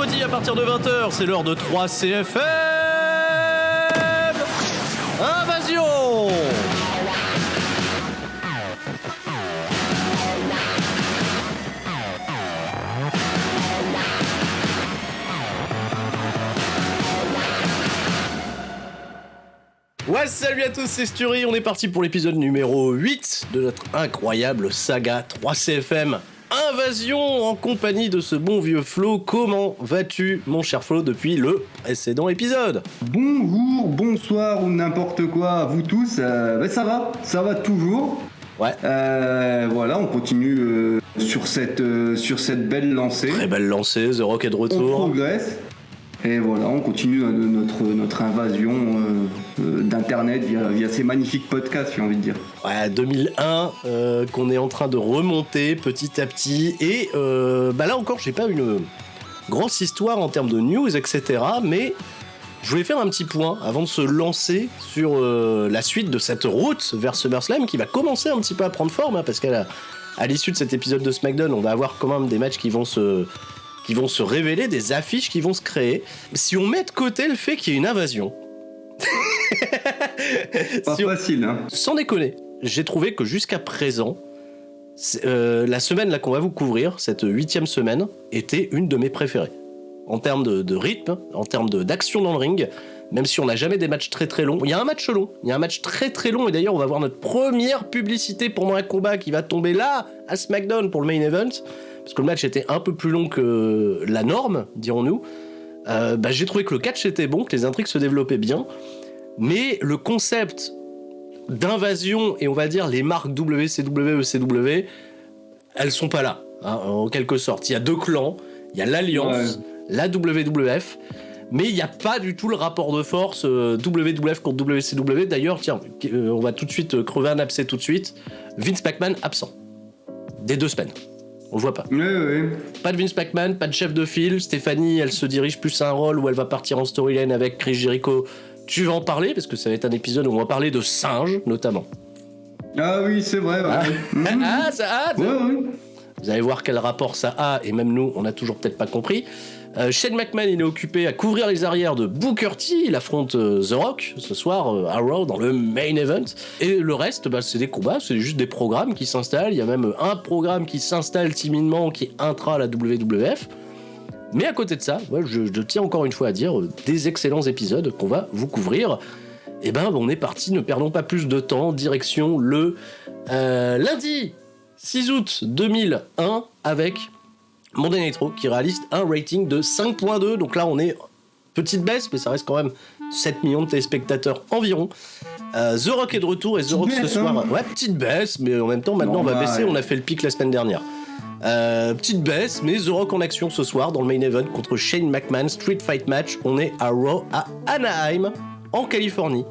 mercredi à partir de 20h, c'est l'heure de 3 CFM. Invasion. Ouais, salut à tous, c'est Sturi, on est parti pour l'épisode numéro 8 de notre incroyable saga 3CFM Invasion en compagnie de ce bon vieux Flo. Comment vas-tu, mon cher Flo, depuis le précédent épisode ? Bonjour, bonsoir ou n'importe quoi à vous tous, ça va toujours. Ouais. Voilà, on continue sur cette belle lancée. Très belle lancée, The Rock est de retour. On progresse. Et voilà, on continue notre invasion d'Internet via ces magnifiques podcasts, j'ai envie de dire. Ouais, 2001, qu'on est en train de remonter petit à petit. Et là encore, j'ai pas une grosse histoire en termes de news, etc. Mais je voulais faire un petit point avant de se lancer sur la suite de cette route vers SummerSlam qui va commencer un petit peu à prendre forme, hein, parce qu'à l'issue de cet épisode de SmackDown, on va avoir quand même des matchs qui vont se révéler, des affiches qui vont se créer. Si on met de côté le fait qu'il y ait une invasion... Facile, hein. Sans déconner, j'ai trouvé que jusqu'à présent, la semaine là qu'on va vous couvrir, cette 8e semaine, était une de mes préférées. En termes de rythme, en termes d'action dans le ring, même si on n'a jamais des matchs très très longs. Il y a un match long, il y a un match très très long, et d'ailleurs on va voir notre première publicité pendant un combat qui va tomber là, à SmackDown pour le main event, parce que le match était un peu plus long que la norme, dirons-nous. J'ai trouvé que le catch était bon, que les intrigues se développaient bien, mais le concept d'invasion et on va dire les marques WCW, ECW, elles sont pas là, hein, en quelque sorte. Il y a deux clans, il y a l'Alliance, la WWF, mais il n'y a pas du tout le rapport de force WWF contre WCW. D'ailleurs, tiens, on va tout de suite crever un abcès tout de suite. Vince McMahon absent des 2 semaines. On le voit pas. Oui. Pas de Vince McMahon, pas de chef de file. Stéphanie, elle se dirige plus à un rôle où elle va partir en storyline avec Chris Jericho. Tu vas en parler parce que ça va être un épisode où on va parler de singes notamment. Ah oui, c'est vrai. Ouais. Ouais. Vous allez voir quel rapport ça a, et même nous, on n'a toujours peut-être pas compris. Shane McMahon, il est occupé à couvrir les arrières de Booker T. Il affronte The Rock ce soir à Raw dans le main event. Et le reste, c'est des combats, c'est juste des programmes qui s'installent. Il y a même un programme qui s'installe timidement qui est intra la WWF. Mais à côté de ça, je tiens encore une fois à dire des excellents épisodes qu'on va vous couvrir. Et on est parti, ne perdons pas plus de temps. Direction le lundi 6 août 2001 avec Monday Night Raw qui réalise un rating de 5.2. Donc là, on est petite baisse, mais ça reste quand même 7 millions de téléspectateurs environ. The Rock est de retour et The Rock ce soir... Ouais, petite baisse, mais en même temps, maintenant, on va baisser. On a fait le pic la semaine dernière. Petite baisse, mais The Rock en action ce soir dans le main event contre Shane McMahon, Street Fight Match. On est à Raw, à Anaheim, en Californie,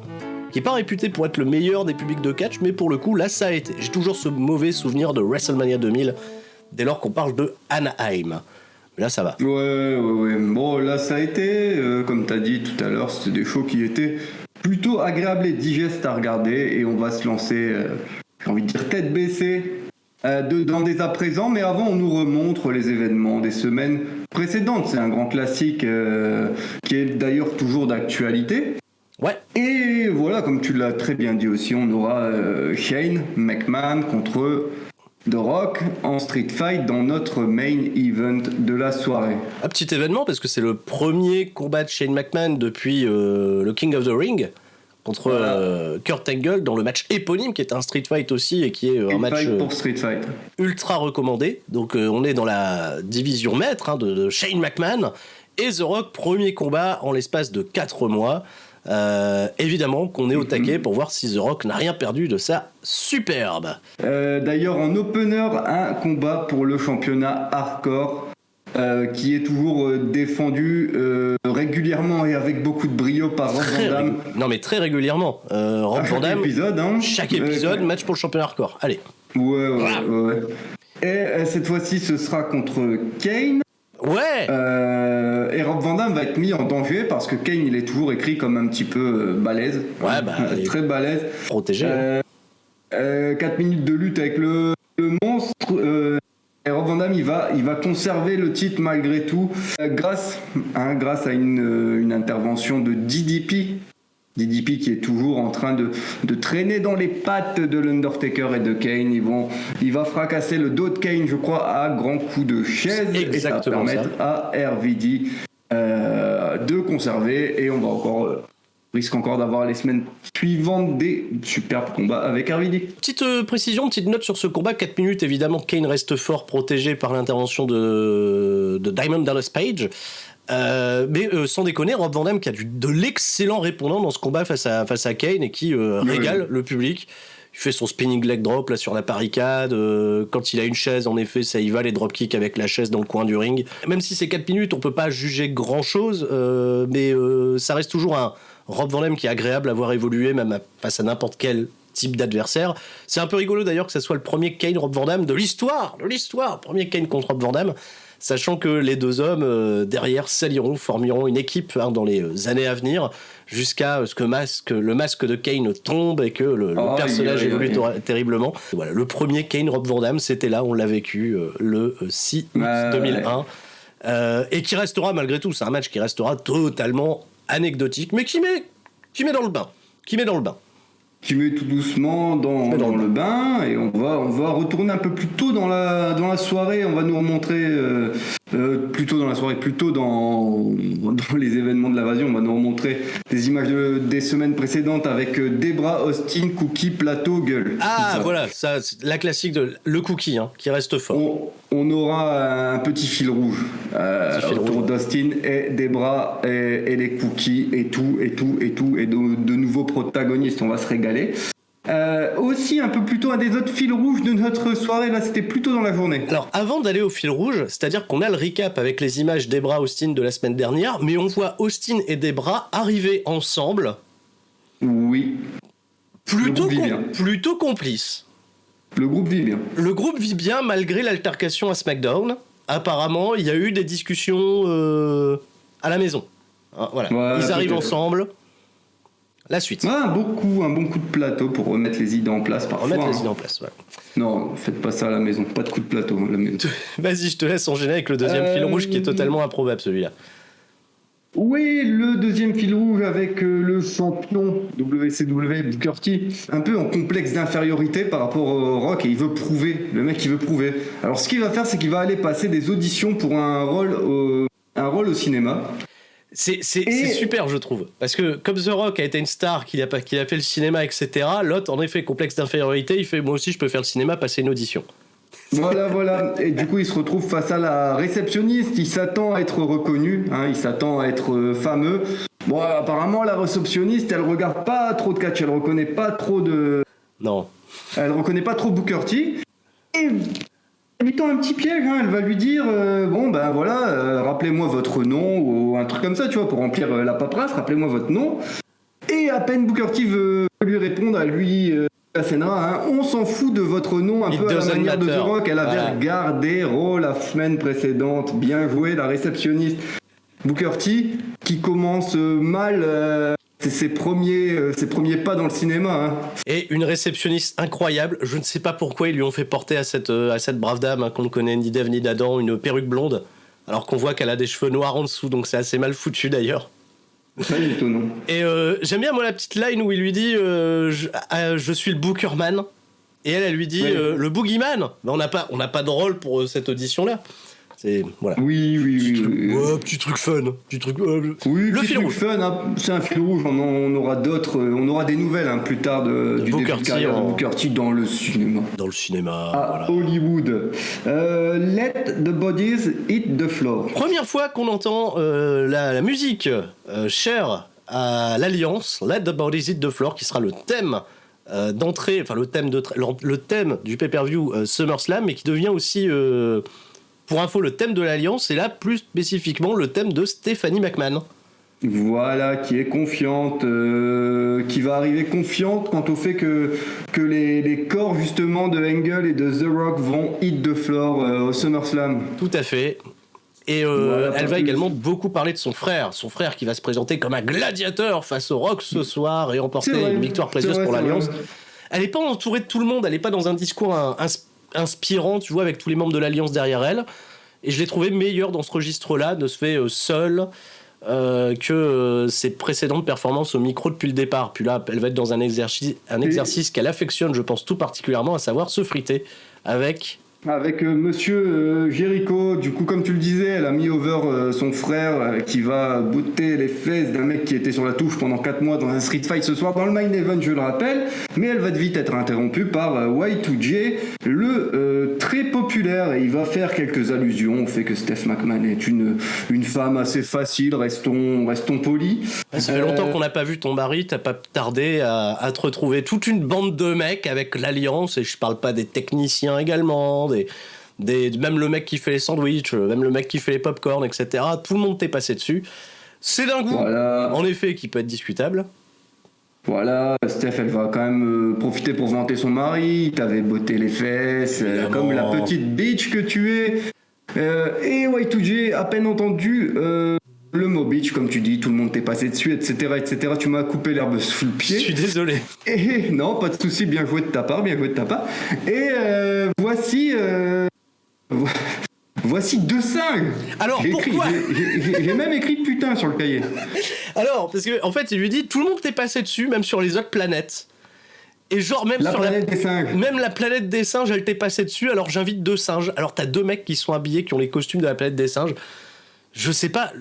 qui est pas réputé pour être le meilleur des publics de catch, mais pour le coup, là, ça a été. J'ai toujours ce mauvais souvenir de WrestleMania 2000, dès lors qu'on parle de Anaheim. Mais là, ça va. Ouais. Bon, là, ça a été, comme t'as dit tout à l'heure, c'était des shows qui étaient plutôt agréables et digestes à regarder, et on va se lancer, j'ai envie de dire, tête baissée, dans dès à présent, mais avant, on nous remontre les événements des semaines précédentes. C'est un grand classique qui est d'ailleurs toujours d'actualité. Ouais. Et voilà, comme tu l'as très bien dit aussi, on aura Shane McMahon contre The Rock en Street Fight dans notre main event de la soirée. Un petit événement parce que c'est le premier combat de Shane McMahon depuis le King of the Ring contre Kurt Angle dans le match éponyme qui est un Street Fight aussi et qui est un match pour Street Fight ultra recommandé. Donc on est dans la division maître de Shane McMahon et The Rock, premier combat en l'espace de 4 mois. Évidemment qu'on est au taquet pour voir si The Rock n'a rien perdu de sa superbe. D'ailleurs en opener, un combat pour le championnat hardcore qui est toujours défendu régulièrement et avec beaucoup de brio par Rob Van Dam. Non mais très régulièrement. Rob Van Dam, chaque épisode, match pour le championnat hardcore. Allez. Ouais. Et cette fois-ci ce sera contre Kane. Ouais. Et Rob Van Dam va être mis en danger parce que Kane il est toujours écrit comme un petit peu balèze. Ouais, très balèze. Protégé. 4 minutes de lutte avec le monstre. Et Rob Van Van Damme, il va conserver le titre malgré tout, grâce à une intervention de DDP. DDP qui est toujours en train de traîner dans les pattes de l'Undertaker et de Kane. Il va fracasser le dos de Kane, je crois, à grands coups de chaise. Et ça va permettre à RVD de conserver. Et on risque encore d'avoir les semaines suivantes des superbes combats avec RVD. Petite précision, petite note sur ce combat, 4 minutes, évidemment, Kane reste fort, protégé par l'intervention de Diamond Dallas Page. Mais sans déconner, Rob Van Dam qui a de l'excellent répondant dans ce combat face à Kane et qui régale le public. Il fait son spinning leg drop là sur la barricade. Quand il a une chaise, en effet, ça y va, les dropkicks avec la chaise dans le coin du ring. Même si c'est 4 minutes, on peut pas juger grand chose, mais ça reste toujours un Rob Van Dam qui est agréable à voir évoluer, même face à n'importe quel type d'adversaire. C'est un peu rigolo d'ailleurs que ça soit le premier Kane Rob Van Dam de l'histoire, premier Kane contre Rob Van Dam. Sachant que les deux hommes derrière formeront une équipe dans les années à venir, jusqu'à ce que le masque de Kane tombe et que le personnage évolue terriblement. Voilà, le premier Kane Rob Van Dam, c'était là, on l'a vécu le 6 août 2001, et qui restera malgré tout, c'est un match qui restera totalement anecdotique, mais qui met dans le bain. Tu mets tout doucement dans le bain et on va retourner un peu plus tôt dans la soirée. On va nous remontrer plutôt dans les événements de l'invasion. On va nous remontrer des images des semaines précédentes avec Debra, Austin, Cookie, Plateau, Gueule. Ah voilà, ça, la classique de le Cookie qui reste fort. On aura un petit fil rouge autour d'Austin et Debra et les Cookies et tout et de nouveaux protagonistes. On va se régaler. Aussi un peu plus tôt, un des autres fils rouges de notre soirée, là c'était plutôt dans la journée. Alors avant d'aller au fil rouge, c'est-à-dire qu'on a le recap avec les images Debra Austin de la semaine dernière, mais on voit Austin et Debra arriver ensemble. Oui. Plutôt complices. Le groupe vit bien. Le groupe vit bien malgré l'altercation à SmackDown. Apparemment, il y a eu des discussions à la maison. Voilà. Ouais, ils arrivent ensemble. La suite. Ouais, un bon coup de plateau pour remettre les idées en place parfois. Ouais. Non, faites pas ça à la maison. Pas de coup de plateau à la maison. Vas-y, je te laisse enchaîner avec le deuxième fil rouge qui est totalement improbable, celui-là. Oui, le deuxième fil rouge avec le champion WCW Booker T, un peu en complexe d'infériorité par rapport au Rock, et il veut prouver. Le mec, il veut prouver. Alors, ce qu'il va faire, c'est qu'il va aller passer des auditions pour un rôle au cinéma. C'est super, je trouve. Parce que comme The Rock a été une star, qu'il a fait le cinéma, etc., l'autre, en effet, complexe d'infériorité, il fait « moi aussi, je peux faire le cinéma, passer une audition ». Voilà. Et du coup, il se retrouve face à la réceptionniste. Il s'attend à être reconnu, il s'attend à être fameux. Bon, apparemment, la réceptionniste, elle regarde pas trop de catch, elle reconnaît pas trop Non. Elle reconnaît pas trop Booker T. Et elle lui tend un petit piège, elle va lui dire rappelez-moi votre nom ou un truc comme ça, tu vois, pour remplir la paperasse, rappelez-moi votre nom. Et à peine Booker T veut lui répondre à lui la Senra, on s'en fout de votre nom, un peu à la manière de The Rock. Elle avait regardé Raw la semaine précédente, bien joué, la réceptionniste. Booker T qui commence mal ses premiers pas dans le cinéma. Et une réceptionniste incroyable. Je ne sais pas pourquoi ils lui ont fait porter à cette brave dame qu'on ne connaît ni d'Ève ni d'Adam une perruque blonde, alors qu'on voit qu'elle a des cheveux noirs en dessous, donc c'est assez mal foutu d'ailleurs. Très étonnant. Et j'aime bien moi la petite line où il lui dit je suis le Bookerman, et elle lui dit le Boogeyman. Mais on n'a pas de rôle pour cette audition là. Voilà. Oui. Petit truc fun. Oui, le fil rouge. Fun, c'est un fil rouge. On aura d'autres, on aura des nouvelles plus tard du début de carrière de Booker T dans le cinéma. À Hollywood. Let the bodies hit the floor. Première fois qu'on entend la musique chère à l'Alliance, Let the bodies hit the floor, qui sera le thème d'entrée, enfin le thème du pay-per-view SummerSlam, mais qui devient aussi pour info, le thème de l'Alliance, et là, plus spécifiquement, le thème de Stephanie McMahon. Voilà, qui est confiante, qui va arriver confiante quant au fait que les corps, justement, de Angle et de The Rock vont hit the floor au SummerSlam. Tout à fait. Et elle va également beaucoup parler de son frère qui va se présenter comme un gladiateur face au Rock ce soir et remporter une victoire précieuse pour l'Alliance. Elle n'est pas entourée de tout le monde, elle n'est pas dans un discours inspirant, tu vois, avec tous les membres de l'Alliance derrière elle. Et je l'ai trouvé meilleur dans ce registre-là, de se fait seule, que ses précédentes performances au micro depuis le départ. Puis là, elle va être dans un exercice qu'elle affectionne, je pense, tout particulièrement, à savoir se friter avec Monsieur Jericho. Du coup, comme tu le disais, elle a mis over son frère qui va botter les fesses d'un mec qui était sur la touche pendant 4 mois dans un street fight ce soir dans le main event, je le rappelle. Mais elle va vite être interrompue par Y2J, le très populaire, et il va faire quelques allusions au fait que Steph McMahon est une femme assez facile. Restons polis. Ça fait longtemps qu'on n'a pas vu ton mari, t'as pas tardé à te retrouver toute une bande de mecs avec l'Alliance, et je parle pas des techniciens également, même le mec qui fait les sandwichs, même le mec qui fait les popcorn, etc. Tout le monde t'est passé dessus. C'est d'un goût, en effet, qui peut être discutable. Voilà, Steph, elle va quand même profiter pour vanter son mari. T'avais botté les fesses, comme la petite bitch que tu es. Et Y2J, à peine entendu le mot bitch, comme tu dis, tout le monde t'est passé dessus, etc., etc. Tu m'as coupé l'herbe sous le pied. Je suis désolé. Et non, pas de souci, bien joué de ta part. Et voici 2 singes. Alors, pourquoi j'ai même écrit putain sur le cahier. Alors, parce qu'en fait, il lui dit, tout le monde t'est passé dessus, même sur les autres planètes. Et genre, même sur des singes. Même la planète des singes, elle t'est passée dessus, alors j'invite 2 singes. Alors, t'as 2 mecs qui sont habillés, qui ont les costumes de la planète des singes. Je sais pas,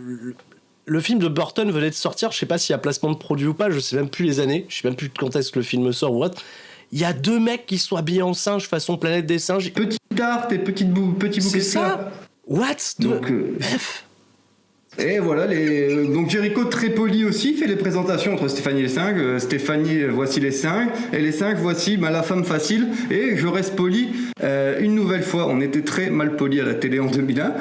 le film de Burton venait de sortir, je sais pas s'il y a placement de produit ou pas, je sais même plus les années, je sais même plus quand est-ce que le film sort ou autre. Il y a 2 mecs qui sont habillés en singe façon planète des singes. Petite tarte et petit bouquet de fleurs. C'est ça. What? Donc, et voilà, donc Jericho très poli aussi fait les présentations entre Stéphanie et les singes. Stéphanie, voici les singes, et les singes, voici la femme facile. Et je reste poli une nouvelle fois. On était très mal poli à la télé en 2001.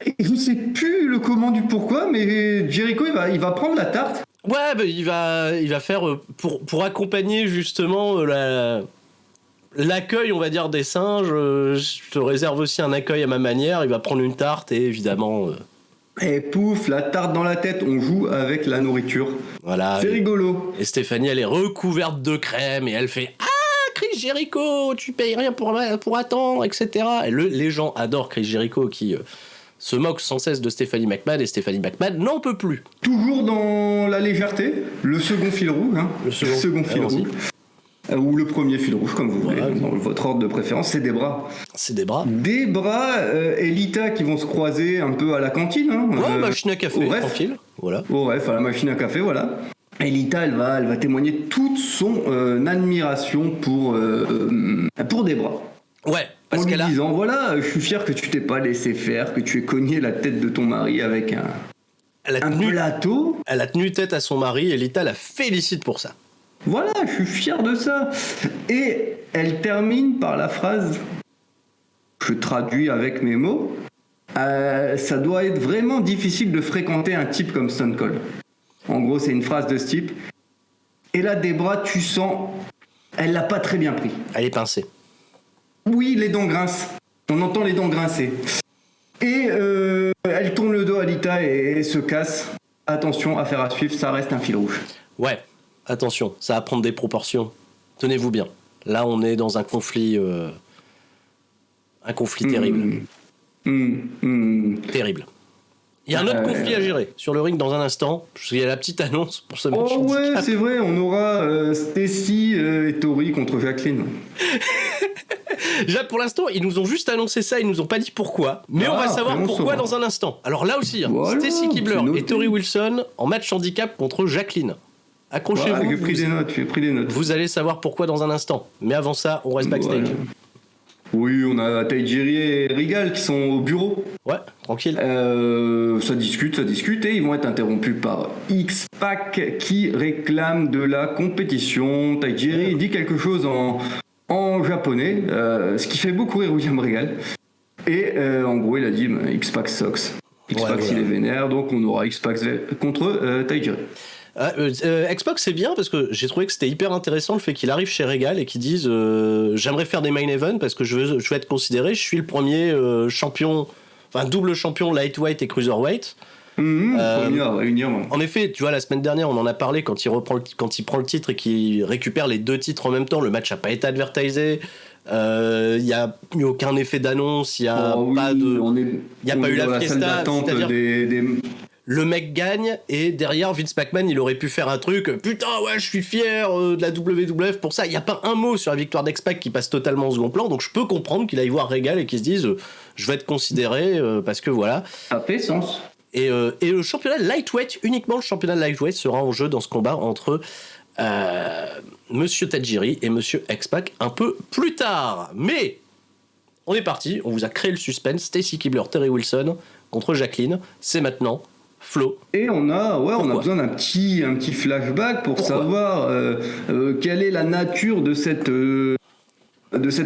Et je ne sais plus le comment du pourquoi, mais Jericho il va prendre la tarte. Ouais, bah, il va faire pour accompagner justement l'accueil, on va dire, des singes. Je te réserve aussi un accueil à ma manière. Il va prendre une tarte et évidemment. Et pouf, la tarte dans la tête, on joue avec la nourriture. Voilà. C'est rigolo. Et Stéphanie, elle est recouverte de crème et elle fait Chris Jericho, tu payes rien pour attendre, etc. Et les gens adorent Chris Jericho qui se moque sans cesse de Stephanie McMahon, et Stephanie McMahon n'en peut plus. Toujours dans la légèreté, le second fil rouge. Hein. Le second fil rouge. Ou le premier fil rouge, comme vous voulez, dans votre ordre de préférence, c'est des bras. C'est des bras. Des bras et Lita qui vont se croiser un peu à la cantine. Hein, machine à café, tranquille. Voilà. À la machine à café, voilà. Et Lita, elle va témoigner toute son admiration pour des bras. Ouais. En lui disant, voilà, je suis fier que tu t'es pas laissé faire, que tu aies cogné la tête de ton mari avec un plateau. Elle a tenu tête à son mari et Lita la félicite pour ça. Voilà, je suis fier de ça. Et elle termine par la phrase, je traduis avec mes mots, ça doit être vraiment difficile de fréquenter un type comme Stone Cold. En gros, c'est une phrase de ce type. Et là, Debra, tu sens, elle l'a pas très bien pris. Elle est pincée. Oui, les dents grincent. On entend les dents grincer. Et elle tourne le dos à Lita et se casse. Attention, affaire à suivre, ça reste un fil rouge. Ouais, attention, ça va prendre des proportions. Tenez-vous bien. Là, on est dans un conflit terrible. Terrible. Il y a un autre conflit à gérer sur le ring dans un instant. Il y a la petite annonce pour ce match. Oh ouais, c'est vrai, on aura Stacy et Tori contre Jacqueline. Déjà, pour l'instant, ils nous ont juste annoncé ça, ils nous ont pas dit pourquoi. Mais on va savoir pourquoi dans un instant. Alors là aussi, voilà, Stacy Keibler et Tori Wilson en match handicap contre Jacqueline. Accrochez-vous. Voilà, j'ai pris des notes. Vous allez savoir pourquoi dans un instant. Mais avant ça, on reste backstage. Voilà. Oui, on a Tajiri et Regal qui sont au bureau. Ouais, tranquille. Ça discute et ils vont être interrompus par X-Pac qui réclame de la compétition. Tajiri dit quelque chose en japonais, ce qui fait beaucoup rire William Regal. Et en gros, il a dit X-Pac sucks. X-Pac il est vénère, donc on aura X-Pac contre Tajiri. Xbox c'est bien parce que j'ai trouvé que c'était hyper intéressant le fait qu'il arrive chez Regal et qu'il dise j'aimerais faire des main events parce que je veux être considéré, je suis le premier champion, enfin double champion lightweight et cruiserweight. En effet, tu vois, la semaine dernière on en a parlé quand il prend le titre et qu'il récupère les 2 titres en même temps, le match a pas été advertisé, Il n'y a eu aucun effet d'annonce, il n'y a pas de. Il n'y a pas eu la fiesta. Le mec gagne et derrière Vince McMahon il aurait pu faire un truc putain ouais je suis fier de la WWF pour ça. Il n'y a pas un mot sur la victoire d'X-Pac qui passe totalement au second plan, donc je peux comprendre qu'il aille voir Regal et qu'il se dise je vais être considéré parce que voilà. Ça fait sens. Et le championnat lightweight, uniquement le championnat lightweight sera en jeu dans ce combat entre Monsieur Tajiri et Monsieur X-Pac un peu plus tard. Mais on est parti, on vous a créé le suspense. Stacy Keibler, Terry Wilson contre Jacqueline, c'est maintenant. Flo. Et on a besoin d'un petit flashback pour savoir quelle est la nature de cette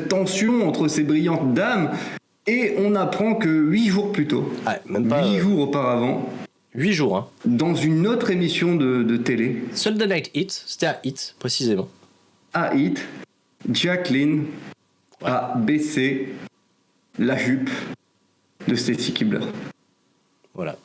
tension entre ces brillantes dames. Et on apprend que 8 jours plus tôt, même pas, 8 jours auparavant, 8 jours, hein. Dans une autre émission de télé, Sunday Night Heat, c'était à Heat précisément. À Heat, Jacqueline a baissé la jupe de Stacy Keibler. Voilà.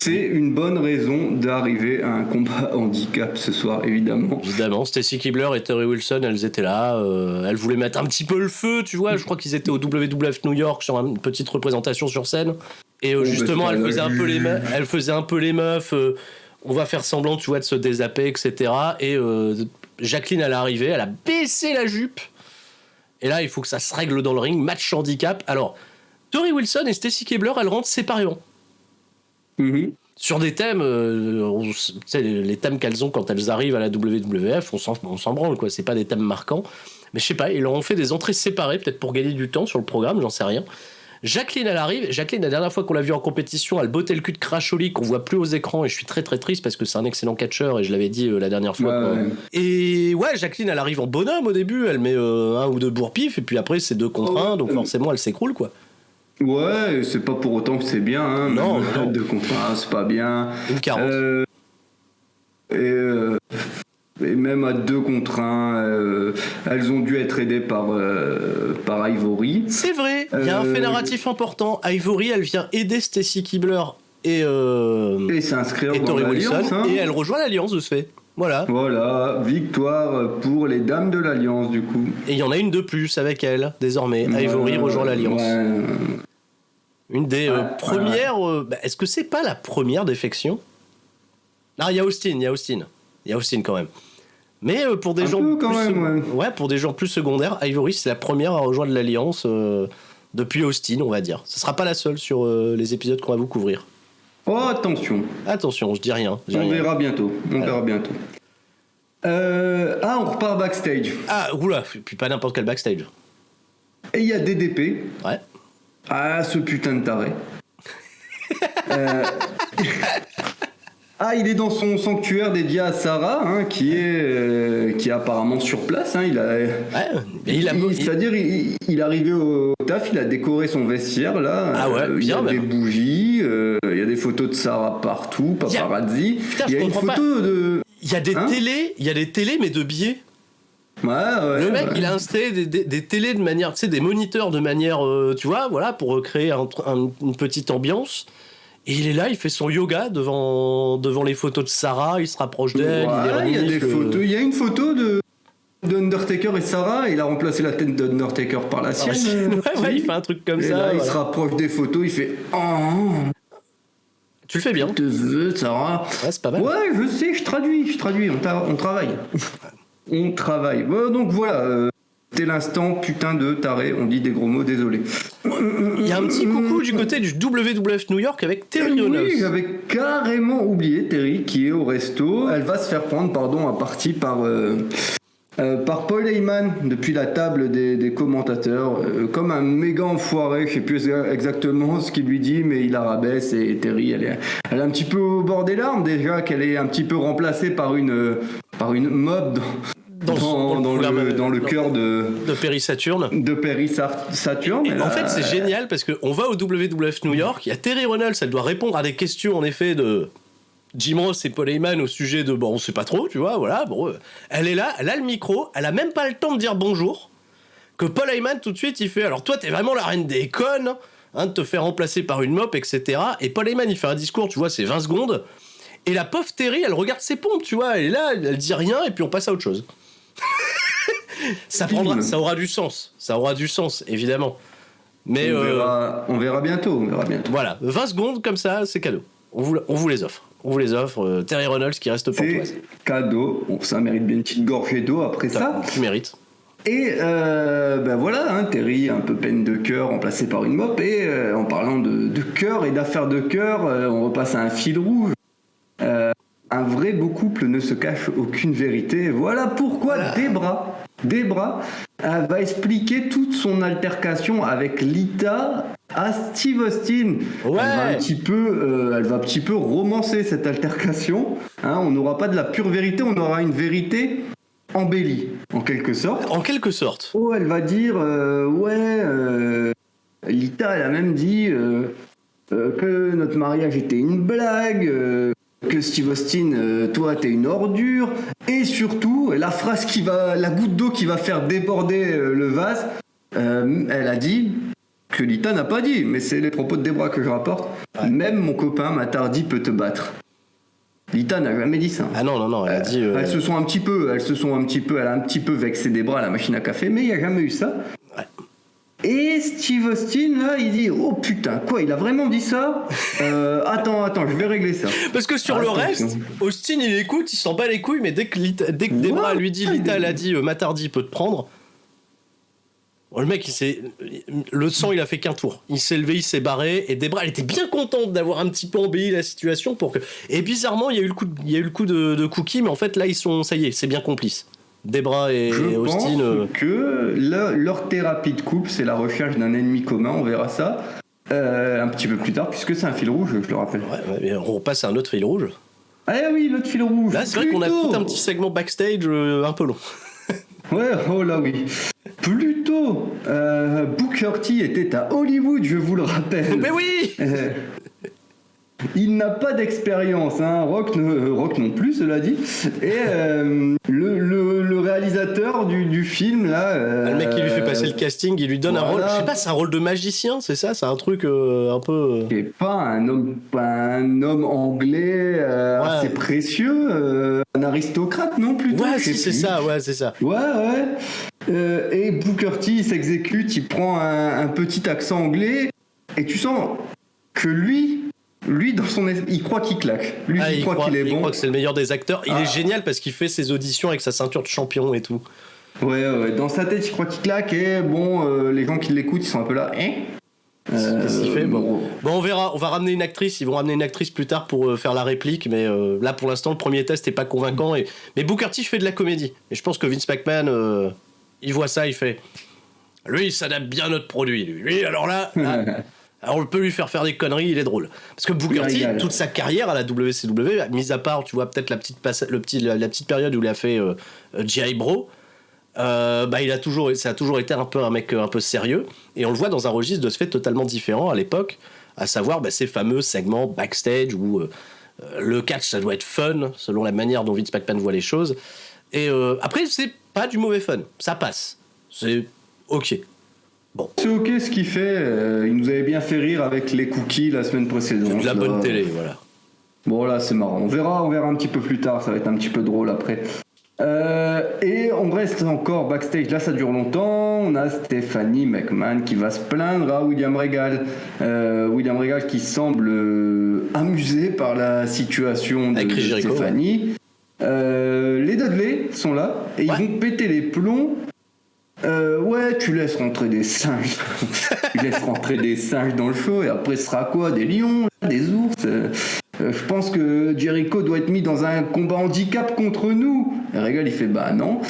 C'est une bonne raison d'arriver à un combat handicap ce soir, évidemment. Évidemment, Stacy Keibler et Terry Wilson, elles étaient là. Elles voulaient mettre un petit peu le feu, tu vois. Je crois qu'ils étaient au WWF New York sur une petite représentation sur scène. Et justement, elles faisaient un peu les meufs. On va faire semblant, tu vois, de se dézapper, etc. Et Jacqueline, elle est arrivée, elle a baissé la jupe. Et là, il faut que ça se règle dans le ring. Match handicap. Alors, Terry Wilson et Stacy Keibler, elles rentrent séparément. Mm-hmm. Sur des thèmes, les thèmes qu'elles ont quand elles arrivent à la WWF, on s'en branle, quoi. C'est pas des thèmes marquants. Mais je sais pas, ils leur ont fait des entrées séparées, peut-être pour gagner du temps sur le programme, j'en sais rien. Jacqueline, elle arrive. Jacqueline, la dernière fois qu'on l'a vue en compétition, elle bottait le cul de Crash Holly qu'on voit plus aux écrans, et je suis très très triste parce que c'est un excellent catcheur, et je l'avais dit la dernière fois. Ouais. Et ouais, Jacqueline, elle arrive en bonhomme au début, elle met un ou deux bourre-pif, et puis après c'est 2 contre 1, donc forcément elle s'écroule, quoi. Ouais, c'est pas pour autant que c'est bien, hein. Non. 2 contre 1, c'est pas bien. Une 40. Et même à 2 contre 1, elles ont dû être aidées par Ivory. C'est vrai, il y a un fait narratif important. Ivory, elle vient aider Stacy Keibler et s'inscrire dans Terry l'Alliance. Wilson, Hein. et elle rejoint l'Alliance de ce fait. Voilà, victoire pour les dames de l'Alliance, du coup. Et il y en a une de plus avec elle, désormais. Ivory rejoint l'Alliance. Ouais. Une des premières... est-ce que c'est pas la première défection ? Non, il y a Austin. Il y a Austin quand même. Mais pour des gens pour des gens plus secondaires, Ivory, c'est la première à rejoindre l'Alliance depuis Austin, on va dire. Ce sera pas la seule sur les épisodes qu'on va vous couvrir. Oh, attention, je dis rien. On verra bientôt. On repart backstage. Ah, oula, puis pas n'importe quel backstage. Et il y a DDP. Ouais. Ah, ce putain de taré. Il est dans son sanctuaire dédié à Sarah, hein, qui est apparemment sur place. Hein, c'est-à-dire, il est arrivé au taf, il a décoré son vestiaire là. Il y a des bougies, il y a des photos de Sarah partout, paparazzi. Il y a une photo de. Il y a des télés, mais de biais. Ouais. Le mec, il a installé des télés de manière, tu sais, des moniteurs de manière, tu vois, voilà, pour créer une petite ambiance. Et il est là, il fait son yoga devant les photos de Sarah, il se rapproche d'elle. Il y a des photos. Il y a une photo de Undertaker et Sarah, il a remplacé la tête d'Undertaker par la sienne. Il fait un truc comme et ça. Là, il se rapproche des photos, il fait Tu le fais bien. Je te veux, Sarah. Ouais, c'est pas mal. Ouais, je sais, je traduis, on travaille. On travaille. Bon, donc voilà, c'était l'instant putain de taré, on dit des gros mots, désolé. Il y a un petit coucou du côté du WWF New York avec Terry Reynolds. Oui, j'avais carrément oublié Terry qui est au resto. Elle va se faire prendre, à partie par Paul Heyman depuis la table des commentateurs, comme un méga enfoiré. Je sais plus exactement ce qu'il lui dit, mais il la rabaisse et Terry, elle est un petit peu au bord des larmes déjà, qu'elle est un petit peu remplacée par une mob dans le cœur de Perry Saturn. En fait, c'est génial parce qu'on va au WWF New York, il y a Terry Reynolds, elle doit répondre à des questions en effet de Jim Ross et Paul Heyman au sujet de on sait pas trop, tu vois, voilà. Elle est là, elle a le micro, elle a même pas le temps de dire bonjour. Que Paul Heyman tout de suite il fait alors toi t'es vraiment la reine des connes, hein, de te faire remplacer par une mop, etc. Et Paul Heyman il fait un discours, tu vois, c'est 20 secondes. Et la pauvre Terry, elle regarde ses pompes, tu vois, elle est là, elle dit rien et puis on passe à autre chose. Ça aura du sens. Ça aura du sens, évidemment. Mais on verra bientôt. Voilà, 20 secondes comme ça, c'est cadeau. On vous les offre. Terry Reynolds qui reste pantoise. C'est cadeau. Bon, ça mérite bien une petite gorgée d'eau après ça. Tu mérites. Et voilà, Terry, un peu peine de cœur, remplacé par une mop. Et en parlant de cœur et d'affaires de cœur, on repasse à un fil rouge. Un vrai beau couple ne se cache aucune vérité. Voilà pourquoi Debra va expliquer toute son altercation avec Lita à Steve Austin. Ouais. Elle va un petit peu romancer cette altercation. On n'aura pas de la pure vérité, on aura une vérité embellie, en quelque sorte. Oh, elle va dire Lita, elle a même dit que notre mariage était une blague. Que Steve Austin, toi t'es une ordure, et surtout la goutte d'eau qui va faire déborder le vase, elle a dit que Lita n'a pas dit, mais c'est les propos de Debra que je rapporte. Ouais. Même mon copain Matardi peut te battre. Lita n'a jamais dit ça. Ah non, elle a dit. Elle a un petit peu vexé Debra à la machine à café, mais il n'y a jamais eu ça. Ouais. Et Steve Austin, là, il dit « Oh putain, quoi, il a vraiment dit ça ? Attends, je vais régler ça. » Parce que sur le reste, Austin, il écoute, il s'en bat les couilles, mais dès que Debra lui dit, Lita, elle a dit « Matardi peut te prendre », le mec, le sang, il a fait qu'un tour. Il s'est levé, il s'est barré, et Debra, elle était bien contente d'avoir un petit peu embelli la situation pour que... Et bizarrement, il y a eu le coup de Cookie, mais en fait, là, ça y est, c'est bien complice. Debra et Austin. Je pense que leur thérapie de couple, c'est la recherche d'un ennemi commun, on verra ça un petit peu plus tard, puisque c'est un fil rouge, je le rappelle. Ouais, on repasse à un autre fil rouge. Ah oui, l'autre fil rouge. Là, c'est vrai qu'on a tout un petit segment backstage un peu long. Ouais, oh là oui. Plutôt, Booker T était à Hollywood, je vous le rappelle. Mais oui. Il n'a pas d'expérience, Rock non plus, cela dit. Et le réalisateur du film, là... le mec qui lui fait passer le casting, il lui donne un rôle... Je sais pas, c'est un rôle de magicien, c'est ça ? C'est un truc un peu... C'est pas un homme anglais assez précieux, un aristocrate, non, plutôt. Ouais, c'est ça. Ouais. Et Booker T, il s'exécute, il prend un petit accent anglais, et tu sens que lui, il croit qu'il claque. Il croit qu'il est bon. Il croit que c'est le meilleur des acteurs. Il est génial parce qu'il fait ses auditions avec sa ceinture de champion et tout. Ouais. Dans sa tête, il croit qu'il claque et les gens qui l'écoutent, ils sont un peu là. Qu'est-ce qu'il fait ? Bon, on verra. On va ramener une actrice. Ils vont ramener une actrice plus tard pour faire la réplique. Mais là, pour l'instant, le premier test n'est pas convaincant. Mais Booker T fait de la comédie. Et je pense que Vince McMahon, il voit ça, il fait... Lui, il s'adapte bien à notre produit. Lui, alors là alors on peut lui faire des conneries, il est drôle. Parce que Booker T, toute sa carrière à la WCW, mis à part, tu vois, peut-être la petite période où il a fait G.I. Bro, ça a toujours été un peu un mec un peu sérieux. Et on le voit dans un registre de ce fait totalement différent à l'époque, à savoir ces fameux segments backstage où le catch, ça doit être fun, selon la manière dont Vince McMahon voit les choses. Et après, c'est pas du mauvais fun, ça passe. C'est ok. Bon. C'est ok ce qu'il fait, il nous avait bien fait rire avec les cookies la semaine précédente. C'est de la bonne télé, voilà. Bon là c'est marrant, on verra un petit peu plus tard, ça va être un petit peu drôle après. Et on reste encore backstage, là ça dure longtemps, on a Stephanie McMahon qui va se plaindre à William Regal. William Regal qui semble amusé par la situation de Stephanie. Les Dudley sont là et ils vont péter les plombs. Tu laisses rentrer des singes. Tu laisses rentrer des singes dans le show et après ce sera quoi ? Des lions, des ours. Je pense que Jericho doit être mis dans un combat handicap contre nous. Et Regal il fait non.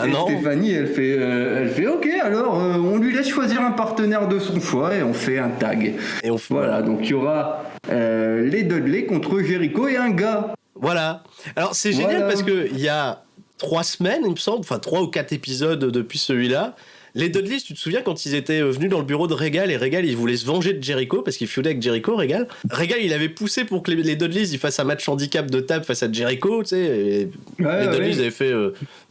Et non. Stéphanie elle fait ok alors on lui laisse choisir un partenaire de son choix et on fait un tag. Et voilà donc il y aura les Dudley contre Jericho et un gars. Voilà. Alors c'est génial parce que il y a 3 semaines, il me semble, enfin 3 ou 4 épisodes depuis celui-là. Les Dudley, tu te souviens quand ils étaient venus dans le bureau de Regal et Regal il voulait se venger de Jericho parce qu'il feudait avec Jericho, Regal il avait poussé pour que les Dudley ils fassent un match handicap de table face à Jericho, tu sais. Les Dudley ils avaient fait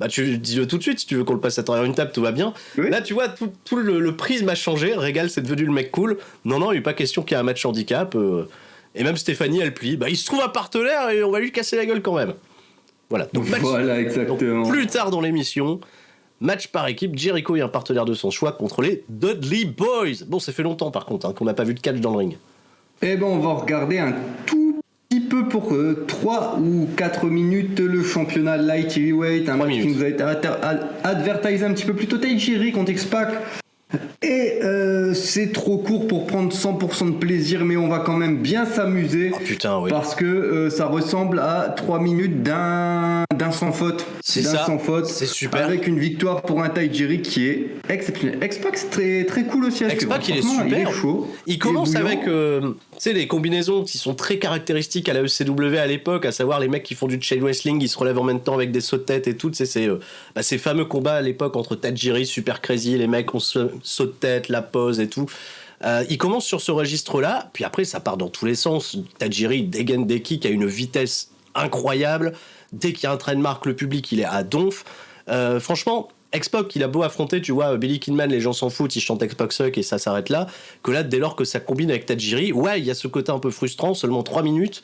tu dis-le tout de suite si tu veux qu'on le passe à travers une table, tout va bien. Oui. Là tu vois tout le prisme a changé, Regal c'est devenu le mec cool. Non, il n'est pas question qu'il y ait un match handicap. Et même Stéphanie elle plie. Il se trouve un partenaire et on va lui casser la gueule quand même. Voilà. Donc, voilà exactement. Donc, plus tard dans l'émission, Match par équipe, Jericho est un partenaire de son choix contre les Dudley Boys. Bon, ça fait longtemps par contre qu'on n'a pas vu de catch dans le ring. Eh ben, on va regarder un tout petit peu pour 3 ou 4 minutes le championnat Light Heavyweight, un match qui nous a été advertisé un petit peu plus tôt. Tajiri contre X-Pac. Et c'est trop court pour prendre 100% de plaisir, mais on va quand même bien s'amuser. Oh putain, oui. Parce que ça ressemble à 3 minutes d'un sans faute. C'est ça, c'est super. Avec une victoire pour un Tajiri qui est exceptionnel. X-Pac, c'est très cool aussi à suivre. X-Pac, il est super. Il est chaud. Il commence avec des combinaisons qui sont très caractéristiques à la ECW à l'époque, à savoir les mecs qui font du chain wrestling, ils se relèvent en même temps avec des sauts de tête et tout. Ces fameux combats à l'époque entre Tajiri, Super Crazy, les mecs ont saut de tête, la pose et tout. Il commence sur ce registre-là, puis après ça part dans tous les sens. Tajiri dégaine des kicks à une vitesse incroyable. Dès qu'il y a un trademark, le public il est à donf. Franchement, X-Pac, il a beau affronter, tu vois, Billy Kidman, les gens s'en foutent, ils chantent X-Pac suck et ça s'arrête là. Que là, dès lors que ça combine avec Tajiri, ouais, il y a ce côté un peu frustrant, seulement 3 minutes.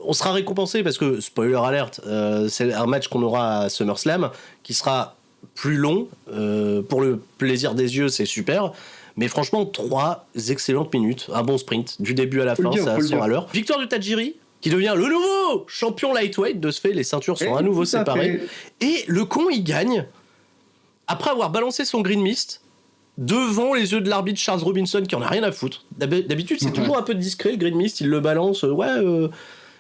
On sera récompensé parce que, spoiler alert, c'est un match qu'on aura à SummerSlam qui sera plus long. Pour le plaisir des yeux, c'est super. Mais franchement, 3 excellentes minutes, un bon sprint, du début à la fin, ça sent à l'heure. Victoire de Tajiri, qui devient le nouveau champion lightweight. De ce fait, les ceintures sont à nouveau séparées. Et le con, il gagne après avoir balancé son Green Mist devant les yeux de l'arbitre Charles Robinson, qui en a rien à foutre. D'habitude, c'est toujours un peu discret, le Green Mist, il le balance.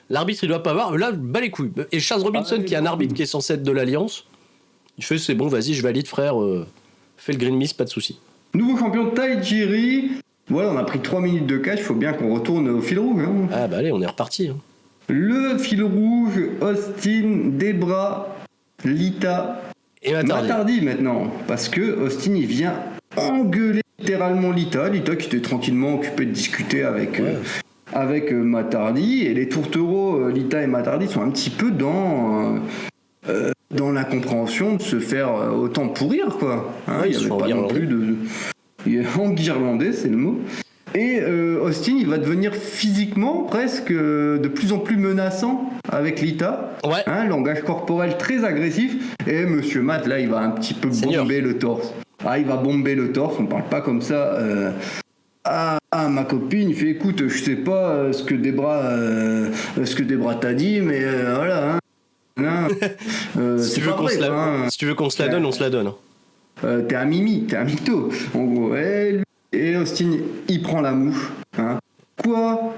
L'arbitre, il doit pas voir. Là, bat les couilles. Et Charles Robinson, qui est un arbitre qui est censé être de l'Alliance, il fait, c'est bon, vas-y, je valide, frère. Fais le Green Mist, pas de souci. Nouveau champion Tajiri. Voilà, on a pris 3 minutes de catch, il faut bien qu'on retourne au fil rouge. Hein. Ah bah allez, on est reparti. Hein. Le fil rouge, Austin, Debra, Lita et Matardi maintenant. Parce que Austin, il vient engueuler littéralement Lita qui était tranquillement occupée de discuter avec Matardi. Et les tourtereaux, Lita et Matardi, sont un petit peu dans l'incompréhension de se faire autant pourrir, quoi. Hein, il n'y avait pas non plus de... Enguirlandais, c'est le mot. Et Austin, il va devenir physiquement presque de plus en plus menaçant avec Lita. Ouais. Hein, langage corporel très agressif. Et Monsieur Matt, là, il va un petit peu bomber le torse. Ah, il va bomber le torse, on parle pas comme ça. Ma copine, il fait écoute, je sais pas ce que Debra t'a dit, mais voilà. Hein. Si tu veux qu'on se la donne, on se la donne. T'es un mimi, t'es un mytho. En gros, et Austin, il prend la mouche. Hein. Quoi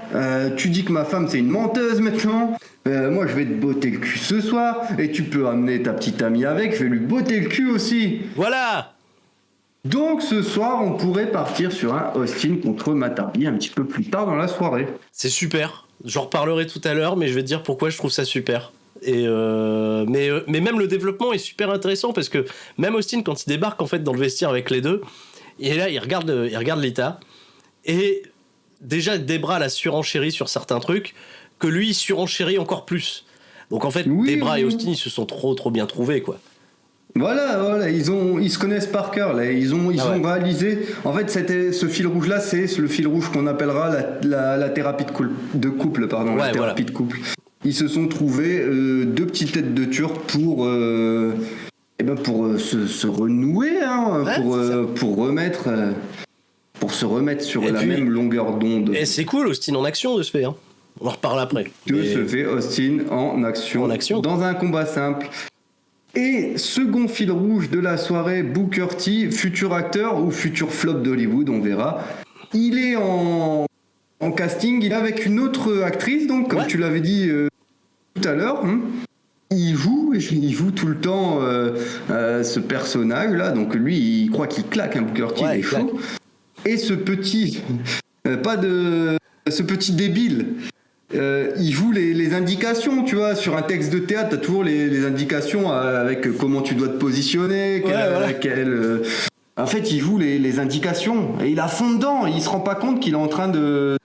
tu dis que ma femme c'est une menteuse maintenant. Moi je vais te botter le cul ce soir. Et tu peux amener ta petite amie avec, je vais lui botter le cul aussi. Voilà. Donc ce soir on pourrait partir sur un Austin contre Matardi un petit peu plus tard dans la soirée. C'est super. J'en reparlerai tout à l'heure, mais je vais te dire pourquoi je trouve ça super. Mais même le développement est super intéressant parce que même Austin, quand il débarque en fait dans le vestiaire avec les deux, et là il regarde Lita et déjà Debra la surenchérit sur certains trucs que lui il surenchérit encore plus. Donc en fait Debra et Austin ils se sont trop bien trouvés quoi. Voilà, ils se connaissent par cœur là, ils ont réalisé. En fait, ce fil rouge là, c'est le fil rouge qu'on appellera la thérapie de couple, pardon, la thérapie de couple. Ils se sont trouvés 2 petites têtes de turc pour se renouer, hein, pour se remettre sur même longueur d'onde. Et c'est cool, Austin en action de ce fait. Hein. On en reparle après. Se fait Austin en action. Dans un combat simple. Et second fil rouge de la soirée, Booker T, futur acteur ou futur flop d'Hollywood, on verra. Il est en casting, il est avec une autre actrice, donc comme tu l'avais dit tout à l'heure. Il joue tout le temps ce personnage-là, donc lui, il croit qu'il claque, Booker T, il est chaud. Et ce petit débile, il joue les indications, tu vois, sur un texte de théâtre, t'as toujours les indications avec comment tu dois te positionner, en fait, il joue les indications, et il a fond dedans, il se rend pas compte qu'il est en train de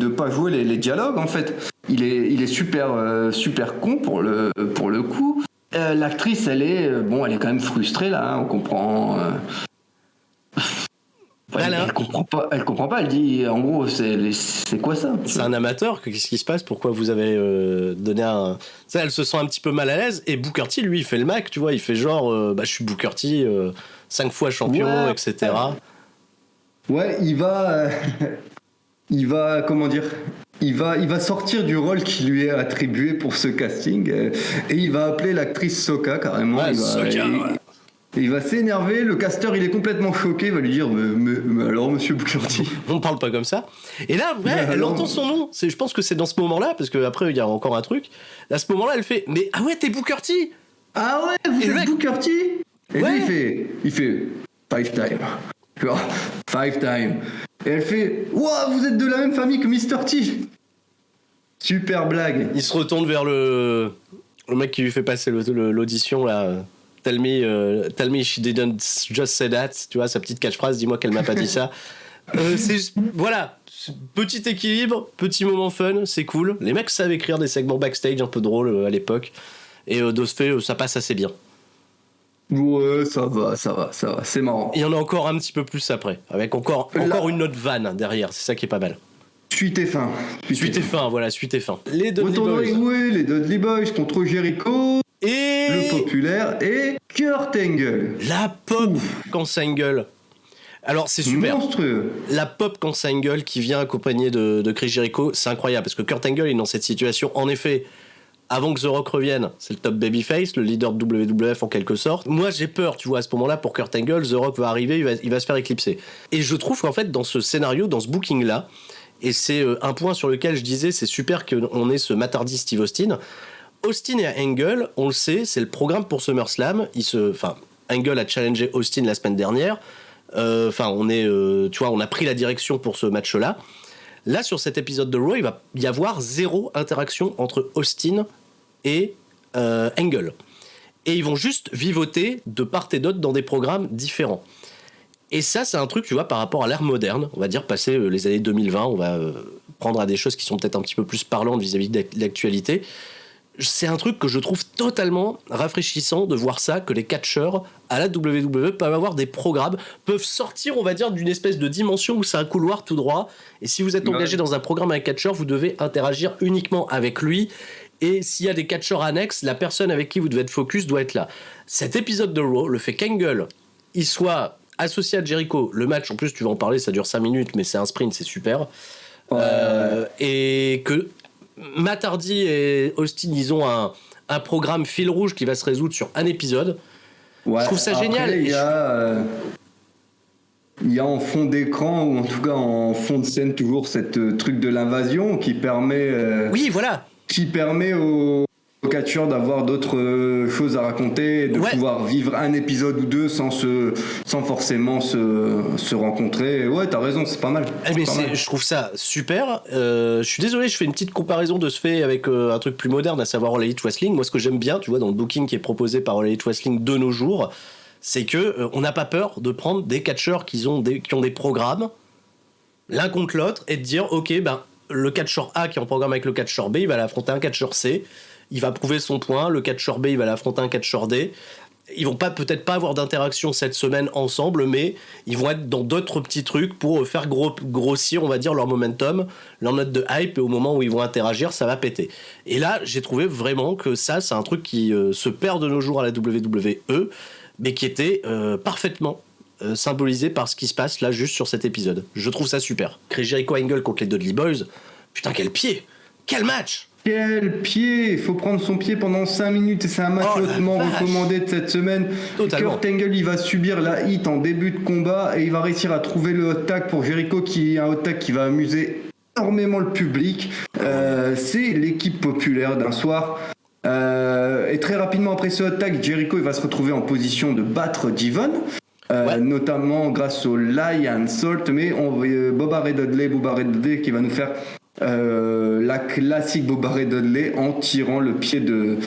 pas jouer les dialogues, en fait. Il est super con pour le coup. L'actrice, elle est quand même frustrée, là, on comprend... Elle comprend pas, elle dit en gros c'est quoi ça? C'est un amateur, qu'est-ce qui se passe? Pourquoi vous avez donné un... Ça, elle se sent un petit peu mal à l'aise, et Booker T, lui, il fait le Mac, tu vois, il fait genre, je suis Booker T, 5 fois champion, etc. Ouais, il va, comment dire, il va sortir du rôle qui lui est attribué pour ce casting, et il va appeler l'actrice Sokka, carrément. Ouais, Il va s'énerver, le casteur il est complètement choqué, il va lui dire mais alors monsieur Booker T. On parle pas comme ça. Et là, elle entend son nom. Je pense que c'est dans ce moment-là, parce qu'après il y a encore un truc. À ce moment-là, elle fait mais ah ouais, t'es Booker T. Ah ouais, vous êtes Booker T. Et lui il fait 5 times. Genre 5 times. Et elle fait ouah, vous êtes de la même famille que Mr. T. Super blague. Il se retourne vers le mec qui lui fait passer l'audition là. Tell me she didn't just say that, tu vois, sa petite catchphrase, dis-moi qu'elle m'a pas dit ça. Voilà, petit équilibre, petit moment fun, c'est cool. Les mecs savent écrire des segments backstage un peu drôles à l'époque, et de ce fait, ça passe assez bien. Ouais, ça va, c'est marrant. Il y en a encore un petit peu plus après, avec encore une autre vanne derrière, c'est ça qui est pas mal. Suite et fin. Suite et fin. Les Dudley Boys. Oui, les Dudley Boys contre Jericho. Et le populaire et Kurt Angle. La pop quand Angle. Alors c'est super. Monstrueux. La pop quand Angle qui vient accompagné de Chris Jericho, c'est incroyable parce que Kurt Angle est dans cette situation. En effet, avant que The Rock revienne, c'est le top babyface, le leader de WWF en quelque sorte. Moi j'ai peur, tu vois, à ce moment-là pour Kurt Angle, The Rock va arriver, il va se faire éclipser. Et je trouve qu'en fait dans ce scénario, dans ce booking là, et c'est un point sur lequel je disais c'est super qu'on ait ce matardi Steve Austin. Austin et Angle, on le sait, c'est le programme pour SummerSlam. Angle a challengé Austin la semaine dernière. On a pris la direction pour ce match-là. Là, sur cet épisode de Raw, il va y avoir 0 interaction entre Austin et Angle. Et ils vont juste vivoter de part et d'autre dans des programmes différents. Et ça, c'est un truc, tu vois, par rapport à l'ère moderne, on va dire, passer les années 2020, on va prendre à des choses qui sont peut-être un petit peu plus parlantes vis-à-vis de l'actualité. C'est un truc que je trouve totalement rafraîchissant de voir ça, que les catcheurs à la WWE peuvent avoir des programmes, peuvent sortir, on va dire, d'une espèce de dimension où c'est un couloir tout droit. Et si vous êtes engagé dans un programme avec un catcheur, vous devez interagir uniquement avec lui. Et s'il y a des catcheurs annexes, la personne avec qui vous devez être focus doit être là. Cet épisode de Raw, le fait qu'Angle, il soit associé à Jericho, le match, en plus tu vas en parler, ça dure 5 minutes, mais c'est un sprint, c'est super. Et que Matt Hardy et Austin, ils ont un programme fil rouge qui va se résoudre sur un épisode. Ouais, je trouve ça génial. Il y a en fond d'écran, ou en tout cas en fond de scène, toujours cette truc de l'invasion qui permet... Qui permet aux catcheurs d'avoir d'autres choses à raconter, de pouvoir vivre un épisode ou deux sans forcément se rencontrer. Ouais, t'as raison, c'est pas mal. Je trouve ça super. Je suis désolé, je fais une petite comparaison de ce fait avec un truc plus moderne, à savoir All Elite Wrestling. Moi, ce que j'aime bien, tu vois, dans le booking qui est proposé par All Elite Wrestling de nos jours, c'est que on n'a pas peur de prendre des catcheurs qui ont des programmes l'un contre l'autre et de dire, ok, le catcheur A qui est en programme avec le catcheur B, il va l'affronter un catcheur C. Il va prouver son point, le catcheur B il va l'affronter un catcheur D. Ils vont peut-être pas avoir d'interaction cette semaine ensemble, mais ils vont être dans d'autres petits trucs pour faire grossir, on va dire, leur momentum, leur note de hype, et au moment où ils vont interagir, ça va péter. Et là, j'ai trouvé vraiment que ça, c'est un truc qui se perd de nos jours à la WWE, mais qui était parfaitement symbolisé par ce qui se passe là, juste sur cet épisode. Je trouve ça super. Chris Jericho Angle contre les Dudley Boys, putain, quel pied! Quel match! Quel pied! Il faut prendre son pied pendant 5 minutes et c'est un match hautement recommandé de cette semaine. Kurt Angle, il va subir la hit en début de combat et il va réussir à trouver le hot tag pour Jericho, qui est un hot tag qui va amuser énormément le public. C'est l'équipe populaire d'un soir. Et très rapidement après ce hot tag, Jericho il va se retrouver en position de battre Devon. Notamment grâce au Lion Salt, mais Boba Ray Dudley qui va nous faire la classique Boba Ray Dudley en tirant le pied de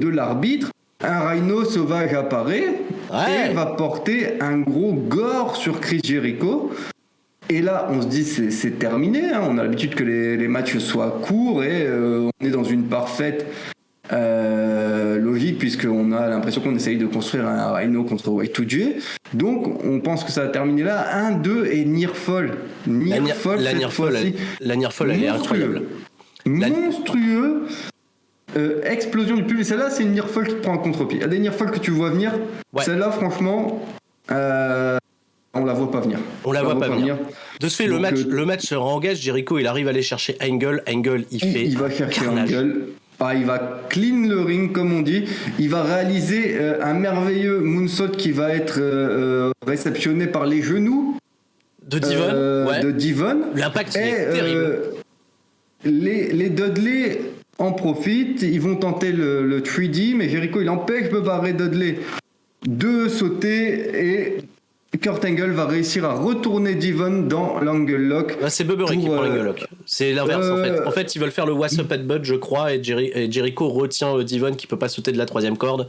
l'arbitre. Un Rhino sauvage apparaît et va porter un gros gore sur Chris Jericho. Et là, on se dit c'est terminé. On a l'habitude que les matchs soient courts et on est dans une parfaite Logique, puisqu'on a l'impression qu'on essaye de construire un Rhino contre Y2J. Donc, on pense que ça va terminer là. 1, 2 et Nearfall. La Nearfall, elle est incroyable. Monstrueux. Explosion du public. Celle-là, c'est une Nearfall qui te prend un contre-pied. Il y a des Nearfall que tu vois venir. Ouais. Celle-là, franchement, on la voit pas venir. On la voit pas venir. De ce fait, donc, le match se engage. Jericho, il arrive à aller chercher Angle. Angle, il va chercher carnage. Angle. Il va clean le ring, comme on dit. Il va réaliser un merveilleux moonsault qui va être réceptionné par les genoux de Devon. De Devon. L'impact est terrible. Les Dudley en profitent. Ils vont tenter le 3D, mais Jericho, il empêche Bubba Ray Dudley de sauter et Kurt Angle va réussir à retourner Devon dans l'angle lock. C'est Bubba Ray qui prend l'angle lock. C'est l'inverse en fait. En fait, ils veulent faire le What's Up Headbutt, je crois, et Jericho retient Devon qui peut pas sauter de la 3e corde.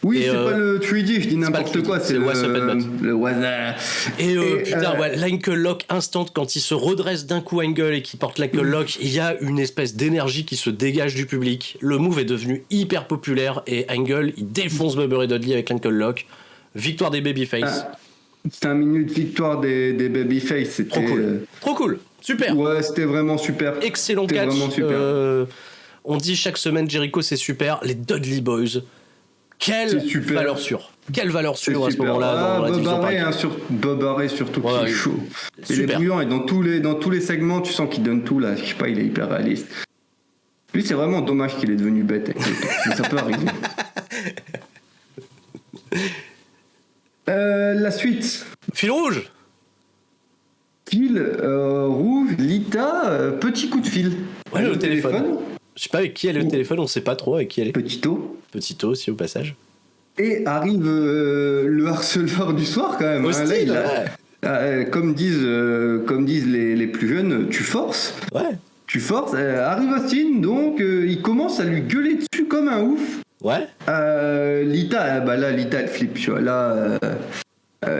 Oui, c'est pas le 3D, je dis n'importe quoi, c'est le What's Up Headbutt. Le putain, l'ankle lock instant quand il se redresse d'un coup Angle et qu'il porte l'ankle lock, il y a une espèce d'énergie qui se dégage du public. Le move est devenu hyper populaire et Angle, il défonce Bubba Ray Dudley avec l'ankle lock. Victoire des babyface. 5 minutes victoire des babyface, c'était trop cool, super. Ouais, c'était vraiment super. Excellent catch. On dit chaque semaine Jericho c'est super, les Dudley Boys. Quelle valeur sûre. Quelle valeur sûre à ce moment-là dans la division par équipe. Bubba Ray surtout qui est chaud. Il est brillant et dans tous les segments tu sens qu'il donne tout là, je sais pas, il est hyper réaliste. Lui c'est vraiment dommage qu'il est devenu bête mais ça peut arriver. La suite. Fil rouge. Fil rouge, Lita, petit coup de fil. Ouais, le téléphone. Je sais pas avec qui elle est au téléphone, on sait pas trop avec qui elle est. Petito aussi au passage. Et arrive le harceleur du soir quand même. Hostile, comme disent les plus jeunes, tu forces. Ouais. Tu forces. Arrive Austin, donc il commence à lui gueuler dessus comme un ouf. Ouais. Lita, Lita elle flippe, tu vois. Là,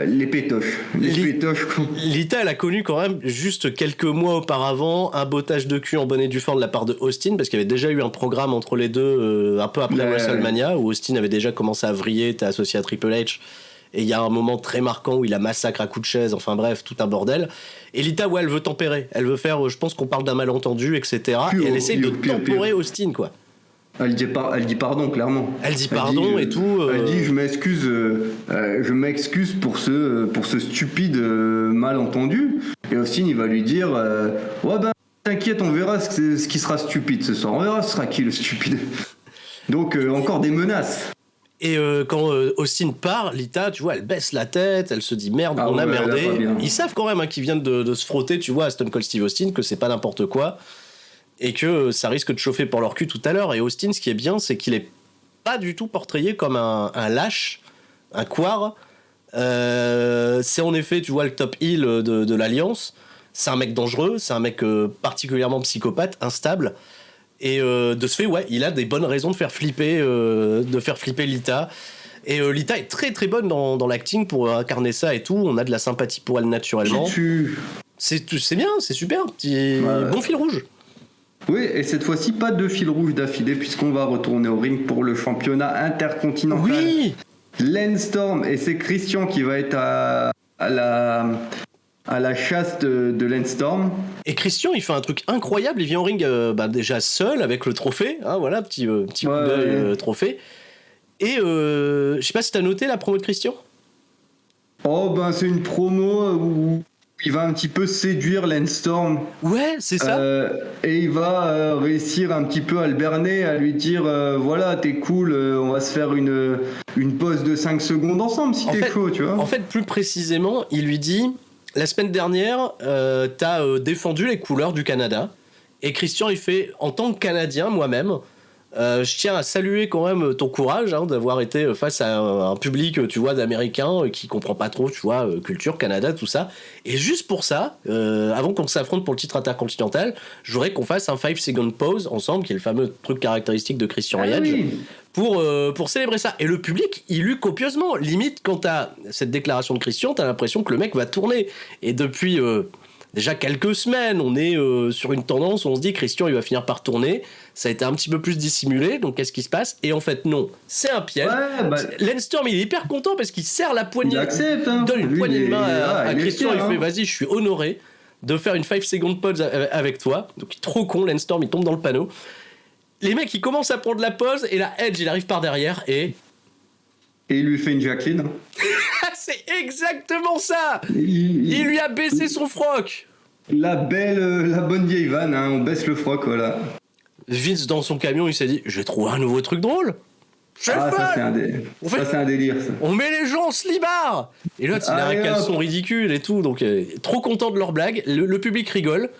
les pétoches. Lita, elle a connu quand même juste quelques mois auparavant un bottage de cul en bonne et due forme de la part de Austin, parce qu'il y avait déjà eu un programme entre les deux un peu après WrestleMania où Austin avait déjà commencé à vriller, était associé à Triple H. Et il y a un moment très marquant où il la massacre à coups de chaise, enfin bref, tout un bordel. Et Lita, elle veut tempérer. Elle veut faire, je pense qu'on parle d'un malentendu, etc. Et elle essaye de temporer Austin, quoi. Elle dit pardon, clairement. Elle dit pardon et tout. Elle dit je m'excuse pour ce stupide malentendu. Et Austin, il va lui dire t'inquiète, on verra ce qui sera stupide ce soir. On verra ce sera qui le stupide. Donc encore des menaces. Et quand Austin part, Lita, tu vois, elle baisse la tête, elle se dit merde, on a merdé. Ils savent quand même qu'ils viennent de se frotter, tu vois, à Stone Cold Steve Austin, que c'est pas n'importe quoi. Et que ça risque de chauffer pour leur cul tout à l'heure. Et Austin, ce qui est bien, c'est qu'il est pas du tout portrayé comme un lâche, un couard. C'est en effet, tu vois, le top heel de l'Alliance. C'est un mec dangereux, c'est un mec particulièrement psychopathe, instable. Et de ce fait, il a des bonnes raisons de faire flipper Lita. Et Lita est très très bonne dans l'acting pour incarner ça et tout. On a de la sympathie pour elle naturellement. C'est bien, c'est super. Bon fil rouge. Oui, et cette fois-ci, pas de fil rouge d'affilée, puisqu'on va retourner au ring pour le championnat intercontinental. Oui. Lance Storm, et c'est Christian qui va être à la chasse de Lance Storm. Et Christian, il fait un truc incroyable, il vient au ring déjà seul, avec le trophée, hein, voilà, petit coup d'œil trophée. Et je sais pas si t'as noté la promo de Christian. C'est une promo où il va un petit peu séduire Lance Storm. Ouais, c'est ça. Et il va réussir un petit peu à le berner, à lui dire voilà, t'es cool, on va se faire une pause de 5 secondes ensemble si t'es chaud, tu vois. En fait, plus précisément, il lui dit la semaine dernière, t'as défendu les couleurs du Canada. Et Christian, il fait en tant que Canadien, moi-même, je tiens à saluer quand même ton courage d'avoir été face à un public, tu vois, d'Américains qui comprend pas trop, tu vois, culture, Canada, tout ça. Et juste pour ça, avant qu'on s'affronte pour le titre intercontinental, je voudrais qu'on fasse un 5-second pause ensemble, qui est le fameux truc caractéristique de Christian et Edge, pour célébrer ça. Et le public, il eut copieusement. Limite, quand t'as cette déclaration de Christian, t'as l'impression que le mec va tourner. Et depuis déjà quelques semaines, on est sur une tendance où on se dit Christian il va finir par tourner. Ça a été un petit peu plus dissimulé, donc qu'est-ce qui se passe? Et en fait non, c'est un piège. Lance Storm il est hyper content parce qu'il serre la poignée, il accepte, hein. il donne une poignée de main à Christian, il fait hein. vas-y, je suis honoré de faire une 5 second pause avec toi. Donc il est trop con, Lance Storm il tombe dans le panneau. Les mecs ils commencent à prendre la pause et là Edge il arrive par derrière et il lui fait une Jacqueline. c'est exactement ça. Il lui a baissé son froc. La bonne vieille vanne, hein, on baisse le froc, voilà. Vince dans son camion, il s'est dit je vais trouver un nouveau truc drôle. Ça c'est un délire ça. On met les gens en slibard. Et l'autre il a un caleçon ridicule et tout, donc trop content de leur blague. Le public rigole.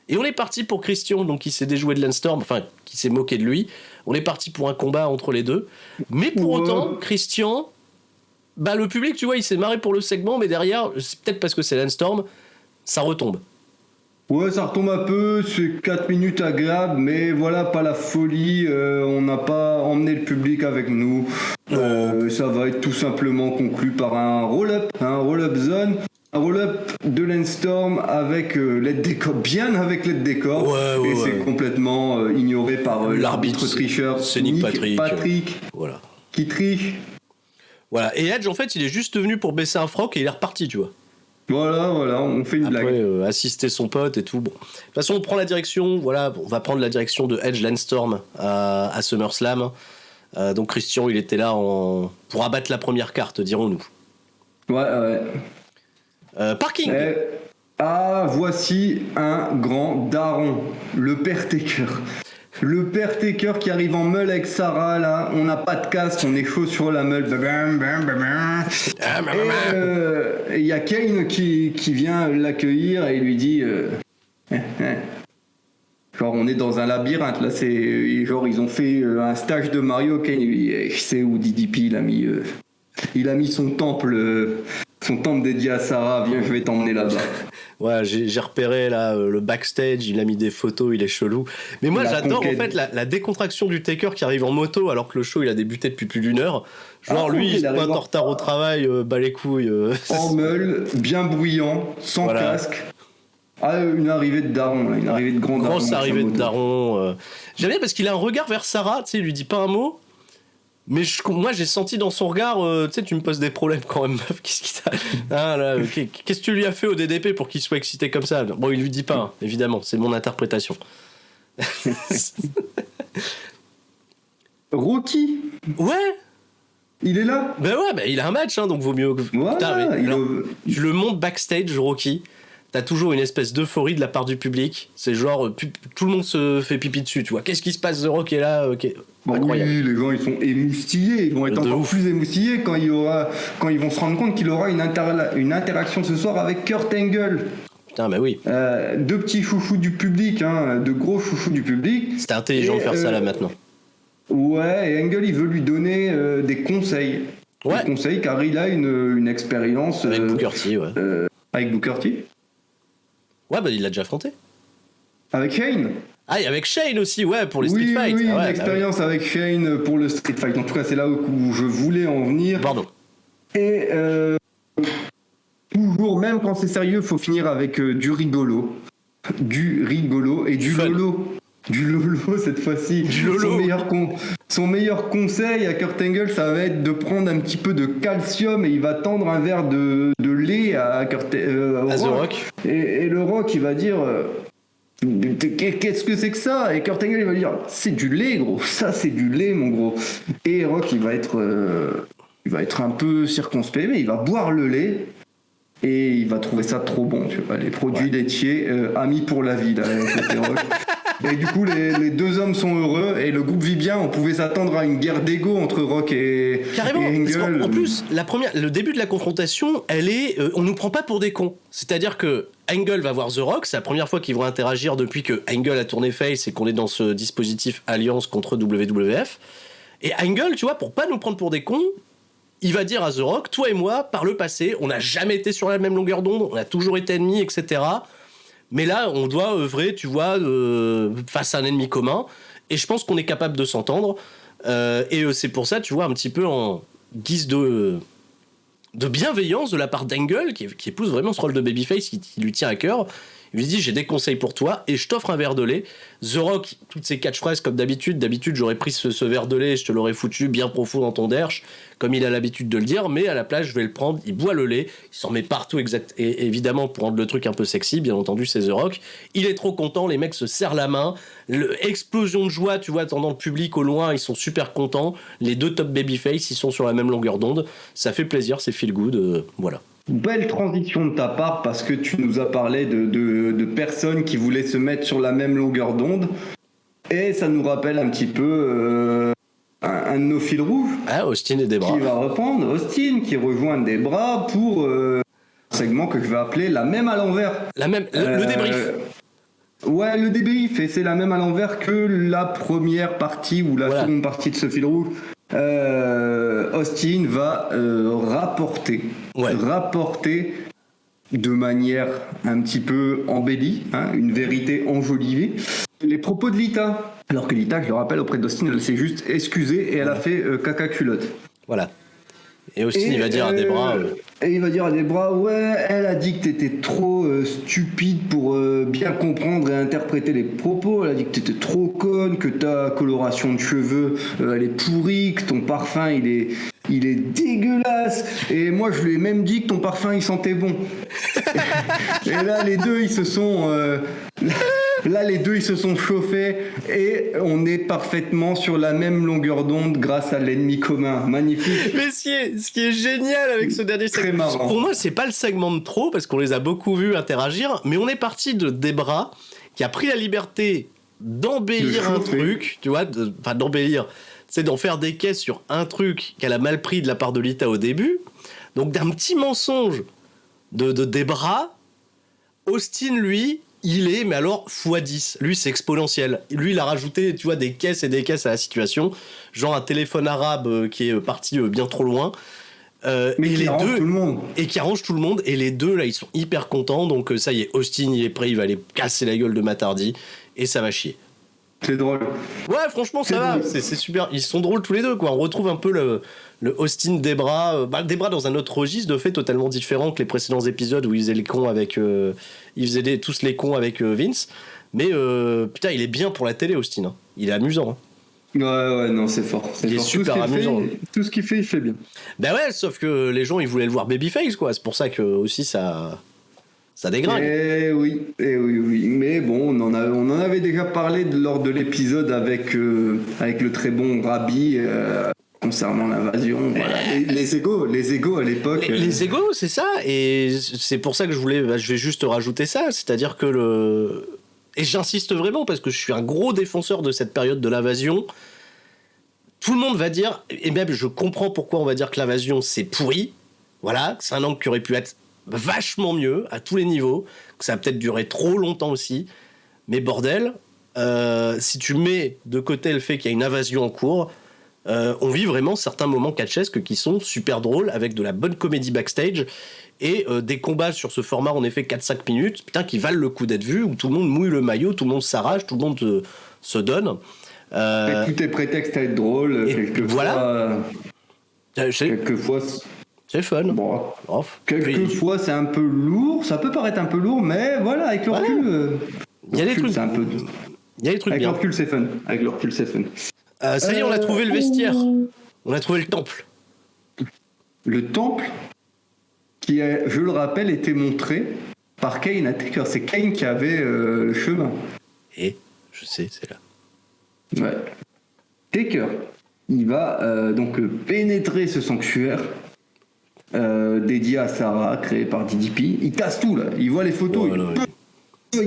Et on est parti pour Christian, donc qui s'est déjoué de Lance Storm, enfin qui s'est moqué de lui. On est parti pour un combat entre les deux. Mais pour autant, Christian, bah le public, tu vois, il s'est marré pour le segment, mais derrière, c'est peut-être parce que c'est Lance Storm, ça retombe. Ouais, ça retombe un peu, c'est 4 minutes agréables, mais voilà, pas la folie, on n'a pas emmené le public avec nous. Ça va être tout simplement conclu par un roll-up zone, un roll-up de Lance Storm avec l'aide des corps, bien avec l'aide des corps, et c'est complètement ignoré par l'arbitre tricheur, c'est Nick Patrick voilà. Qui triche. Voilà, et Edge en fait il est juste venu pour baisser un froc et il est reparti, tu vois. Voilà, on fait une blague. Après, assister son pote et tout. Bon. De toute façon, on prend la direction, voilà, on va prendre la direction de Edge Lance Storm à SummerSlam. Donc Christian, il était là pour abattre la première carte, dirons-nous. Ouais. Parking. Voici un grand daron, le père Taker. Le père Taker qui arrive en meule avec Sarah, là, on n'a pas de casque, on est chaud sur la meule. Et il y a Kane qui vient l'accueillir et lui dit genre on est dans un labyrinthe, là, c'est genre ils ont fait un stage de Mario. Kane il dit je sais où DDP il a mis son temple dédié à Sarah, viens je vais t'emmener là-bas. Ouais, j'ai repéré là le backstage, il a mis des photos, il est chelou. Mais moi j'adore en fait la décontraction du Taker qui arrive en moto alors que le show il a débuté depuis plus d'1 heure. Genre lui il se pointe en retard au travail, bat les couilles. En meule, bien bruyant, sans casque. Une arrivée de daron, là, une arrivée de grand daron. Grosse arrivée de daron. J'aime bien parce qu'il a un regard vers Sarah, tu sais, il lui dit pas un mot. Mais moi j'ai senti dans son regard, tu sais, tu me poses des problèmes quand même, meuf. Qu'est-ce qui t'a. Qu'est-ce que tu lui as fait au DDP pour qu'il soit excité comme ça? Bon, il lui dit pas, hein, évidemment, c'est mon interprétation. Rocky. Ouais. Il est là. Ben ouais, il a un match, hein, donc vaut mieux. Voilà, tu le montes backstage, Rocky. T'as toujours une espèce d'euphorie de la part du public. C'est genre, tout le monde se fait pipi dessus, tu vois. Qu'est-ce qui se passe? The Rock est là, ok. Incroyable. Oui, les gens ils sont émoustillés, ils vont être encore plus émoustillés quand ils vont se rendre compte qu'il aura une interaction ce soir avec Kurt Angle. Putain, bah oui. Deux petits chouchous du public, hein, de gros chouchous du public. C'était intelligent de faire ça là maintenant. Ouais, et Angle il veut lui donner des conseils. Ouais. Des conseils car il a une expérience. Avec Booker T, ouais. Avec Booker T. Ouais, bah il l'a déjà affronté. Avec Shane. Ah, et avec Shane aussi, ouais, pour les Street Fight. Oui, une expérience avec Shane pour le Street Fight. En tout cas, c'est là où je voulais en venir. Pardon. Et toujours, même quand c'est sérieux, faut finir avec du rigolo. Du rigolo et du lolo. Du lolo cette fois-ci. Du lolo. Son meilleur conseil à Kurt Angle, ça va être de prendre un petit peu de calcium et il va tendre un verre de lait à The Rock. Et le Rock, il va dire qu'est-ce que c'est que ça? Et Kurt Angle, il va dire c'est du lait, gros. Ça, c'est du lait, mon gros. Et Rock, il va être un peu circonspect, mais il va boire le lait. Et il va trouver ça trop bon, tu vois, les produits laitiers, amis pour la vie, là, côté Rock. Et du coup, les deux hommes sont heureux et le groupe vit bien. On pouvait s'attendre à une guerre d'ego entre Rock et Angle. En plus, le début de la confrontation, on nous prend pas pour des cons. C'est-à-dire que Angle va voir The Rock, c'est la première fois qu'ils vont interagir depuis que Angle a tourné face et qu'on est dans ce dispositif alliance contre WWF. Et Angle, tu vois, pour pas nous prendre pour des cons, il va dire à The Rock, toi et moi, par le passé, on n'a jamais été sur la même longueur d'onde, on a toujours été ennemis, etc. Mais là, on doit œuvrer, tu vois, face à un ennemi commun. Et je pense qu'on est capable de s'entendre. Et c'est pour ça, tu vois, un petit peu en guise de bienveillance de la part d'Angle, qui épouse vraiment ce rôle de babyface qui lui tient à cœur. Il lui dit j'ai des conseils pour toi et je t'offre un verre de lait. The Rock, toutes ses catchphrases comme d'habitude. D'habitude, j'aurais pris ce verre de lait et je te l'aurais foutu bien profond dans ton derche, comme il a l'habitude de le dire. Mais à la place, je vais le prendre. Il boit le lait, il s'en met partout et évidemment pour rendre le truc un peu sexy. Bien entendu, c'est The Rock. Il est trop content. Les mecs se serrent la main. Explosion de joie, tu vois, dans le public au loin, ils sont super contents. Les deux top babyface, ils sont sur la même longueur d'onde. Ça fait plaisir, c'est feel good. Voilà. Belle transition de ta part parce que tu nous as parlé de personnes qui voulaient se mettre sur la même longueur d'onde et ça nous rappelle un petit peu un de nos fils rouges. Ah, Austin et Debra. Qui va reprendre, Austin qui rejoint Debra pour un segment que je vais appeler la même à l'envers. Le débrief. Ouais, le débrief, et c'est la même à l'envers que la première partie ou la seconde partie de ce fil rouge. Austin va rapporter de manière un petit peu embellie, une vérité enjolivée, les propos de Lita. Alors que Lita, je le rappelle, auprès d'Austin, elle s'est juste excusée et elle a fait caca culotte. Voilà. Et Austin, il va dire à Debra... Et il va dire à Debra, ouais, elle a dit que t'étais trop stupide pour bien comprendre et interpréter les propos. Elle a dit que t'étais trop conne, que ta coloration de cheveux, elle est pourrie, que ton parfum, il est dégueulasse. Et moi, je lui ai même dit que ton parfum, il sentait bon. Et là, les deux, ils se sont... les deux, ils se sont chauffés et on est parfaitement sur la même longueur d'onde grâce à l'ennemi commun. Magnifique. Mais ce qui est génial avec ce dernier segment, pour moi, c'est pas le segment de trop parce qu'on les a beaucoup vus interagir, mais on est parti de Debra qui a pris la liberté d'embellir un truc, tu vois, d'embellir, c'est d'en faire des caisses sur un truc qu'elle a mal pris de la part de Lita au début. Donc d'un petit mensonge de Debra, Austin, lui... il est, mais alors, x10. Lui, c'est exponentiel. Lui, il a rajouté, tu vois, des caisses et des caisses à la situation. Genre un téléphone arabe qui est parti bien trop loin. Mais qui arrange tout le monde. Et qui arrange tout le monde. Et les deux, là, ils sont hyper contents. Donc, ça y est, Austin, il est prêt. Il va aller casser la gueule de Matardi. Et ça va chier. C'est drôle. Ouais, franchement, ça va. C'est super. Ils sont drôles tous les deux, quoi. On retrouve un peu le Austin Debra. Debra dans un autre registre, de fait, totalement différent que les précédents épisodes où ils faisaient les cons avec... ils faisaient tous les cons avec Vince. Mais putain, il est bien pour la télé, Austin. Hein. Il est amusant. Hein. Ouais, non, c'est fort. Il est super amusant. Tout ce qu'il fait, il fait bien. Bah ouais, sauf que les gens, ils voulaient le voir babyface, quoi. C'est pour ça que aussi ça dégringue. Eh oui. Mais bon, on en avait déjà parlé lors de l'épisode avec le très bon Rabbi concernant l'invasion. Voilà. Les égos à l'époque. Les égos, c'est ça. Et c'est pour ça que je vais juste rajouter ça. C'est-à-dire que et j'insiste vraiment parce que je suis un gros défenseur de cette période de l'invasion. Tout le monde va dire, et même je comprends pourquoi on va dire que l'invasion c'est pourri. Voilà, c'est un angle qui aurait pu être vachement mieux à tous les niveaux, que ça a peut-être duré trop longtemps aussi, mais bordel, si tu mets de côté le fait qu'il y a une invasion en cours, on vit vraiment certains moments catchesques qui sont super drôles, avec de la bonne comédie backstage, et des combats sur ce format en effet 4-5 minutes, putain, qui valent le coup d'être vus, où tout le monde mouille le maillot, tout le monde s'arrache, tout le monde se donne. Et tout est prétexte à être drôle, quelquefois... Quelquefois... C'est fun. Bon, quelquefois c'est un peu lourd, ça peut paraître un peu lourd, mais voilà, avec le recul, il y a des trucs. Il y a des trucs avec bien. le recul, c'est fun. Ça y est, on a trouvé le vestiaire. On a trouvé le temple. Le temple, qui a, je le rappelle, été montré par Kane à Taker. C'est Kane qui avait le chemin. Et je sais, c'est là. Ouais. Taker, il va donc pénétrer ce sanctuaire. Dédié à Sarah, créé par DDP. Il casse tout là, il voit les photos. Il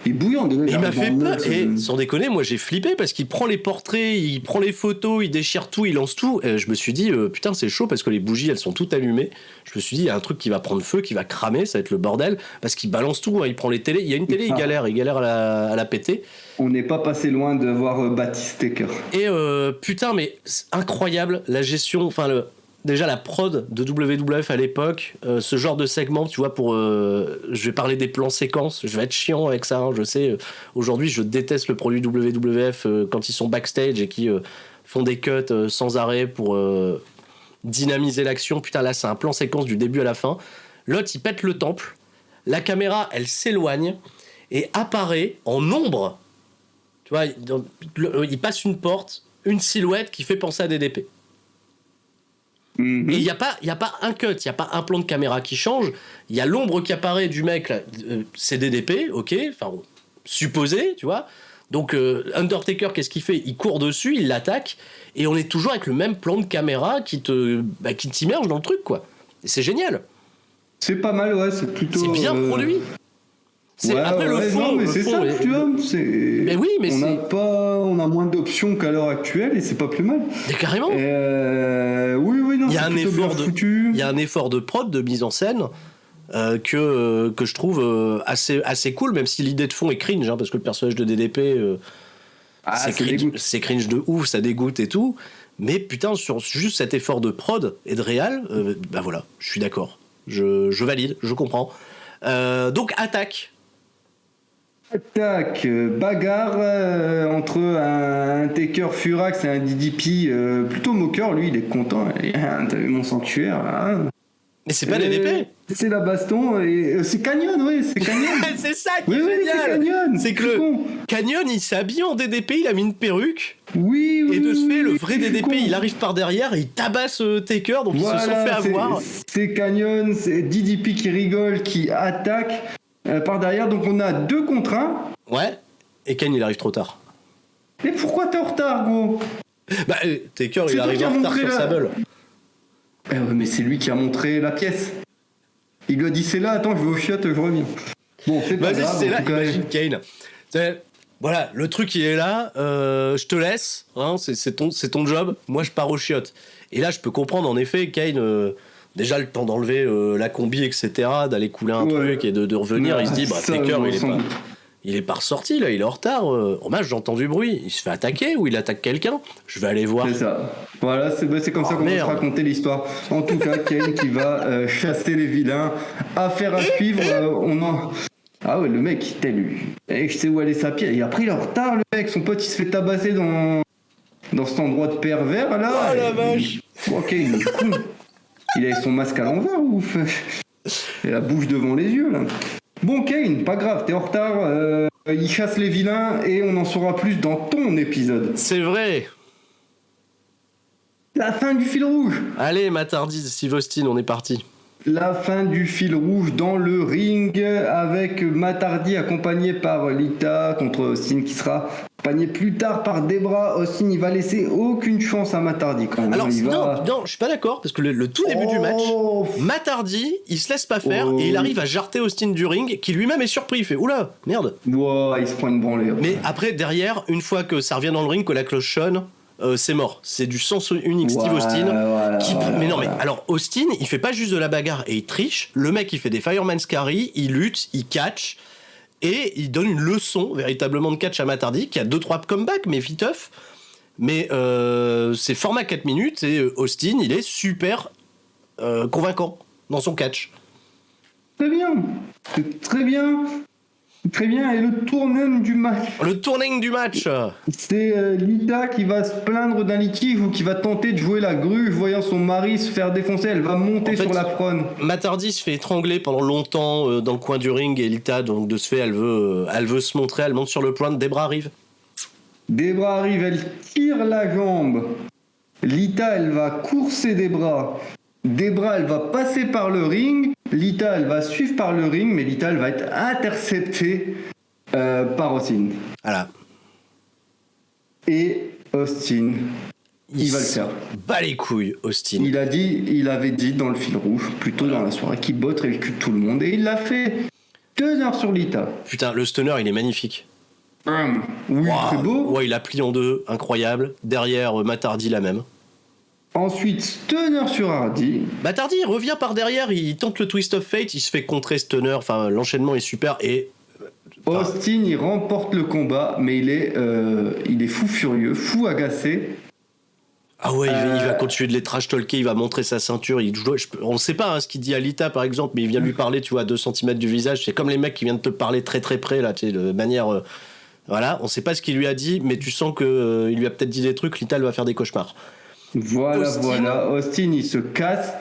est bouillant. Il m'a fait peur. Et sans déconner, moi j'ai flippé parce qu'il prend les portraits, il prend les photos, il déchire tout, il lance tout. Et je me suis dit, putain, c'est chaud parce que les bougies elles sont toutes allumées. Je me suis dit, il y a un truc qui va prendre feu, qui va cramer, ça va être le bordel. Parce qu'il balance tout, hein, il prend les télés. Il y a une télé, il galère à la péter. On n'est pas passé loin de voir Baptiste Taker. Et putain, mais c'est incroyable la gestion, déjà la prod de WWF à l'époque, ce genre de segment, tu vois, je vais parler des plans séquences, je vais être chiant avec ça, hein, je sais, aujourd'hui je déteste le produit WWF quand ils sont backstage et qui font des cuts sans arrêt pour dynamiser l'action. Putain, là c'est un plan séquence du début à la fin. L'autre il pète le temple, la caméra elle s'éloigne, et apparaît en ombre. Tu vois, il passe une porte, une silhouette qui fait penser à DDP. Mhm. Et il n'y a pas un cut, il n'y a pas un plan de caméra qui change. Il y a l'ombre qui apparaît du mec, là, c'est DDP, ok, enfin, supposé, tu vois. Donc, Undertaker, qu'est-ce qu'il fait ? Il court dessus, il l'attaque, et on est toujours avec le même plan de caméra qui t'immerge dans le truc, quoi. Et c'est génial. C'est pas mal, ouais, c'est plutôt... C'est bien produit. Ouais, après le fond, non, mais le c'est fond, ça, tu vois. Mais oui, mais on a moins d'options qu'à l'heure actuelle et c'est pas plus mal. Mais carrément. Oui, non, il y a c'est un plutôt effort bien foutu. Il y a un effort de prod, de mise en scène que je trouve assez cool, même si l'idée de fond est cringe, hein, parce que le personnage de DDP, c'est cringe de ouf, ça dégoûte et tout. Mais putain, sur juste cet effort de prod et de réal, bah voilà, je suis d'accord. Je valide, je comprends. Donc attaque. Bagarre entre un Taker Furax et un DDP plutôt moqueur, lui il est content. T'as vu mon sanctuaire là. Mais c'est pas DDP. C'est la baston et c'est Canyon, oui, c'est Canyon. C'est ça qui est génial. C'est Canyon. C'est que Canyon il s'est habillé en DDP, il a mis une perruque. Oui. Et de ce fait, le vrai DDP, il arrive par derrière et il tabasse Taker, donc ils se sont fait avoir. C'est Canyon, c'est DDP qui rigole, qui attaque par derrière, donc on a 2 contre 1. Ouais, et Kane il arrive trop tard. Mais pourquoi t'es en retard, gros ? Bah, Taker il arrive en retard sur Sable. Ouais, mais c'est lui qui a montré la pièce. Il lui a dit c'est là, attends, je vais au chiottes, je reviens. Bon, c'est pas grave. C'est là, imagine Kane. Voilà, le truc il est là, je te laisse, hein, c'est ton job, moi je pars aux chiottes. Et là je peux comprendre en effet, Kane, déjà le temps d'enlever la combi, etc., d'aller couler un truc et de revenir, il se dit, bah Taker il est pas ressorti là, il est en retard. J'ai entendu du bruit, il se fait attaquer ou il attaque quelqu'un, je vais aller voir. C'est ça. Voilà, c'est comme ça qu'on va se raconter l'histoire. En tout cas, Kane qui va chasser les vilains, affaire à suivre, Ah ouais, le mec, je sais où aller sa pièce. Et après, il est en retard, le mec. Son pote, il se fait tabasser dans cet endroit de pervers, là. Oh la vache. Ok, il est con. Il avait son masque à l'envers, ouf. Et la bouche devant les yeux, là. Bon, Kane, pas grave, t'es en retard. Il chasse les vilains et on en saura plus dans ton épisode. C'est vrai. La fin du fil rouge. Allez, Matardi, Steve Austin, on est parti. La fin du fil rouge dans le ring avec Matardi accompagné par Lita contre Austin qui sera accompagné plus tard par Debra. Austin il va laisser aucune chance à Matardi quand même. Alors non, je suis pas d'accord parce que le tout début du match, Matardi il se laisse pas faire et il arrive à jarter Austin du ring qui lui-même est surpris, il fait oula merde. Wow, il se prend une branlée. Mais après derrière, une fois que ça revient dans le ring, que la cloche sonne, c'est mort, c'est du sens unique Steve Austin. Mais alors Austin, il fait pas juste de la bagarre et il triche. Le mec, il fait des Fireman's Carry, il lutte, il catch et il donne une leçon véritablement de catch à Matardi qui a 2-3 comebacks, mais viteuf. Mais c'est format 4 minutes et Austin, il est super convaincant dans son catch. Très bien, c'est très bien. Très bien, et le tournant du match. Le tourning du match. C'est Lita qui va se plaindre d'un litige ou qui va tenter de jouer la grue, voyant son mari se faire défoncer, elle va monter sur la prône. Matardi se fait étrangler pendant longtemps dans le coin du ring et Lita, donc de ce fait, elle veut se montrer, elle monte sur le point, Debra arrive. Debra arrive, elle tire la jambe. Lita, elle va courser Debra. Debra, elle va passer par le ring. Lita, elle va suivre par le ring, mais Lita, elle va être interceptée par Austin. Voilà. Et Austin, il va le faire. Bat les couilles, Austin. Il avait dit dans le fil rouge, plutôt dans la soirée, qu'il botterait le cul de tout le monde. Et il l'a fait 2 heures sur Lita. Putain, le stunner, il est magnifique. Oui, très beau. Ouais, il a plié en 2, incroyable. Derrière, Matardi, la même. Ensuite, Stunner sur Hardy. Matardi, il revient par derrière, il tente le Twist of Fate, il se fait contrer Stunner, enfin, l'enchaînement est super et... Austin, il remporte le combat, mais il est fou furieux, fou agacé. Ah ouais, il va continuer de les trash-talker, il va montrer sa ceinture. On ne sait pas ce qu'il dit à Lita, par exemple, mais il vient lui parler, tu vois, à 2 cm du visage. C'est comme les mecs qui viennent te parler très très près, là, tu sais, de manière... voilà, on ne sait pas ce qu'il lui a dit, mais tu sens qu'il lui a peut-être dit des trucs, Lita, elle va faire des cauchemars. Voilà. Austin, il se casse.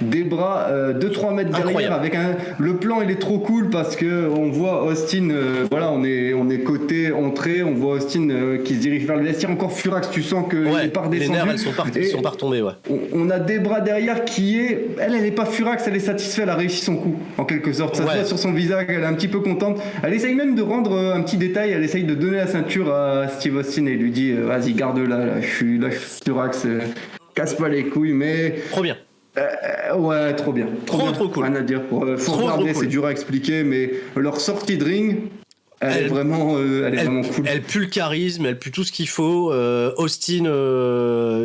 des bras 2-3 mètres derrière. Incroyable. Avec le plan, il est trop cool parce que on voit Austin, voilà, on est côté entrée, on voit Austin qui se dirige vers le vestiaire. Encore Furax, tu sens qu'il est pas redescendu. Les nerfs, ils sont pas retombés, ouais. On a des bras derrière qui est... Elle est pas Furax, elle est satisfaite, elle a réussi son coup, en quelque sorte. Ça se voit sur son visage, elle est un petit peu contente. Elle essaye même de rendre un petit détail, elle essaye de donner la ceinture à Steve Austin et il lui dit vas-y, garde-la, là, je suis Furax, casse pas les couilles, mais... Trop bien. Ouais, trop bien. Trop cool. Rien à dire. Faut regarder, c'est dur à expliquer, mais leur sortie de ring, elle est vraiment cool. Elle pue le charisme, elle pue tout ce qu'il faut. Austin,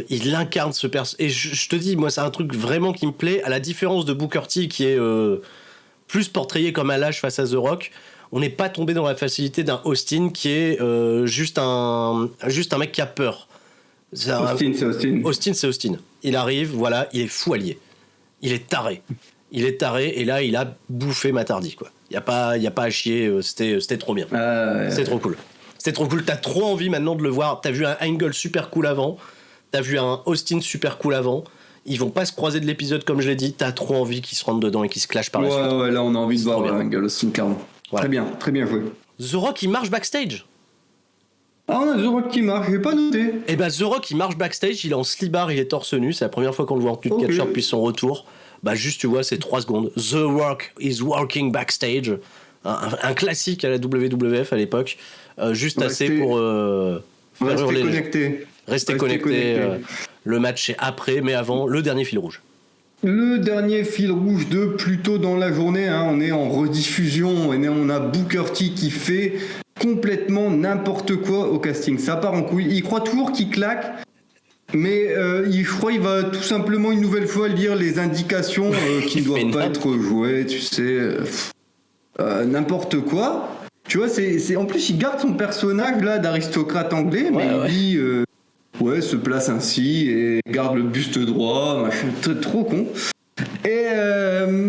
il incarne ce personnage. Et je te dis, moi, c'est un truc vraiment qui me plaît. À la différence de Booker T, qui est plus portrayé comme un lâche face à The Rock, on n'est pas tombé dans la facilité d'un Austin qui est juste un mec qui a peur. Austin, c'est Austin. Austin, c'est Austin. Il arrive, voilà, il est fou allié. Il est taré. Et là, il a bouffé Matt Hardy, quoi. Il y a pas à chier, c'était trop bien. C'était trop cool. C'était trop cool, t'as trop envie maintenant de le voir. T'as vu un Angle super cool avant, t'as vu un Austin super cool avant. Ils vont pas se croiser de l'épisode comme je l'ai dit, t'as trop envie qu'ils se rentrent dedans et qu'ils se clashent par la suite. Ouais, là on a envie de voir Angle, Austin carrément. Voilà. Très bien joué. The Rock, il marche backstage. Ah, on a The Rock qui marche, j'ai pas noté. Eh ben, The Rock, il marche backstage, il est en slip-bar, il est torse nu, c'est la première fois qu'on le voit en tenue de catcheur depuis son retour. Bah, juste, tu vois, c'est 3 secondes. The Rock is walking backstage. Un classique à la WWF à l'époque. Juste assez pour faire hurler. Restez connecté. Le match est après, mais avant, le dernier fil rouge. Le dernier fil rouge de plus tôt dans la journée, on est en rediffusion, on a Booker T qui fait complètement n'importe quoi au casting. Ça part en couille. Il croit toujours qu'il claque, mais je crois qu'il va tout simplement une nouvelle fois lire les indications qui ne doivent pas être jouées, tu sais. N'importe quoi. Tu vois, c'est en plus, il garde son personnage là d'aristocrate anglais, mais il dit... se place ainsi et garde le buste droit, machin, trop con. Et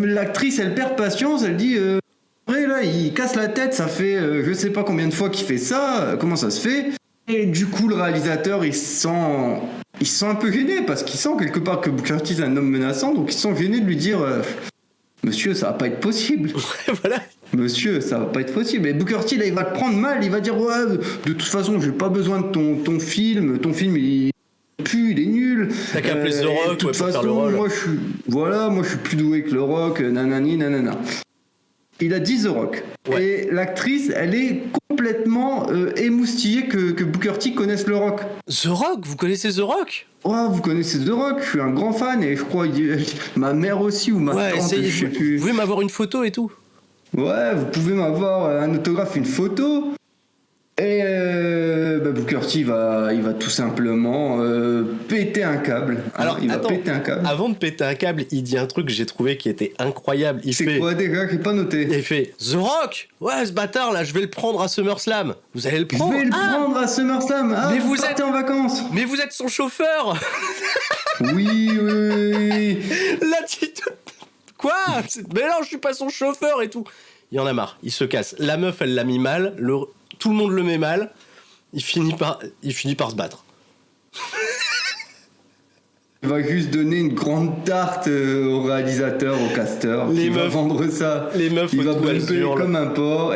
l'actrice, elle perd patience, elle dit après là, il casse la tête, ça fait je sais pas combien de fois qu'il fait ça, comment ça se fait. Et du coup, le réalisateur, il se sent un peu gêné parce qu'il sent quelque part que Booker T est un homme menaçant, donc il se sent gêné de lui dire monsieur, ça va pas être possible. Voilà. Monsieur, ça va pas être possible. Et Booker T, là, il va te prendre mal. Il va dire ouais, de toute façon, j'ai pas besoin de ton film. Ton film, il pue, il est nul. T'as qu'à appeler The Rock pour faire le rôle. Moi, je suis plus doué que le Rock. Nanani, nanana. Il a dit The Rock. Ouais. Et l'actrice, elle est complètement émoustillée que Booker T connaisse le Rock. The Rock, vous connaissez The Rock? Ouais, vous connaissez The Rock, je suis un grand fan et je crois ma mère aussi ou ma tante, je sais plus. Vous pouvez m'avoir une photo et tout? Ouais, vous pouvez m'avoir un autographe, une photo. Et Booker T il va tout simplement péter un câble. Alors, péter un câble. Avant de péter un câble, il dit un truc que j'ai trouvé qui était incroyable. C'est quoi déjà? J'ai pas noté. Il fait The Rock. Ouais, ce bâtard là, je vais le prendre à SummerSlam. Vous allez le prendre? Je vais le prendre à SummerSlam. Ah, mais vous partez en vacances. Mais vous êtes son chauffeur. Oui. Là, quoi? Mais non, je suis pas son chauffeur et tout. Il y en a marre, il se casse. La meuf, elle l'a mis mal. Tout le monde le met mal. Il finit par se battre. Il va juste donner une grande tarte au réalisateur, au casteur. Il va vendre ça. Les meufs, il va bumper comme un porc.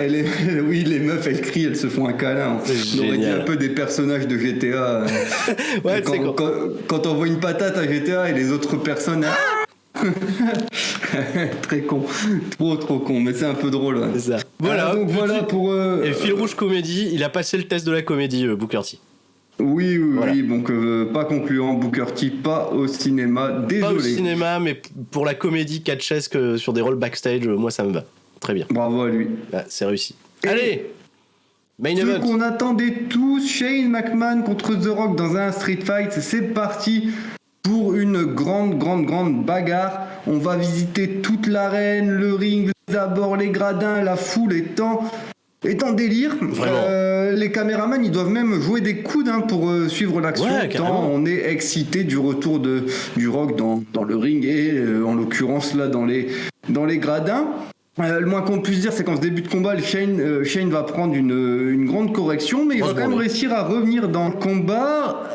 Oui, les meufs, elles crient, elles se font un câlin. On aurait dit un peu des personnages de GTA. Ouais, quand on voit une patate à GTA et les autres personnes... Très con, trop con, mais c'est un peu drôle. Ouais. C'est ça. Voilà. Donc voilà pour. Et fil rouge comédie, il a passé le test de la comédie, Booker T. Oui, donc pas concluant, Booker T, pas au cinéma, désolé. Pas au cinéma, mais pour la comédie catchesque sur des rôles backstage, moi ça me va. Très bien. Bravo à lui. Bah, c'est réussi. Allez, main event. Ce qu'on attendait tous, Shane McMahon contre The Rock dans un street fight, c'est parti. Pour une grande bagarre, on va visiter toute l'arène, le ring, les abords, les gradins, la foule est en délire. Les caméramans, ils doivent même jouer des coudes pour suivre l'action. Ouais, tant on est excité du retour du Rock dans le ring et en l'occurrence là dans les gradins. Le moins qu'on puisse dire, c'est qu'en ce début de combat, Shane va prendre une grande correction, mais il va quand même réussir à revenir dans le combat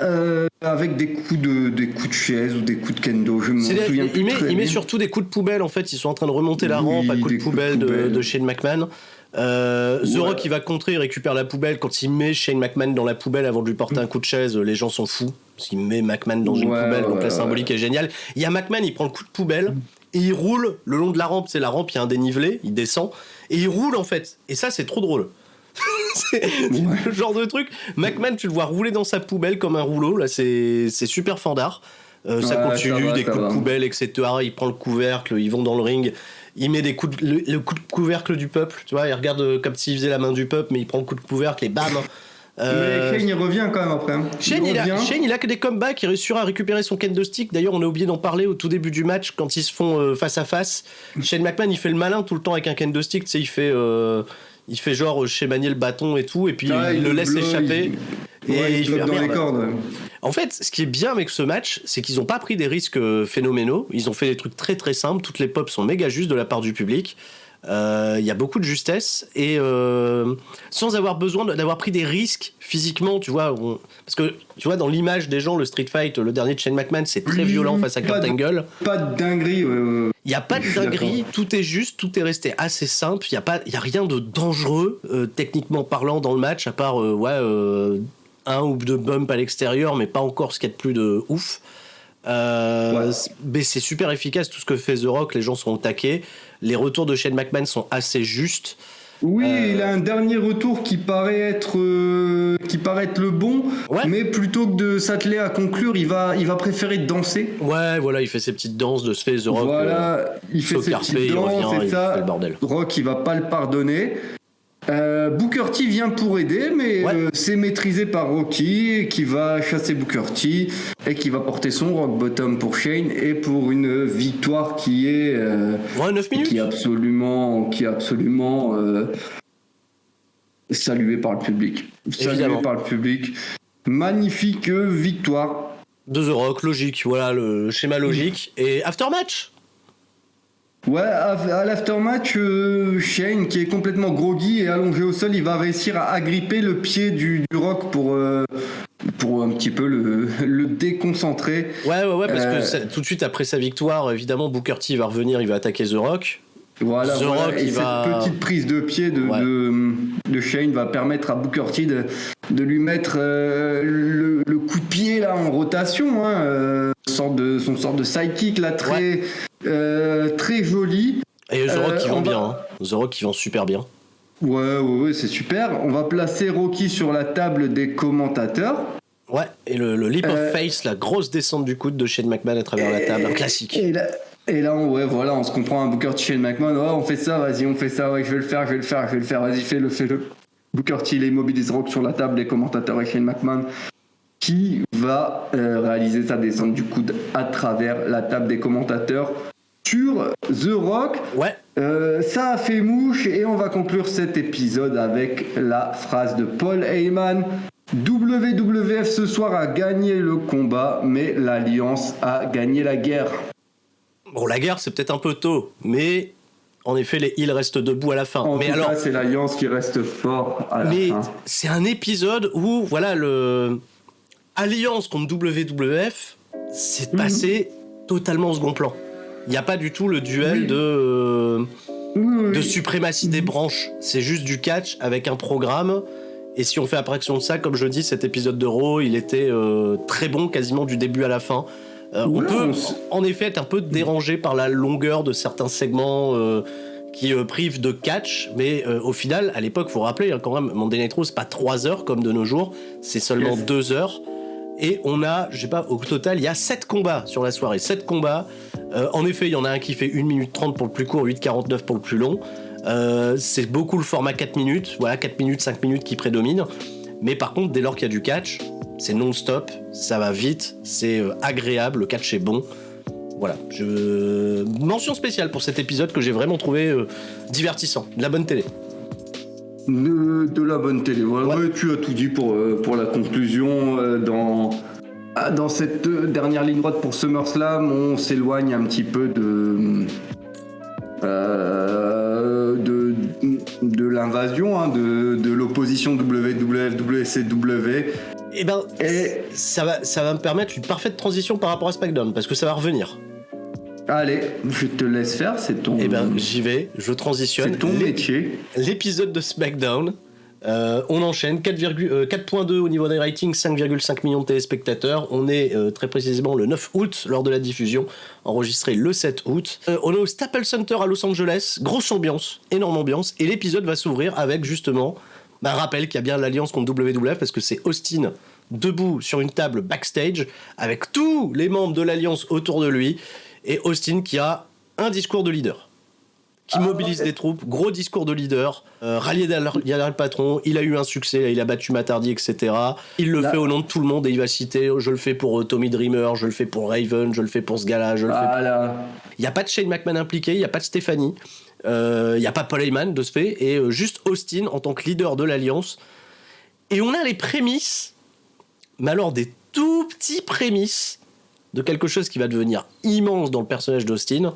avec des coups de chaise ou des coups de kendo. Je me souviens plus très bien. Il met surtout des coups de poubelle. En fait, ils sont en train de remonter la rampe à coups de poubelle de Shane McMahon. The Rock, il va contrer, il récupère la poubelle. Quand il met Shane McMahon dans la poubelle avant de lui porter un coup de chaise, les gens sont fous. Parce qu'il met McMahon dans une poubelle, donc la symbolique est géniale. Il y a McMahon, il prend le coup de poubelle. Et il roule le long de la rampe, c'est la rampe, il y a un dénivelé, il descend, et il roule en fait. Et ça, c'est trop drôle. c'est le genre de truc. McMahon, tu le vois rouler dans sa poubelle comme un rouleau, là, c'est super fandard. Ça continue, des coups de poubelle, etc. Il prend le couvercle, ils vont dans le ring, il met des coups le coup de couvercle du peuple, tu vois, il regarde comme s'il faisait la main du peuple, mais il prend le coup de couvercle et bam. Mais Shane il revient quand même après. Shane il a que des comebacks, il réussira à récupérer son kendo stick. D'ailleurs on a oublié d'en parler au tout début du match quand ils se font face à face. Shane McMahon il fait le malin tout le temps avec un kendo stick, tu sais, il fait genre chez manier le bâton et tout, et puis il le laisse échapper. Et il fait dans les cordes. En fait, ce qui est bien avec ce match, c'est qu'ils n'ont pas pris des risques phénoménaux. Ils ont fait des trucs très très simples. Toutes les pops sont méga justes de la part du public. Il y a beaucoup de justesse et sans avoir besoin d'avoir pris des risques physiquement, tu vois, parce que tu vois dans l'image des gens, le street fight, le dernier de Shane McMahon, c'est très violent face à Kurt Angle. Pas de dinguerie. Il y a pas de dinguerie, tout est juste, tout est resté assez simple. Il y a rien de dangereux techniquement parlant dans le match, à part un ou deux bumps à l'extérieur, mais pas encore ce qu'il y a de plus de ouf. Mais c'est super efficace tout ce que fait The Rock, les gens sont au taquet, les retours de Shane McMahon sont assez justes. Oui, il a un dernier retour qui paraît être le bon, mais plutôt que de s'atteler à conclure, il va préférer danser. Ouais, voilà, il fait ses petites danses de ce fait The Rock. Voilà, il fait ses petites danses, c'est ça. Fait le bordel. Rock, il va pas le pardonner. Booker T vient pour aider, mais c'est maîtrisé par Rocky qui va chasser Booker T et qui va porter son rock bottom pour Shane et pour une victoire qui est 9 minutes. qui est absolument saluée par le public. Saluée par le public. Magnifique victoire de The Rock, logique. Voilà le schéma logique. Et aftermatch. Ouais, à l'aftermatch, Shane, qui est complètement groggy et allongé au sol, il va réussir à agripper le pied du Rock pour un petit peu le déconcentrer. Ouais, parce que tout de suite après sa victoire, évidemment, Booker T va revenir, il va attaquer The Rock. Voilà, et cette petite prise de pied de Shane va permettre à Booker T de lui mettre le coup de pied là en rotation, son sorte de sidekick là très joli. Et The Rock qui vend bien, The Rock qui vend super bien. Ouais, c'est super. On va placer Rocky sur la table des commentateurs. Ouais, et le leap of face, la grosse descente du coude de Shane McMahon à travers la table, un classique. Et là, on se comprend, un Booker T, Shane McMahon, on fait ça, vas-y, on fait ça, je vais le faire, vas-y, fais-le. Booker T, il immobilise Rock sur la table des commentateurs et Shane McMahon qui va réaliser sa descente du coude à travers la table des commentateurs sur The Rock. Ouais. Ça a fait mouche et on va conclure cet épisode avec la phrase de Paul Heyman. WWF ce soir a gagné le combat, mais l'Alliance a gagné la guerre. Bon, la guerre, c'est peut-être un peu tôt, mais en effet, les Heels restent debout à la fin. En tout cas, c'est l'Alliance qui reste fort à la fin. Mais c'est un épisode où, voilà, le Alliance contre WWF, c'est passé totalement au second plan. Il n'y a pas du tout le duel de suprématie des branches. C'est juste du catch avec un programme. Et si on fait abstraction de ça, comme je dis, cet épisode de Raw, il était très bon quasiment du début à la fin. On peut en effet être un peu dérangé par la longueur de certains segments qui privent de catch, mais au final, à l'époque, il faut rappeler quand même, Monday Night Raw, c'est pas 3 heures comme de nos jours, c'est seulement 2 heures. Et on a, je sais pas, au total, il y a 7 combats sur la soirée. 7 combats. En effet, il y en a un qui fait 1 minute 30 pour le plus court, 8,49 pour le plus long. C'est beaucoup le format 4 minutes. Voilà, 4 minutes, 5 minutes qui prédominent. Mais par contre, dès lors qu'il y a du catch, c'est non-stop, ça va vite, c'est agréable, le catch est bon. Voilà, mention spéciale pour cet épisode que j'ai vraiment trouvé divertissant. De la bonne télé. De la bonne télé, voilà. Ouais, tu as tout dit pour la conclusion. Dans cette dernière ligne droite pour SummerSlam, on s'éloigne un petit peu de l'invasion, de l'opposition WWF-WCW. Ça va me permettre une parfaite transition par rapport à SmackDown, parce que ça va revenir. Allez, je te laisse faire, c'est ton... J'y vais, je transitionne. C'est ton métier. L'épisode de SmackDown, on enchaîne, 4.2 au niveau des ratings, 5,5 millions de téléspectateurs. On est très précisément le 9 août lors de la diffusion, enregistré le 7 août. On est au Staples Center à Los Angeles, grosse ambiance, énorme ambiance, et l'épisode va s'ouvrir avec justement un rappel qu'il y a bien l'alliance contre WWF, parce que c'est Austin debout sur une table backstage, avec tous les membres de l'alliance autour de lui, et Austin qui a un discours de leader, qui mobilise des troupes, gros discours de leader, rallié derrière le patron, il a eu un succès, il a battu Matt Hardy, etc. Il le fait au nom de tout le monde, et il va citer, je le fais pour Tommy Dreamer, je le fais pour Raven, je le fais pour ce gars-là, je le fais pour... Il n'y a pas de Shane McMahon impliqué, il n'y a pas de Stephanie, il n'y a pas Paul Heyman de ce fait, et juste Austin en tant que leader de l'Alliance. Et on a les prémices, mais alors des tout petits prémices, de quelque chose qui va devenir immense dans le personnage d'Austin,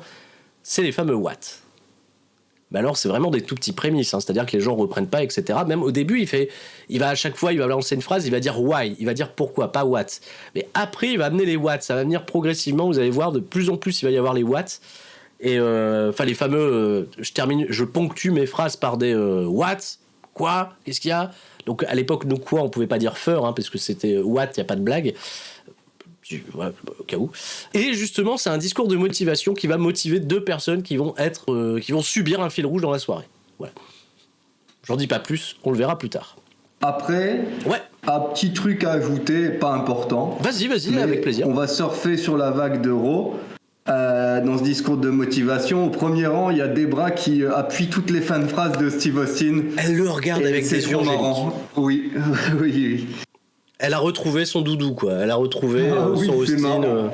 c'est les fameux What. Mais alors c'est vraiment des tout petits prémices, c'est-à-dire que les gens reprennent pas, etc. Même au début, il va à chaque fois, il va lancer une phrase, il va dire why, il va dire pourquoi, pas what. Mais après, il va amener les what, ça va venir progressivement, vous allez voir, de plus en plus, il va y avoir les what. Et les fameux, je ponctue mes phrases par des what, quoi, qu'est-ce qu'il y a. Donc à l'époque, nous quoi, on pouvait pas dire fur, parce que c'était what, il y a pas de blague. Ouais, au cas où. Et justement, c'est un discours de motivation qui va motiver deux personnes qui vont subir un fil rouge dans la soirée. Voilà. J'en dis pas plus, on le verra plus tard. Après, un petit truc à ajouter, pas important. Vas-y, avec plaisir. On va surfer sur la vague de Raw. Dans ce discours de motivation, au premier rang, il y a Debra qui appuie toutes les fins de phrases de Steve Austin. Elle le regarde avec des yeux angéliques. Oui. Elle a retrouvé son doudou, quoi. Elle a retrouvé son Austin.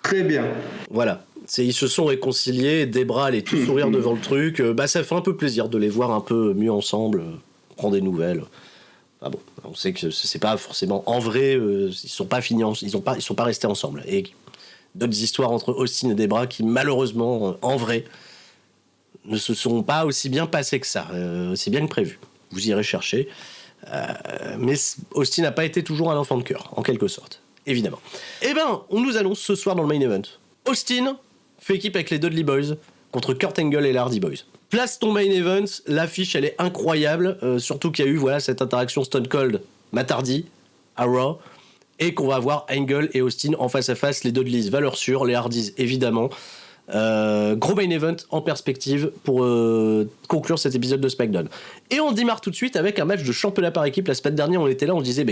Très bien. Voilà. Ils se sont réconciliés. Debra, elle est tout sourire devant le truc. Ça fait un peu plaisir de les voir un peu mieux ensemble, prendre des nouvelles. Ah bon, on sait que c'est pas forcément en vrai. Ils sont pas finis, ils sont pas restés ensemble. Et d'autres histoires entre Austin et Debra qui malheureusement, en vrai, ne se sont pas aussi bien passées que ça, aussi bien que prévu. Vous irez chercher. Mais Austin n'a pas été toujours un enfant de cœur, en quelque sorte, évidemment. On nous annonce ce soir dans le main event. Austin fait équipe avec les Dudley Boys contre Kurt Angle et les Hardy Boys. Place ton main event, l'affiche elle est incroyable, surtout qu'il y a eu cette interaction Stone Cold Matt Hardy à Raw, et qu'on va avoir Angle et Austin en face à face, les Dudleys valeur sûre, les Hardys évidemment. Gros main event en perspective pour conclure cet épisode de SmackDown. Et on démarre tout de suite avec un match de championnat par équipe. La semaine dernière, on était là, on se disait,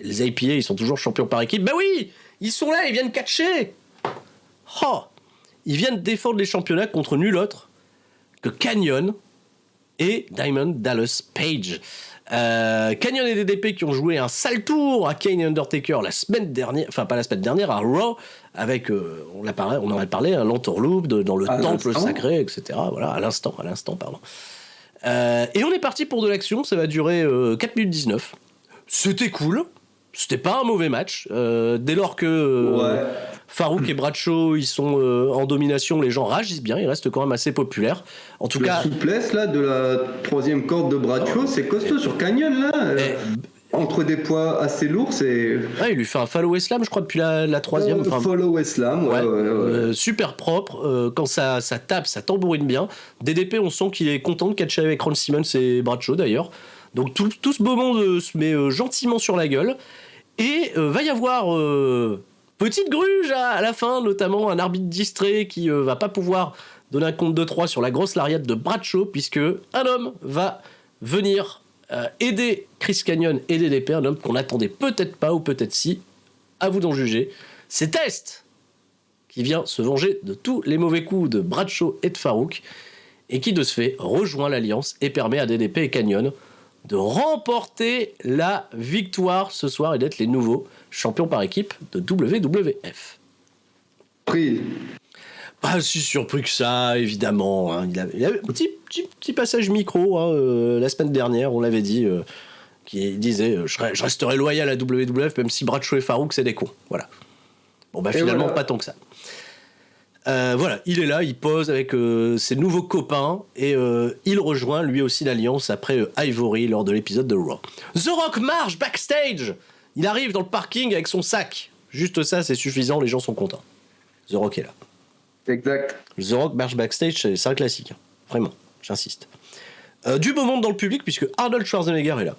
les IPA, ils sont toujours champions par équipe. Oui, ils sont là, ils viennent catcher. Ils viennent défendre les championnats contre nul autre que Canyon et Diamond Dallas Page. Canyon et DDP qui ont joué un sale tour à Kane et Undertaker la semaine dernière, enfin pas la semaine dernière, à Raw, avec, on en a parlé, l'entourloupe dans le temple sacré, etc. Voilà, à l'instant, pardon. Et on est parti pour de l'action, ça va durer 4 minutes 19. C'était cool, c'était pas un mauvais match. Dès lors que Farouk et Bradshaw ils sont en domination, les gens réagissent bien, ils restent quand même assez populaires. En tout cas, la souplesse là de la troisième corde de Bradshaw, c'est costaud sur Canyon là. Entre des poids assez lourds, c'est... Ouais, il lui fait un follow slam, je crois, depuis la troisième. Follow slam, ouais. Super propre. Quand ça tape, ça tambourine bien. DDP, on sent qu'il est content de catcher avec Ron Simmons et Bradshaw, d'ailleurs. Donc tout ce beau monde se met gentiment sur la gueule. Et va y avoir... petite gruge à la fin, notamment un arbitre distrait qui va pas pouvoir donner un compte de 3 sur la grosse lariat de Bradshaw, puisque un homme va venir aider Chris Canyon et DDP, un homme qu'on attendait peut-être pas ou peut-être si, à vous d'en juger. C'est Test qui vient se venger de tous les mauvais coups de Bradshaw et de Farouk, et qui de ce fait rejoint l'alliance et permet à DDP et Canyon de remporter la victoire ce soir et d'être les nouveaux champions par équipe de WWF. Pris. Pas si surpris que ça, évidemment. Il avait un petit passage micro la semaine dernière, on l'avait dit, qui disait je resterai loyal à WWF même si Bradshaw et Farouk c'est des cons. Voilà. Bon finalement voilà. Pas tant que ça. Voilà, il est là, il pose avec ses nouveaux copains et il rejoint lui aussi l'Alliance après Ivory lors de l'épisode de Raw. The Rock marche backstage. Il arrive dans le parking avec son sac. Juste ça, c'est suffisant, les gens sont contents. The Rock est là. Exact. The Rock marche backstage, c'est un classique. Hein. Vraiment, j'insiste. Du beau monde dans le public puisque Arnold Schwarzenegger est là.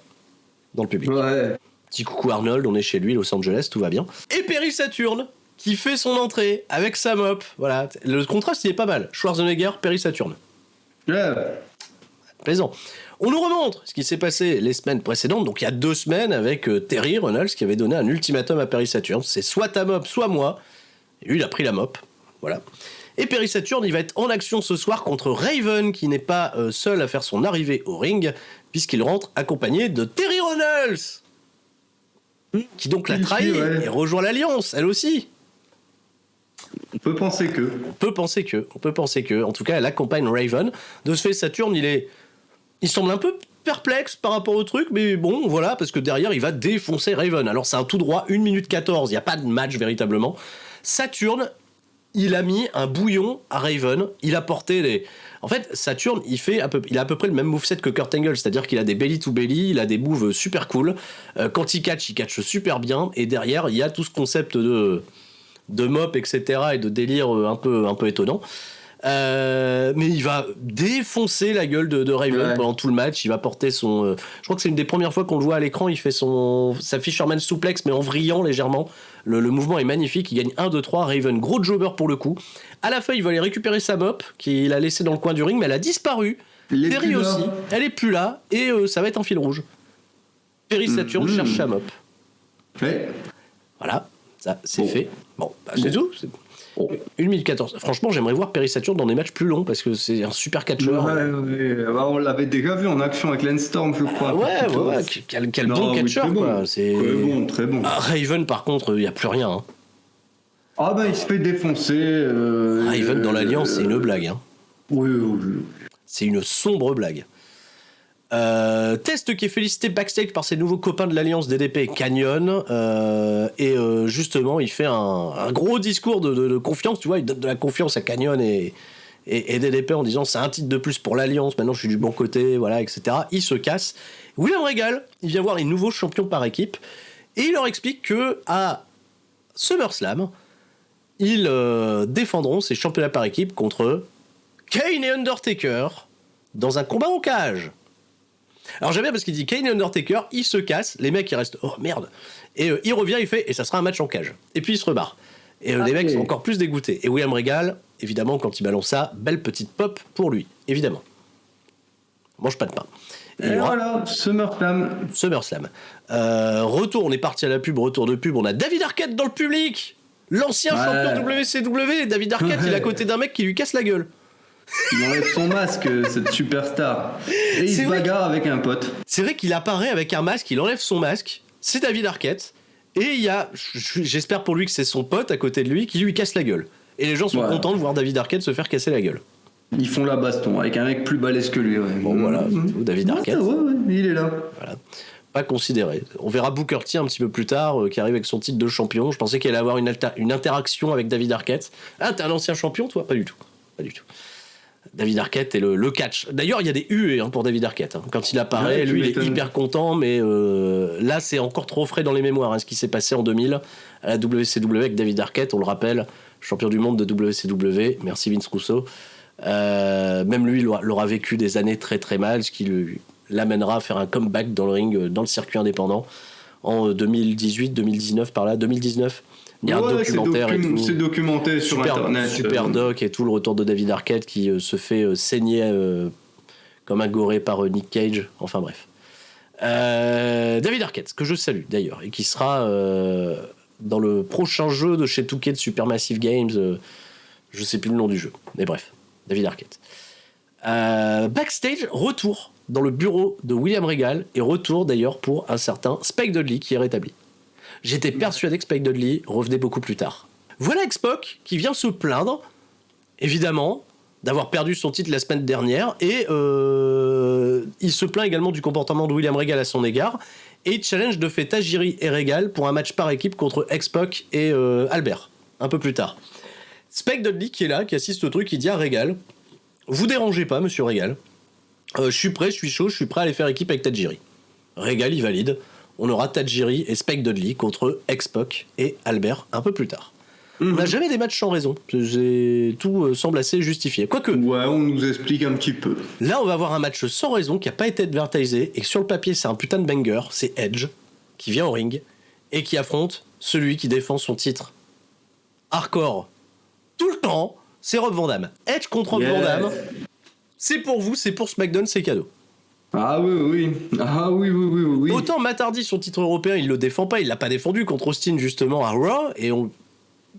Dans le public. Ouais. Petit coucou Arnold, on est chez lui, Los Angeles, tout va bien. Et Perry Saturn qui fait son entrée avec sa mop. Voilà, le contraste il est pas mal. Schwarzenegger, Perry Saturn. Ouais. Plaisant. On nous remontre ce qui s'est passé les semaines précédentes, donc il y a 2 semaines avec Terry Runnels qui avait donné un ultimatum à Perry Saturn. C'est soit ta mop, soit moi. Et lui, il a pris la mop. Voilà. Et Perry Saturn, il va être en action ce soir contre Raven, qui n'est pas seul à faire son arrivée au ring, puisqu'il rentre accompagné de Terry Runnels, qui donc l'a trahi et rejoint l'Alliance, elle aussi. On peut penser que. On peut penser que. En tout cas, elle accompagne Raven. De ce fait, Saturn, il semble un peu perplexe par rapport au truc, mais bon, voilà, parce que derrière, il va défoncer Raven. Alors, c'est un tout droit, 1 minute 14, il n'y a pas de match véritablement. Saturn, il a mis un bouillon à Raven, il a porté les... En fait, Saturn, il a à peu près le même moveset que Kurt Angle, c'est-à-dire qu'il a des belly to belly, il a des moves super cool. Quand il catch super bien, et derrière, il y a tout ce concept de mop, etc., et de délire un peu étonnant. Mais il va défoncer la gueule de Raven pendant tout le match. Il va porter son... je crois que c'est une des premières fois qu'on le voit à l'écran. Il fait sa Fisherman Suplex, mais en vrillant légèrement. Le mouvement est magnifique. Il gagne 1, 2, 3. Raven, gros jobber pour le coup. À la fin, il va aller récupérer sa mop qu'il a laissée dans le coin du ring, mais elle a disparu. Terry aussi. Elle est plus là. Et ça va être un fil rouge. Perry Saturn cherche sa mop. Fait. Voilà. Ça, c'est fait. Bon, c'est tout. 1 minute 14. Franchement, j'aimerais voir Perry Saturn dans des matchs plus longs parce que c'est un super catcheur. Ouais. On l'avait déjà vu en action avec Lance Storm, je crois. Ouais. Quel bon catcheur, quoi. C'est très bon. Raven, par contre, il n'y a plus rien. Hein. Ah bah, il se fait défoncer. Raven dans l'Alliance, c'est une blague. Hein. Oui. C'est une sombre blague. Test qui est félicité backstage par ses nouveaux copains de l'Alliance DDP Canyon et justement il fait un gros discours de confiance, tu vois, il donne de la confiance à Canyon et DDP en disant c'est un titre de plus pour l'Alliance, maintenant je suis du bon côté, voilà, etc. Il se casse. William Regal, il vient voir les nouveaux champions par équipe et il leur explique que à SummerSlam ils défendront ces championnats par équipe contre Kane et Undertaker dans un combat en cage. Alors j'aime bien parce qu'il dit Kane et Undertaker, il se casse, les mecs ils restent oh merde, et il revient, il fait et ça sera un match en cage, et puis il se rebarre, et les mecs sont encore plus dégoûtés, et William Regal, évidemment quand il balance ça, belle petite pop pour lui, évidemment, on mange pas de pain. Et voilà, SummerSlam. Retour, on est parti à la pub, retour de pub, on a David Arquette dans le public, l'ancien champion WCW, David Arquette, il est à côté d'un mec qui lui casse la gueule. Il enlève son masque, cette superstar. Et il se bagarre avec un pote. C'est vrai qu'il apparaît avec un masque, il enlève son masque, c'est David Arquette, et il y a, j'espère pour lui que c'est son pote à côté de lui qui lui casse la gueule. Et les gens sont contents de voir David Arquette se faire casser la gueule. Ils font la baston avec un mec plus balèze que lui. Ouais. Bon voilà, David Arquette. Ouais, il est là. Voilà. Pas considéré. On verra Booker T un petit peu plus tard, qui arrive avec son titre de champion. Je pensais qu'il allait avoir une interaction avec David Arquette. Ah, t'es un ancien champion toi ? Pas du tout. David Arquette et le catch. D'ailleurs, il y a des huées pour David Arquette. Hein. Quand il apparaît, lui, il est hyper content, mais là, c'est encore trop frais dans les mémoires. Ce qui s'est passé en 2000 à la WCW avec David Arquette, on le rappelle, champion du monde de WCW. Merci Vince Russo. Même lui, il aura vécu des années très très mal, ce qui l'amènera à faire un comeback dans le ring, dans le circuit indépendant en 2018, 2019, par là, 2019. Il y a un documentaire et tout. C'est documenté sur Internet. Super doc et tout, le retour de David Arquette qui se fait saigner comme un goré par Nick Cage. Enfin bref. David Arquette, que je salue d'ailleurs, et qui sera dans le prochain jeu de chez 2K de Supermassive Games. Je sais plus le nom du jeu. Mais bref, David Arquette. Backstage, retour dans le bureau de William Regal, et retour d'ailleurs pour un certain Spike Dudley qui est rétabli. J'étais persuadé que Spike Dudley revenait beaucoup plus tard. Voilà X-Pac qui vient se plaindre, évidemment, d'avoir perdu son titre la semaine dernière, et il se plaint également du comportement de William Regal à son égard, et challenge de fait Tajiri et Regal pour un match par équipe contre X-Pac et Albert, un peu plus tard. Spike Dudley qui est là, qui assiste au truc, qui dit à Regal, vous dérangez pas, monsieur Regal. Je suis prêt, je suis chaud, je suis prêt à aller faire équipe avec Tajiri. Regal, il valide. On aura Tajiri et Spike Dudley contre X-Pac et Albert un peu plus tard. On n'a jamais des matchs sans raison. Tout semble assez justifié. Quoique. Ouais, on nous explique un petit peu. Là, on va avoir un match sans raison qui n'a pas été advertisé et que sur le papier, c'est un putain de banger. C'est Edge qui vient au ring et qui affronte celui qui défend son titre hardcore tout le temps. C'est Rob Van Dam. Edge contre Rob Van Dam. C'est pour vous, c'est pour SmackDown, c'est cadeau. Ah oui. Autant Matt Hardy, son titre européen, il le défend pas. Il l'a pas défendu contre Austin justement à Raw et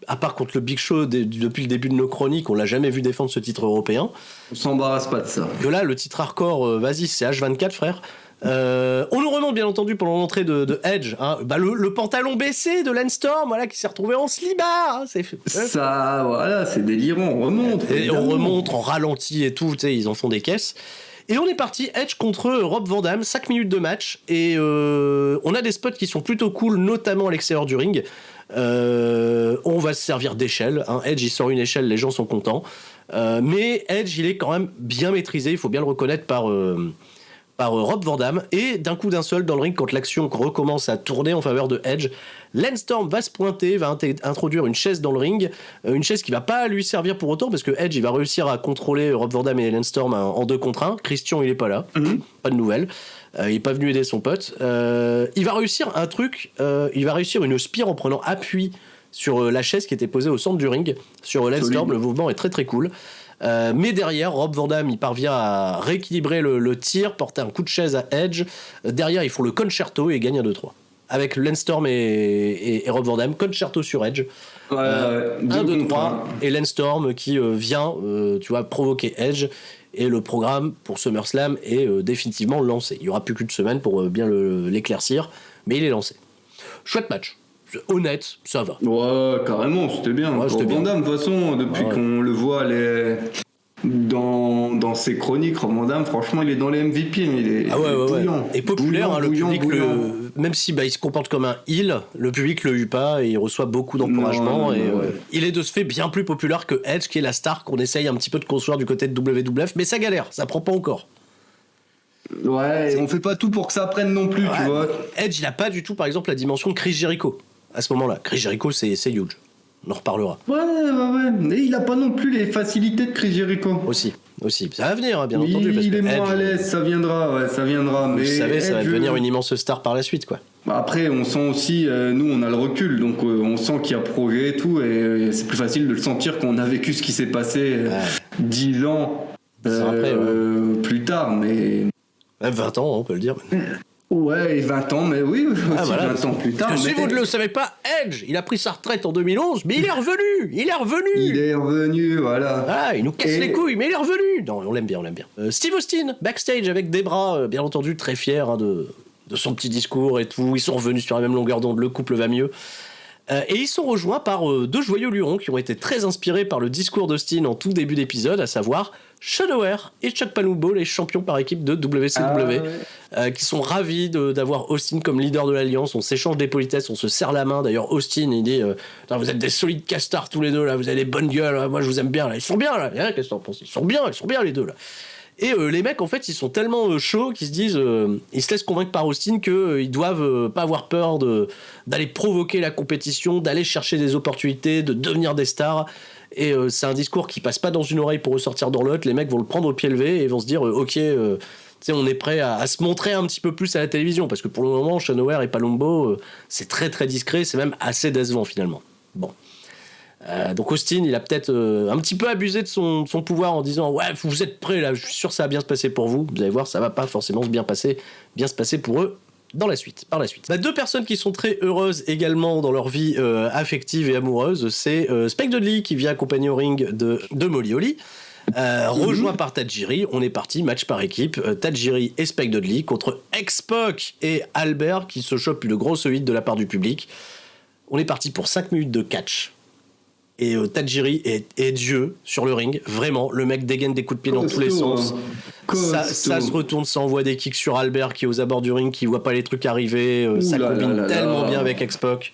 à part contre le Big Show depuis le début de nos chroniques, on l'a jamais vu défendre ce titre européen. On s'embarrasse pas de ça. Que là, le titre hardcore, vas-y, c'est H24, frère. On nous remonte bien entendu pendant l'entrée de Edge, hein, le pantalon baissé de Landstorm, voilà, qui s'est retrouvé en slibard. Hein, ça, voilà, c'est délirant. On remonte. Et on remonte en ralenti et tout, tu sais, ils en font des caisses. Et on est parti, Edge contre Rob Van Dam, 5 minutes de match, et on a des spots qui sont plutôt cool, notamment à l'extérieur du ring. On va se servir d'échelle, hein. Edge il sort une échelle, les gens sont contents, mais Edge il est quand même bien maîtrisé, il faut bien le reconnaître par Rob Van Dam, et d'un coup d'un seul dans le ring, quand l'action recommence à tourner en faveur de Edge, Landstorm va se pointer, va introduire une chaise dans le ring, une chaise qui va pas lui servir pour autant parce que Edge il va réussir à contrôler Rob Van Dam et Landstorm en 2 contre 1. Christian il est pas là, pas de nouvelles, il est pas venu aider son pote. Il va réussir un truc, il va réussir une spear en prenant appui sur la chaise qui était posée au centre du ring sur Landstorm. Le mouvement est très très cool. Mais derrière, Rob Van Dam il parvient à rééquilibrer le tir, porter un coup de chaise à Edge. Derrière, ils font le concerto et ils gagnent 1-2-3. Avec Landstorm et Rob Van Dam, concerto sur Edge. 1-2-3. Et Landstorm qui vient provoquer Edge. Et le programme pour SummerSlam est définitivement lancé. Il n'y aura plus qu'une semaine pour bien l'éclaircir, mais il est lancé. Chouette match. Honnête, ça va. Ouais, carrément, c'était bien. Ouais, c'était Van Dam, de toute façon, depuis qu'on le voit dans ses chroniques, Rob Van Dam, franchement, il est dans les MVP, mais il est bouillant. Et populaire, hein, le public, même si il se comporte comme un heel, le public le hue pas et il reçoit beaucoup d'encouragement. Il est de ce fait bien plus populaire que Edge, qui est la star qu'on essaye un petit peu de construire du côté de WWF, mais ça galère, ça prend pas encore. Ouais, on fait pas tout pour que ça prenne non plus, tu vois. Edge, il a pas du tout, par exemple, la dimension de Chris Jericho. À ce moment-là, Chris Jericho, c'est huge. On en reparlera. Ouais. Mais il a pas non plus les facilités de Chris Jericho. Aussi. Ça va venir, hein, bien entendu. Parce il est que moins Edge, à l'aise, ça viendra. Mais vous savez, Edge, ça va devenir une immense star par la suite, quoi. Après, on sent aussi, nous, on a le recul, donc on sent qu'il y a progrès et tout, et c'est plus facile de le sentir quand on a vécu ce qui s'est passé 10 ans plus tard, mais... Même 20 ans, on peut le dire. Ouais, et 20 ans, mais oui, aussi 20 ans plus tard. Si vous ne le savez pas, Edge, il a pris sa retraite en 2011, mais il est revenu. Il est revenu, voilà. Ah, il nous casse les couilles, mais il est revenu. Non, on l'aime bien. Steve Austin, backstage avec Debra, bien entendu, très fier de son petit discours et tout. Ils sont revenus sur la même longueur d'onde, le couple va mieux. Et ils sont rejoints par 2 joyeux lurons qui ont été très inspirés par le discours d'Austin en tout début d'épisode, à savoir Sean O'Haire et Chuck Palumbo, les champions par équipe de WCW, qui sont ravis d'avoir Austin comme leader de l'Alliance. On s'échange des politesses, on se serre la main. D'ailleurs, Austin, il dit vous êtes des solides castards tous les deux, là, vous avez des bonnes gueules, là. Moi je vous aime bien, là. Ils sont bien, là. Qu'est-ce que t'en penses ? Ils sont bien les deux, là. Et les mecs, en fait, ils sont tellement chauds qu'ils se disent, ils se laissent convaincre par Austin qu'ils doivent pas avoir peur d'aller provoquer la compétition, d'aller chercher des opportunités, de devenir des stars. Et c'est un discours qui passe pas dans une oreille pour ressortir dans l'autre. Les mecs vont le prendre au pied levé et vont se dire, ok, on est prêt à se montrer un petit peu plus à la télévision, parce que pour le moment, Sean O'Haire et Palumbo, c'est très très discret, c'est même assez décevant finalement. Bon. Donc Austin, il a peut-être un petit peu abusé de son pouvoir en disant ouais, vous êtes prêts là, je suis sûr que ça va bien se passer pour vous. Vous allez voir, ça va pas forcément bien se passer pour eux par la suite. 2 personnes qui sont très heureuses également dans leur vie affective et amoureuse, c'est Spike Dudley qui vient accompagner au ring de Molly Holly. Rejoint par Tajiri, on est parti, match par équipe, Tajiri et Spike Dudley contre X-Pac et Albert qui se chopent une grosse hit de la part du public. On est parti pour 5 minutes de catch. Et Tajiri est Dieu sur le ring, vraiment. Le mec dégaine des coups de pied dans tous les sens. Ça se retourne, ça envoie des kicks sur Albert qui est aux abords du ring, qui voit pas les trucs arriver. Ça combine tellement bien avec X-Pac.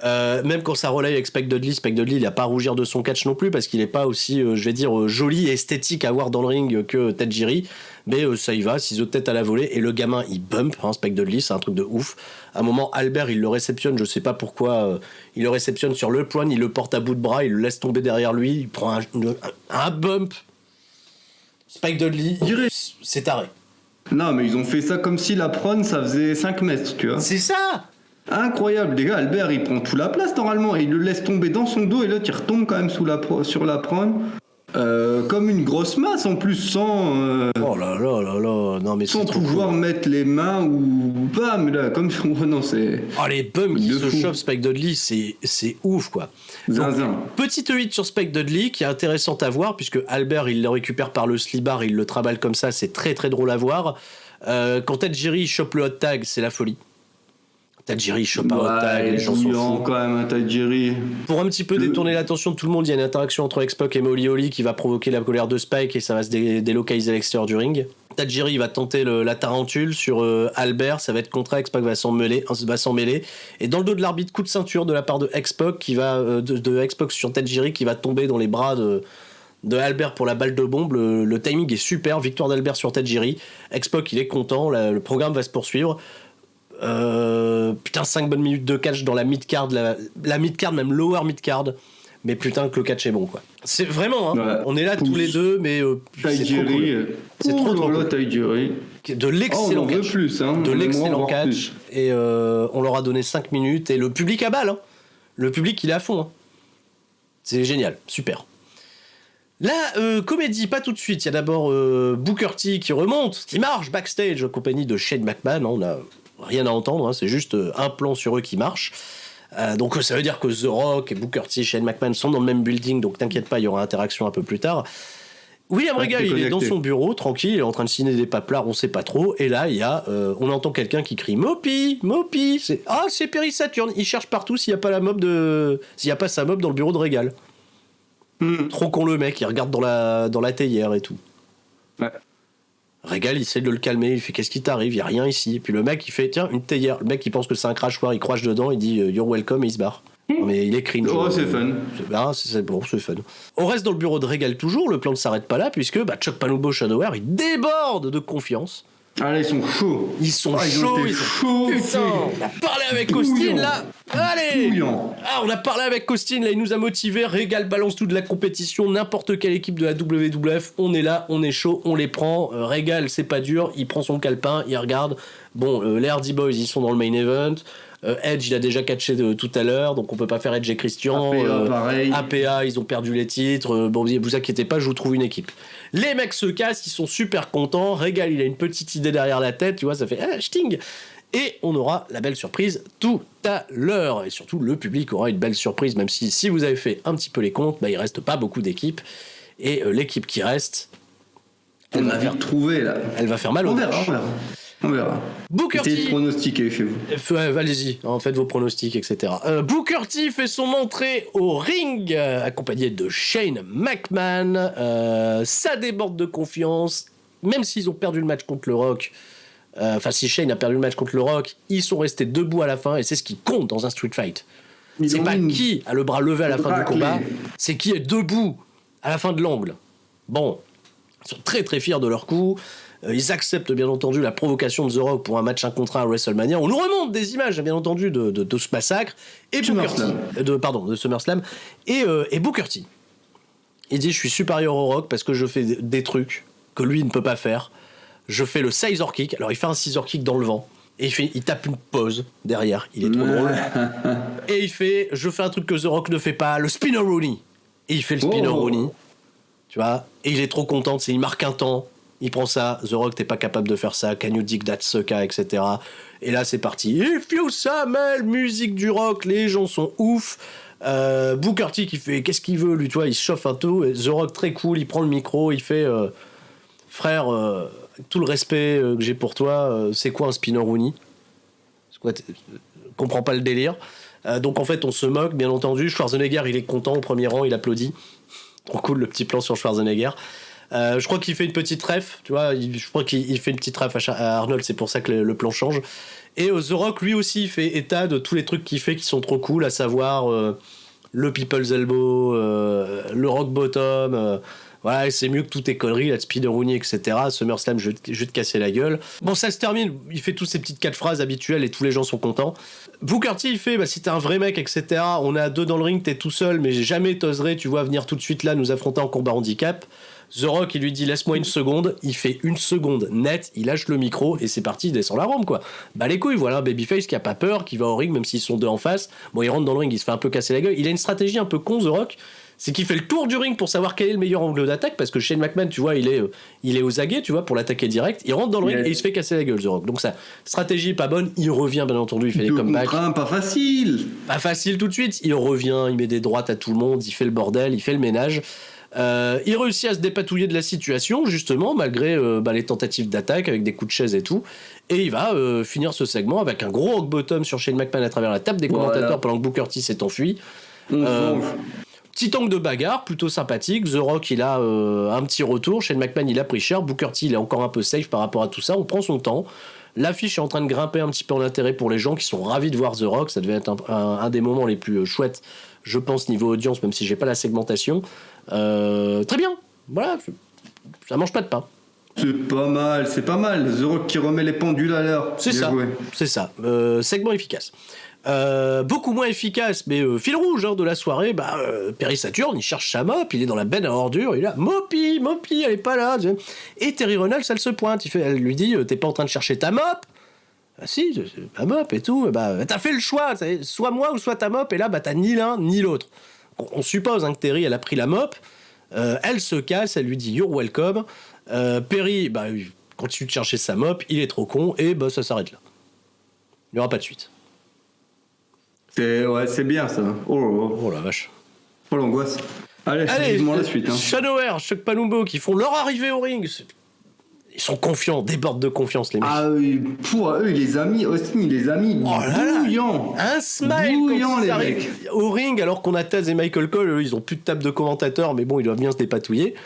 Même quand ça relaye avec Spike Dudley, il a pas à rougir de son catch non plus parce qu'il est pas aussi, joli et esthétique à voir dans le ring que Tajiri. Mais ça y va, ciseaux de tête à la volée et le gamin il bump, Spike Dudley, c'est un truc de ouf. À un moment, Albert il le réceptionne, je sais pas pourquoi, il le réceptionne sur le poignet, il le porte à bout de bras, il le laisse tomber derrière lui, il prend un bump. Spike Dudley, c'est taré. Non, mais ils ont fait ça comme si la prône ça faisait 5 mètres, tu vois. C'est ça! Incroyable, les gars, Albert il prend toute la place normalement et il le laisse tomber dans son dos et l'autre il retombe quand même sur la prône. Comme une grosse masse en plus sans oh là là là là non mais sans pouvoir mettre les mains ou pas mais là comme non c'est les bums qui se chopent Spike Dudley c'est ouf quoi. Zinzin. Petite hit sur Spike Dudley qui est intéressante à voir puisque Albert il le récupère par le slip-bar, il le traballe comme ça, c'est très très drôle à voir. Quand Tajiri chope le hot tag, c'est la folie. Tajiri chope un hot tag, les gens sont fous. Quand même un Tajiri. Pour un petit peu détourner l'attention de tout le monde, il y a une interaction entre X-Pac et Molly Holly qui va provoquer la colère de Spike et ça va se délocaliser à l'extérieur du ring. Tajiri va tenter la tarentule sur Albert, ça va être contre X-Pac va s'en mêler. Et dans le dos de l'arbitre, coup de ceinture de la part de X-Pac qui va de X-Pac sur Tajiri qui va tomber dans les bras de Albert pour la balle de bombe. Le timing est super, victoire d'Albert sur Tajiri. X-Pac il est content, le programme va se poursuivre. 5 bonnes minutes de catch dans la mid-card, la mid-card, même lower mid-card. Mais putain que le catch est bon quoi. C'est vraiment, ouais. On est là tous les deux, mais c'est trop cool. C'est trop cool. De l'excellent catch. Plus, de l'excellent catch. Et on leur a donné 5 minutes et le public à balle. Le public il est à fond. C'est génial, super. La comédie, pas tout de suite. Il y a d'abord Booker T qui remonte, qui marche backstage en compagnie de Shane McMahon. On a rien à entendre, c'est juste un plan sur eux qui marche. Donc ça veut dire que The Rock et Booker T et Shane McMahon sont dans le même building, donc t'inquiète pas, il y aura interaction un peu plus tard. William Regal, il est dans son bureau, tranquille, il est en train de signer des paplards, on sait pas trop, et là, il y a, on entend quelqu'un qui crie « Mopi, Mopi !» c'est Perry Saturn, il cherche partout s'il y a pas sa mob dans le bureau de Regal. Trop con le mec, il regarde dans la théière et tout. Ouais. Regal, il essaie de le calmer, il fait qu'est-ce qui t'arrive, il y a rien ici. Et puis le mec, il fait tiens, une théière. Le mec, il pense que c'est un crachoir, il crache dedans, il dit you're welcome et il se barre. Mais il est cringe. Oh, c'est fun. C'est bon, c'est fun. On reste dans le bureau de Regal toujours, le plan ne s'arrête pas là, puisque Chuck Palumbo Shadowware, il déborde de confiance. Ah là, ils sont chauds. Ils sont chauds. Putain, on a parlé avec Austin là. Allez. On a parlé avec Austin là, il nous a motivés. Regal balance tout de la compétition, n'importe quelle équipe de la WWF, on est là, on est chaud, on les prend. Regal, c'est pas dur, il prend son calepin, il regarde. Bon, les Hardy Boys, ils sont dans le main event. Edge, il a déjà catché tout à l'heure, donc on peut pas faire Edge et Christian. APA, ils ont perdu les titres. Bon, vous inquiétez pas, je vous trouve une équipe. Les mecs se cassent, ils sont super contents. Regal, il a une petite idée derrière la tête, tu vois, ça fait sting. Et on aura la belle surprise tout à l'heure. Et surtout, le public aura une belle surprise, même si vous avez fait un petit peu les comptes, il reste pas beaucoup d'équipes. Et l'équipe qui reste, elle va vite trouver là. Elle va faire mal au verre. On verra. Booker T. Essayez de pronostiquer chez vous. Allez-y, faites vos pronostics, etc. Booker T fait son entrée au ring, accompagné de Shane McMahon. Ça déborde de confiance. Même s'ils ont perdu le match contre le Rock, si Shane a perdu le match contre le Rock, ils sont restés debout à la fin, et c'est ce qui compte dans un street fight. C'est pas qui a le bras levé à la fin du combat, c'est qui est debout à la fin de l'angle. Bon, ils sont très très fiers de leur coup. Ils acceptent bien entendu la provocation de The Rock pour un match 1 contre 1 à WrestleMania. On nous remonte des images bien entendu de ce massacre et de SummerSlam et Booker T. Il dit je suis supérieur au Rock parce que je fais des trucs que lui ne peut pas faire. Je fais le scissor kick. Alors il fait un scissor kick dans le vent et il tape une pause derrière. Il est trop drôle. Et je fais un truc que The Rock ne fait pas, le spinner Rooney. Et il fait le spinner Rooney. Tu vois, et il est trop content, il marque un temps. Il prend ça, The Rock, t'es pas capable de faire ça, can you dig that sucker, etc. Et là, c'est parti. If you Samuel, musique du rock, les gens sont ouf. Booker T qui fait, qu'est-ce qu'il veut, lui, tu vois, il se chauffe un tout. The Rock, très cool, il prend le micro, il fait, frère, tout le respect que j'ai pour toi, c'est quoi un spinner Rooney ? Comprends pas le délire. Donc en fait, on se moque, bien entendu. Schwarzenegger, il est content au premier rang, il applaudit. Trop cool, le petit plan sur Schwarzenegger. Je crois qu'il fait une petite ref, tu vois, je crois qu'il fait une petite ref à Arnold, c'est pour ça que le plan change. Et The Rock, lui aussi, fait état de tous les trucs qu'il fait qui sont trop cool, à savoir le People's Elbow, le Rock Bottom. Voilà, c'est mieux que toutes tes conneries, là, de Spider-Rooney, etc. SummerSlam, je vais te casser la gueule. Bon, ça se termine, il fait toutes ces petites 4 phrases habituelles et tous les gens sont contents. Booker T, il fait, si t'es un vrai mec, etc., on est à 2 dans le ring, t'es tout seul, mais jamais t'oserais, tu vois, venir tout de suite là, nous affronter en combat handicap. The Rock, il lui dit, laisse-moi une seconde, il fait une seconde net, il lâche le micro et c'est parti, il descend la rampe, quoi. Bah les couilles, voilà un babyface qui a pas peur, qui va au ring, même s'ils sont 2 en face. Bon, il rentre dans le ring, il se fait un peu casser la gueule. Il a une stratégie un peu con, The Rock. C'est qu'il fait le tour du ring pour savoir quel est le meilleur angle d'attaque, parce que Shane McMahon, tu vois, il est aux aguets, tu vois, pour l'attaquer direct. Il rentre dans le ring et il se fait casser la gueule, The Rock. Donc sa stratégie est pas bonne. Il revient, bien entendu, il fait les comebacks. Pas facile. Pas facile tout de suite. Il revient, il met des droites à tout le monde, il fait le bordel, il fait le ménage. Il réussit à se dépatouiller de la situation, justement, malgré les tentatives d'attaque avec des coups de chaise et tout. Et il va finir ce segment avec un gros rock bottom sur Shane McMahon à travers la table des commentateurs pendant que Booker T s'est enfui. Petit angle de bagarre, plutôt sympathique. The Rock, il a un petit retour. Shane McMahon, il a pris cher. Booker T, il est encore un peu safe par rapport à tout ça. On prend son temps. L'affiche est en train de grimper un petit peu en intérêt pour les gens qui sont ravis de voir The Rock. Ça devait être un des moments les plus chouettes, je pense, niveau audience, même si j'ai pas la segmentation. Très bien. Voilà. Ça mange pas de pain. C'est pas mal. The Rock qui remet les pendules à l'heure. C'est ça. Segment efficace. Beaucoup moins efficace, mais fil rouge de la soirée, Perry Saturn, il cherche sa mop, il est dans la benne à ordures, il a Moppy, elle est pas là. Et Terry Reynolds, elle se pointe, elle lui dit, t'es pas en train de chercher ta mop? Ah si, c'est ma mop et tout, t'as fait le choix, soit moi ou soit ta mop, et là t'as ni l'un ni l'autre. On suppose que Terry, elle a pris la mop, elle se casse, elle lui dit you're welcome. Perry, continue de chercher sa mop, il est trop con, et ça s'arrête là. Il n'y aura pas de suite. C'est bien ça. Oh la vache. Oh l'angoisse. Allez, vivement la suite. Shanower, Chuck Palumbo qui font leur arrivée au ring. Ils sont confiants, débordent de confiance les mecs. Ah oui, pour eux, il les a mis bouillants. Un smile bouillant, quand ils les arrivent mecs. au ring, alors qu'on a Taz et Michael Cole, eux, ils ont plus de table de commentateurs, mais bon, ils doivent bien se dépatouiller.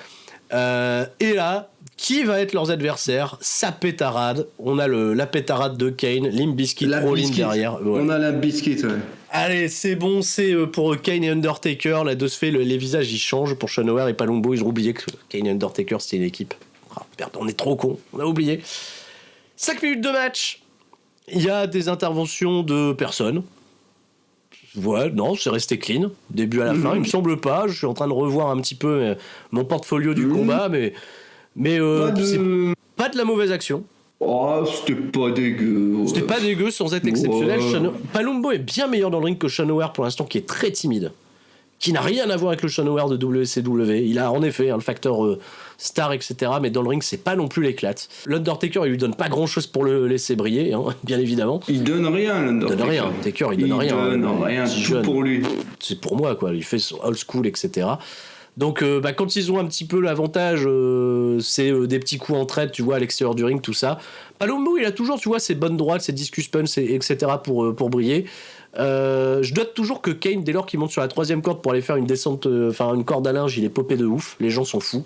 Et là, qui va être leurs adversaires? Sa pétarade. On a la pétarade de Kane, Limp Bizkit, Rollins derrière. Ouais. On a la Bizkit, ouais. Allez, c'est bon, c'est pour Kane et Undertaker. Là, de ce fait, les visages ils changent pour Shanower et Palumbo. Ils ont oublié que Kane et Undertaker c'était une équipe. Merde, on est trop cons, on a oublié. 5 minutes de match. Il y a des interventions de personnes. Ouais, non, c'est resté clean, début à la fin. Il me semble pas. Je suis en train de revoir un petit peu mon portfolio du combat, mais c'est pas de la mauvaise action. Oh, c'était pas dégueu. Ouais. C'était pas dégueu sans être exceptionnel. Palumbo est bien meilleur dans le ring que Shanower pour l'instant, qui est très timide, qui n'a rien à voir avec le Shanower de WCW. Il a en effet le facteur star, etc. Mais dans le ring, c'est pas non plus l'éclate. L'Undertaker, il lui donne pas grand chose pour le laisser briller, bien évidemment. Il donne rien, l'Undertaker. Il donne rien, Taker, il donne rien. Il donne rien, tout jeune. Pour lui. C'est pour moi, quoi. Il fait son old school, etc. Donc, quand ils ont un petit peu l'avantage, c'est des petits coups en traite, tu vois, à l'extérieur du ring, tout ça. Palumbo, il a toujours, tu vois, ses bonnes droites, ses discus punch, etc. pour briller. Je note toujours que Kane, dès lors qu'il monte sur la 3e corde pour aller faire une descente, une corde à linge, il est popé de ouf. Les gens sont fous.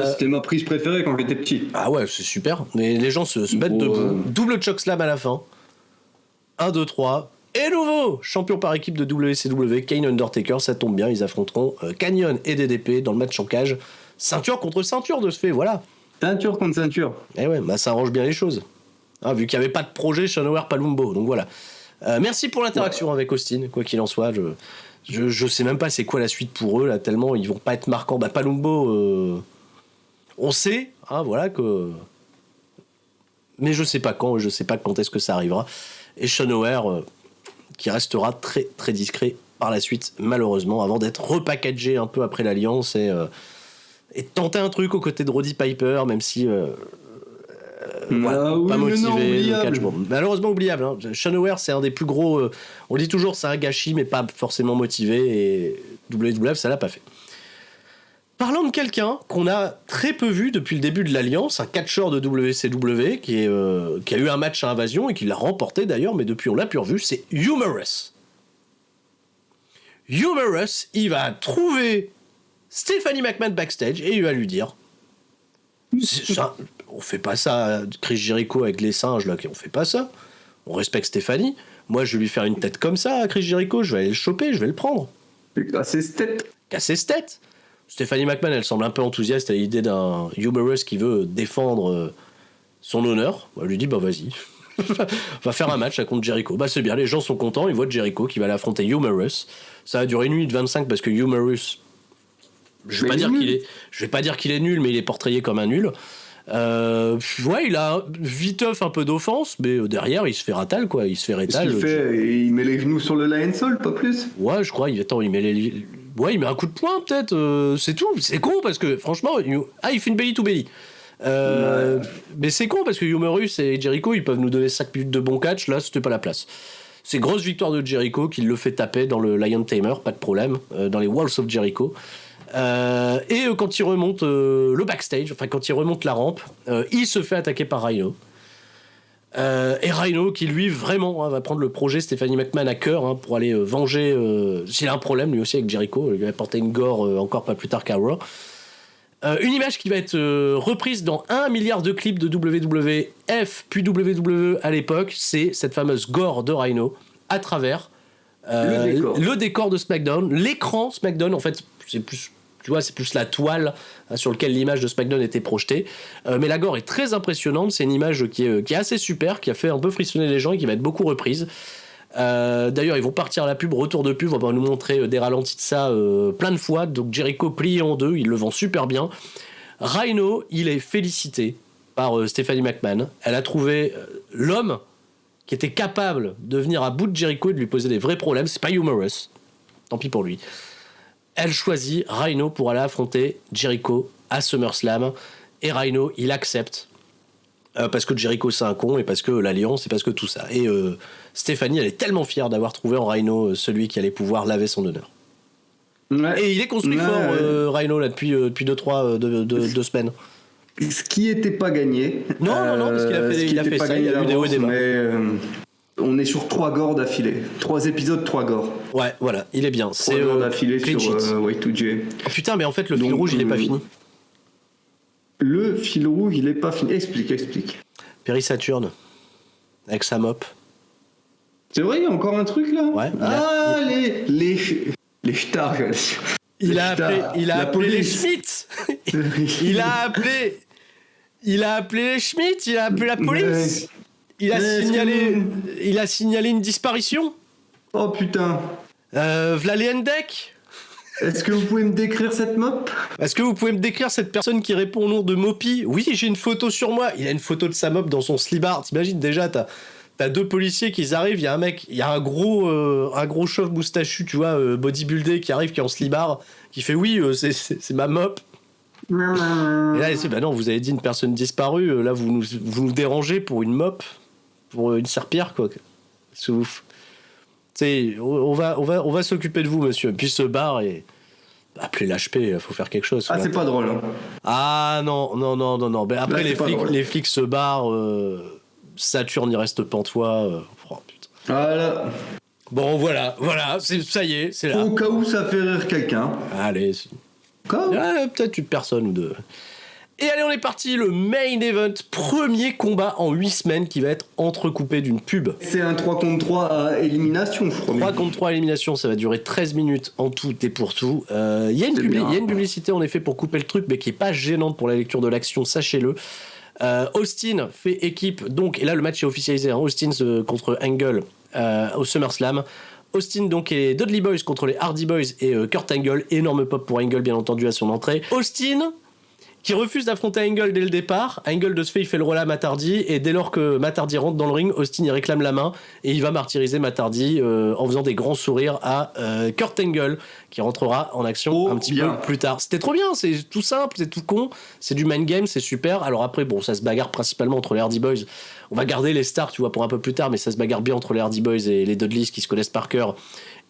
C'était ma prise préférée quand j'étais petit. Ah ouais, c'est super. Mais les gens se mettent debout. Double chokeslam à la fin. 1, 2, 3. Et nouveau champion par équipe de WCW, Kane Undertaker, ça tombe bien, ils affronteront Canyon et DDP dans le match en cage. Ceinture contre ceinture de ce fait, voilà. Ceinture contre ceinture. Et ouais, ça arrange bien les choses. Vu qu'il n'y avait pas de projet Shanower Palumbo, donc voilà. Merci pour l'interaction avec Austin, quoi qu'il en soit. Je sais même pas c'est quoi la suite pour eux, là, tellement ils vont pas être marquants. Palumbo, on sait, voilà que. Mais je sais pas quand, je sais pas quand est-ce que ça arrivera. Et Shanower, qui restera très très discret par la suite, malheureusement, avant d'être repackagé un peu après l'Alliance et tenter un truc aux côtés de Roddy Piper, même si. Pas motivé, le catch, malheureusement oubliable. Shanower, c'est un des plus gros. On dit toujours c'est un gâchis, mais pas forcément motivé, et WWF ça l'a pas fait. Parlons de quelqu'un qu'on a très peu vu depuis le début de l'Alliance, un catcheur de WCW qui a eu un match à Invasion et qui l'a remporté d'ailleurs, mais depuis on l'a plus revu, c'est Humorous. Humorous, il va trouver Stephanie McMahon backstage et il va lui dire on fait pas ça, Chris Jericho avec les singes là, on fait pas ça. on respecte Stéphanie. Moi, je vais lui faire une tête comme ça à Chris Jericho, je vais aller le choper, je vais le prendre. Casser cette tête. Casser cette tête. Stephanie McMahon, elle semble un peu enthousiaste à l'idée d'un Humorous qui veut défendre son honneur. Elle lui dit, bah vas-y, va faire un match contre Jericho. Bah c'est bien, les gens sont contents, ils voient Jericho qui va l'affronter Humorous. Ça va durer 1 minute 25 parce que Humorous, je vais pas dire qu'il est nul, mais il est portrayé comme un nul. Ouais, il a viteuf un peu d'offense, mais derrière il se fait ratal, quoi. Il se fait rétal. Qu'est-ce qu'il fait ? Il met les genoux sur le Lionsault, pas plus ? Ouais, je crois. Il met un coup de poing, peut-être. C'est tout. C'est con parce que franchement, il fait une belly to belly. Mais c'est con parce que Humorous et Jericho, ils peuvent nous donner 5 minutes de bon catch. Là, c'était pas la place. C'est grosse victoire de Jericho qui le fait taper dans le Lion Tamer, pas de problème, dans les Walls of Jericho. Et quand il remonte le backstage, enfin quand il remonte la rampe, il se fait attaquer par Rhino. Et Rhino qui lui vraiment va prendre le projet Stephanie McMahon à cœur pour aller venger. S'il a un problème lui aussi avec Jericho, il lui a porté une gore encore pas plus tard qu'à Raw. Une image qui va être reprise dans 1 milliard de clips de WWF puis WWE à l'époque, c'est cette fameuse gore de Rhino à travers le décor de SmackDown, l'écran SmackDown. En fait, c'est plus, tu vois, c'est plus la toile sur laquelle l'image de SmackDown était projetée. Mais la gore est très impressionnante. C'est une image qui est assez super, qui a fait un peu frissonner les gens et qui va être beaucoup reprise. D'ailleurs, ils vont partir à la pub, retour de pub, on va nous montrer des ralentis de ça plein de fois. Donc Jericho plié en deux, il le vend super bien. Rhino, il est félicité par Stephanie McMahon. Elle a trouvé l'homme qui était capable de venir à bout de Jericho et de lui poser des vrais problèmes. C'est pas Humorous, tant pis pour lui. Elle choisit Rhino pour aller affronter Jericho à SummerSlam. Et Rhino, il accepte. Parce que Jericho c'est un con et parce que l'alliance et parce que tout ça. Et Stéphanie, elle est tellement fière d'avoir trouvé en Rhino celui qui allait pouvoir laver son honneur. Ouais. Et il est construit fort, Rhino, là, depuis 2 semaines. Ce qui n'était pas gagné. Non, parce qu'il a fait ça, il y a eu des hauts et des bas. Mais on est sur 3 gores d'affilée. 3 épisodes, 3 gores. Ouais, voilà, il est bien. 3 gores d'affilée sur Y2J. Oh, putain, mais en fait, le fil rouge, il est pas fini. Le fil rouge, il est pas fini. Explique. Perry Saturn, avec sa mop. C'est vrai, il y a encore un truc là. Ouais. Les stars. Il a appelé les Schmitt. Il a appelé les Schmitt. Il a appelé la police. Il a signalé une disparition. Oh putain. V'là Hendek. Est-ce que vous pouvez me décrire cette mop ? Est-ce que vous pouvez me décrire cette personne qui répond au nom de Moppy ? Oui, j'ai une photo sur moi. Il a une photo de sa mop dans son slibard. T'imagines déjà, t'as 2 policiers qui arrivent, il y a un mec, il y a un gros chauve moustachu, tu vois, bodybuildé qui arrive, qui est en slibard, qui fait oui, c'est ma mop. Et là, il dit, bah non, vous avez dit une personne disparue, là vous nous dérangez pour une mop, pour une serpillère, quoi. C'est ouf. Tu sais, on va s'occuper de vous, monsieur. Puis se barre et appelez l'HP, il faut faire quelque chose. Ah, c'est pas drôle. Hein. Ah non. Ben, après, là, les flics se barrent. Saturne, il reste pantois. Oh, putain. Voilà. Bon, voilà. Ça y est, c'est là. Au cas où ça fait rire quelqu'un. Allez. Peut-être une personne ou deux. Et allez, on est parti, le main event, premier combat en 8 semaines qui va être entrecoupé d'une pub. C'est un 3 contre 3 à élimination, je crois. 3 contre 3 à élimination, ça va durer 13 minutes en tout et pour tout. Il y a une publicité en effet pour couper le truc, mais qui est pas gênante pour la lecture de l'action, sachez-le. Austin fait équipe, donc, et là le match est officialisé, Austin contre Angle au SummerSlam. Austin donc et les Dudley Boys contre les Hardy Boys et Kurt Angle, énorme pop pour Angle bien entendu à son entrée. Austin qui refuse d'affronter Angle dès le départ. Angle de ce fait il fait le relais à Matt Hardy et dès lors que Matt Hardy rentre dans le ring, Austin il réclame la main et il va martyriser Matt Hardy en faisant des grands sourires à Kurt Angle qui rentrera en action un petit peu plus tard. C'était trop bien, c'est tout simple, c'est tout con, c'est du mind game, c'est super. Alors après bon, ça se bagarre principalement entre les Hardy Boys. On va garder les stars, tu vois, pour un peu plus tard, mais ça se bagarre bien entre les Hardy Boys et les Dudleys qui se connaissent par cœur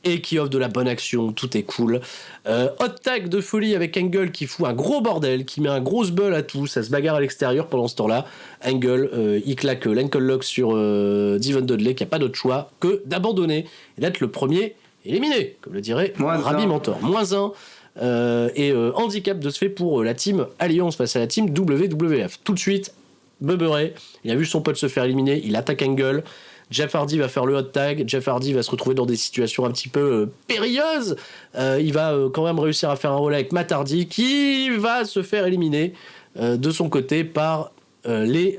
et qui offrent de la bonne action, tout est cool. Hot tag de folie avec Angle qui fout un gros bordel, qui met un gros bull à tout, ça se bagarre à l'extérieur pendant ce temps-là. Angle, il claque l'ankle lock sur Devon Dudley qui n'a pas d'autre choix que d'abandonner et d'être le premier éliminé, comme le dirait Rabbi Mentor. -1. Et handicap de ce fait pour la team Alliance face à la team WWF. Tout de suite, Bubberay, il a vu son pote se faire éliminer, il attaque Angle. Jeff Hardy va faire le hot tag. Jeff Hardy va se retrouver dans des situations un petit peu périlleuses. Il va quand même réussir à faire un relais avec Matt Hardy qui va se faire éliminer de son côté par les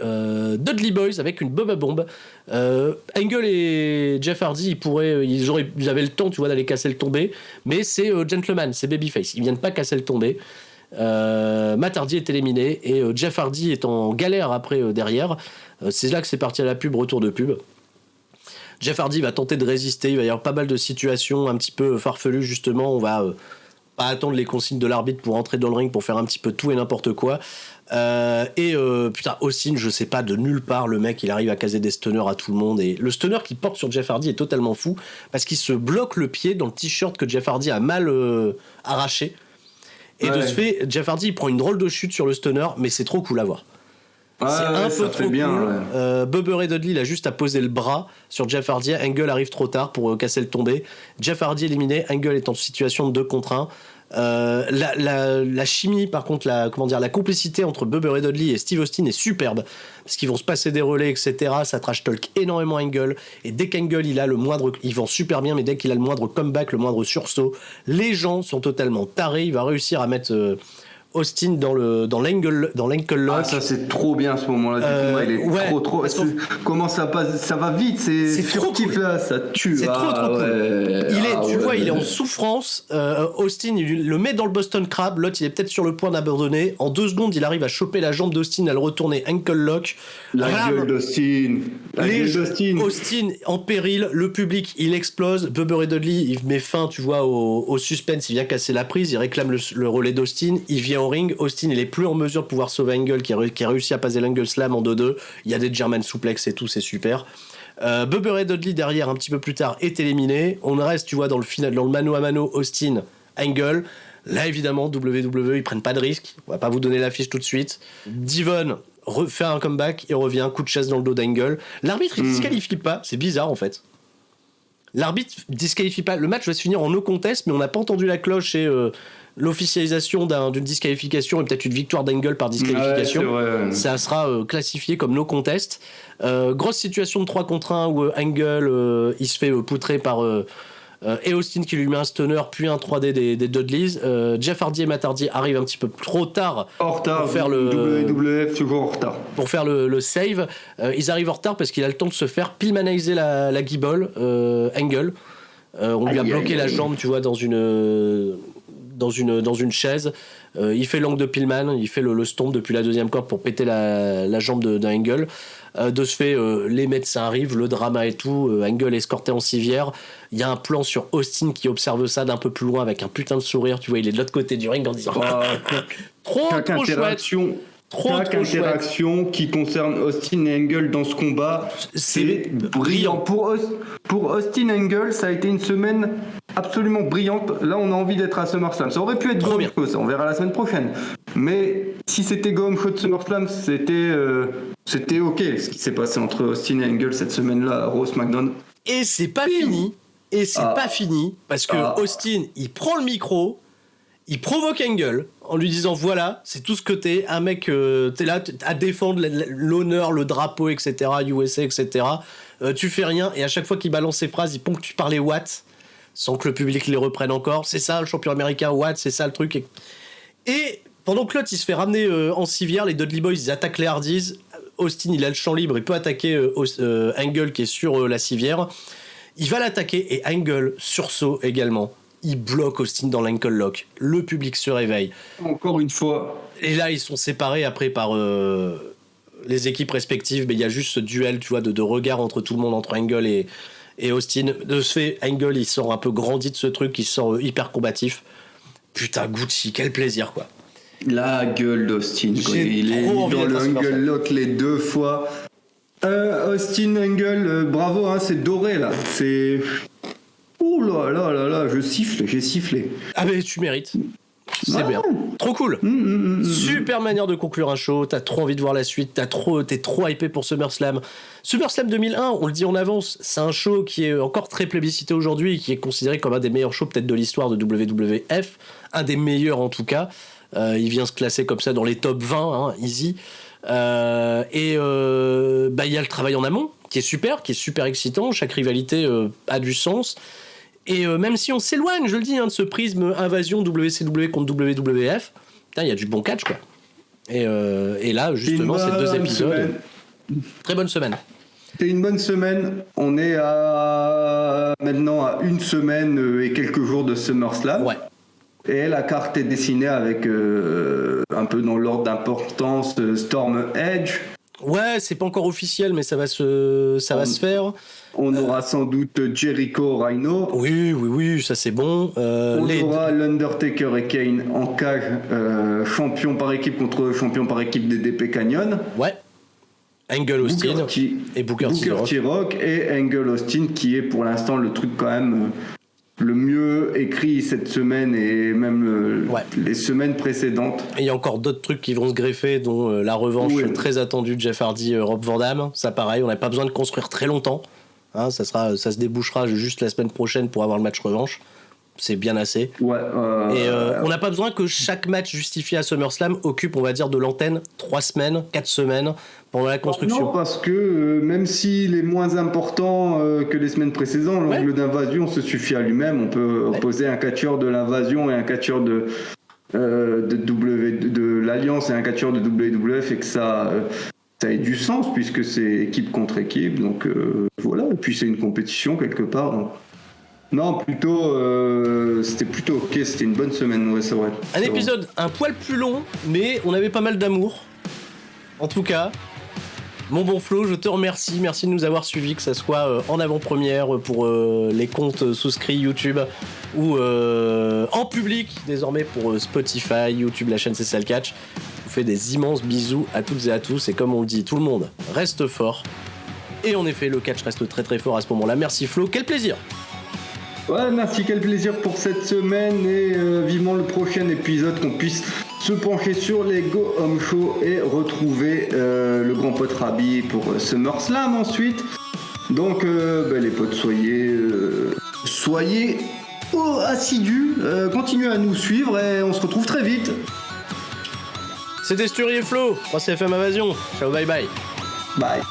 Dudley Boys avec une Bubba Bomb. Angle et Jeff Hardy, ils avaient le temps, tu vois, d'aller casser le tombé, mais c'est Gentleman, c'est Babyface. Ils viennent pas casser le tombé. Matt Hardy est éliminé et Jeff Hardy est en galère après derrière. C'est là que c'est parti à la pub, retour de pub. Jeff Hardy va tenter de résister, il va y avoir pas mal de situations un petit peu farfelues justement. On va pas attendre les consignes de l'arbitre pour entrer dans le ring pour faire un petit peu tout et n'importe quoi. Putain, Austin, je sais pas, de nulle part le mec il arrive à caser des stunners à tout le monde, et le stunner qu'il porte sur Jeff Hardy est totalement fou parce qu'il se bloque le pied dans le t-shirt que Jeff Hardy a mal arraché, et de ce fait Jeff Hardy il prend une drôle de chute sur le stunner, mais c'est trop cool à voir. C'est un peu trop bien, cool. Bubba Ray Dudley il a juste à poser le bras sur Jeff Hardy. Angle arrive trop tard pour casser le tombé. Jeff Hardy éliminé. Angle est en situation de 2 contre 1. La chimie, par contre, la complicité entre Bubba Ray Dudley et Steve Austin est superbe parce qu'ils vont se passer des relais, etc. Ça trash talk énormément Angle, et dès qu'Angle il vend super bien, mais dès qu'il a le moindre comeback, le moindre sursaut, les gens sont totalement tarés. Il va réussir à mettre Austin dans l'ankle lock. Ah, ça c'est trop bien à ce moment-là. Il est trop. Comment ça passe? Ça va vite, c'est furtif là, ça tue. C'est trop cool. Il est en souffrance. Austin, il le met dans le Boston Crab. L'autre, il est peut-être sur le point d'abandonner. En 2 secondes, il arrive à choper la jambe d'Austin, à le retourner ankle lock. La gueule d'Austin. Austin en péril. Le public, il explose. Bubba Ray Dudley, il met fin, tu vois, au suspense. Il vient casser la prise. Il réclame le relais d'Austin. Il vient au ring. Austin, il est plus en mesure de pouvoir sauver Angle qui a réussi à passer l'Angle Slam en 2-2. Il y a des German suplex et tout, c'est super. Bubba Ray Dudley derrière un petit peu plus tard est éliminé. On reste, tu vois, dans le mano à mano Austin Angle. Là évidemment WWE ils prennent pas de risque. On va pas vous donner l'affiche tout de suite. Devon refait un comeback et revient, coup de chaise dans le dos d'Angle. L'arbitre il disqualifie pas, c'est bizarre en fait. L'arbitre disqualifie pas. Le match va se finir en no contest, mais on n'a pas entendu la cloche et l'officialisation d'une disqualification et peut-être une victoire d'Angle par disqualification. Ça sera classifié comme no contest. Grosse situation de 3 contre 1 où Angle il se fait poutrer par et Austin qui lui met un stunner puis un 3D des Dudleys. Jeff Hardy et Matt Hardy arrivent un petit peu trop tard, pour faire WWF toujours en retard pour faire le save. Ils arrivent en retard parce qu'il a le temps de se faire pillmaniser la guibole. Angle on lui a bloqué la jambe, tu vois, dans une chaise. Il fait l'angle de Pillman, il fait le stomp depuis la 2e corde pour péter la jambe d'Angle. De ce fait, les médecins arrivent, le drama et tout. Angle est escorté en civière. Il y a un plan sur Austin qui observe ça d'un peu plus loin avec un putain de sourire. Tu vois, il est de l'autre côté du ring en disant trop chouette. Trop interaction chouette. Qui concerne Austin et Angle dans ce combat, c'est brillant. Pour Austin Angle, ça a été une semaine absolument brillante. Là, on a envie d'être à SummerSlam. Ça aurait pu être Go Home Show, ça, on verra la semaine prochaine. Mais si c'était Go Home Show de SummerSlam, c'était ok ce qui s'est passé entre Austin et Angle cette semaine-là à Raw SmackDown. Et c'est pas fini. Pas fini parce que Austin, il prend le micro. Il provoque Angle en lui disant voilà, c'est tout ce que t'es, un mec, t'es là à défendre l'honneur, le drapeau, etc., USA, etc. Tu fais rien, et à chaque fois qu'il balance ses phrases, il ponctue par les watts sans que le public les reprenne encore. C'est ça le champion américain, Watts, c'est ça le truc. Et pendant que l'autre il se fait ramener en civière, les Dudley Boys ils attaquent les Hardys. Austin il a le champ libre, il peut attaquer Angle qui est sur la civière. Il va l'attaquer et Angle sursaut également. Il bloque Austin dans l'ankle lock. Le public se réveille. Encore une fois. Et là, ils sont séparés après par les équipes respectives. Mais il y a juste ce duel, tu vois, de regard entre tout le monde, entre Angle et Austin. De ce fait, Angle, il sort un peu grandi de ce truc. Il sort hyper combatif. Putain, Gucci, quel plaisir, quoi. La gueule d'Austin. Il est dans le angle lock les 2 fois. Austin, Angle, bravo, hein, c'est doré, là. C'est... Ouh là là là là, j'ai sifflé. Ah mais tu mérites. C'est bien. Trop cool. Super manière de conclure un show. T'as trop envie de voir la suite. T'es trop hypé pour SummerSlam. SummerSlam 2001, on le dit en avance, c'est un show qui est encore très plébiscité aujourd'hui et qui est considéré comme un des meilleurs shows peut-être de l'histoire de WWF. Un des meilleurs en tout cas. Il vient se classer comme ça dans les top 20, hein, easy. Il y a le travail en amont qui est super excitant. Chaque rivalité a du sens. Et même si on s'éloigne, je le dis, de ce prisme invasion WCW contre WWF, il y a du bon catch, quoi. Et là, justement, ces 2 épisodes... Très bonne semaine. C'est une bonne semaine. On est maintenant à 1 semaine et quelques jours de SummerSlam. Ouais. Et la carte est dessinée avec un peu dans l'ordre d'importance Storm Edge. Ouais, c'est pas encore officiel, mais ça va se faire. On aura sans doute Jericho Rhino. Oui, ça c'est bon. On aura l'Undertaker et Kane en cage, champion par équipe contre champion par équipe DDP Canyon. Ouais. Angle Austin et Booker T. Rock et Angle Austin qui est pour l'instant le truc quand même le mieux écrit cette semaine et même les semaines précédentes. Et il y a encore d'autres trucs qui vont se greffer, dont la revanche très attendue de Jeff Hardy, Rob Van Dam. Ça pareil, on n'a pas besoin de construire très longtemps. Hein, ça se débouchera juste la semaine prochaine pour avoir le match revanche. C'est bien assez. On n'a pas besoin que chaque match justifié à SummerSlam occupe, on va dire, de l'antenne 3 semaines, 4 semaines pendant la construction. Non, parce que même s'il est moins important que les semaines précédentes, l'angle d'invasion se suffit à lui-même. On peut opposer un catcheur de l'invasion et un catcheur de l'Alliance et un catcheur de WWF et que ça ait du sens puisque c'est équipe contre équipe. Donc voilà, et puis c'est une compétition quelque part. Donc. Non, plutôt, c'était plutôt ok, c'était une bonne semaine, ouais, c'est vrai. Un épisode un poil plus long, mais on avait pas mal d'amour. En tout cas, mon bon Flo, je te remercie. Merci de nous avoir suivis, que ça soit en avant-première pour les comptes souscrits YouTube ou en public, désormais pour Spotify, YouTube, la chaîne CCL Catch. Je vous fais des immenses bisous à toutes et à tous. Et comme on le dit, tout le monde reste fort. Et en effet, le catch reste très très fort à ce moment-là. Merci Flo, quel plaisir! Ouais, merci, quel plaisir pour cette semaine et vivement le prochain épisode qu'on puisse se pencher sur les Go Home Show et retrouver le grand pote Rabi pour SummerSlam ensuite. Donc les potes, soyez assidus, continuez à nous suivre et on se retrouve très vite. C'était Sturi et Flo, 3CFM Invasion. Ciao, bye bye. Bye.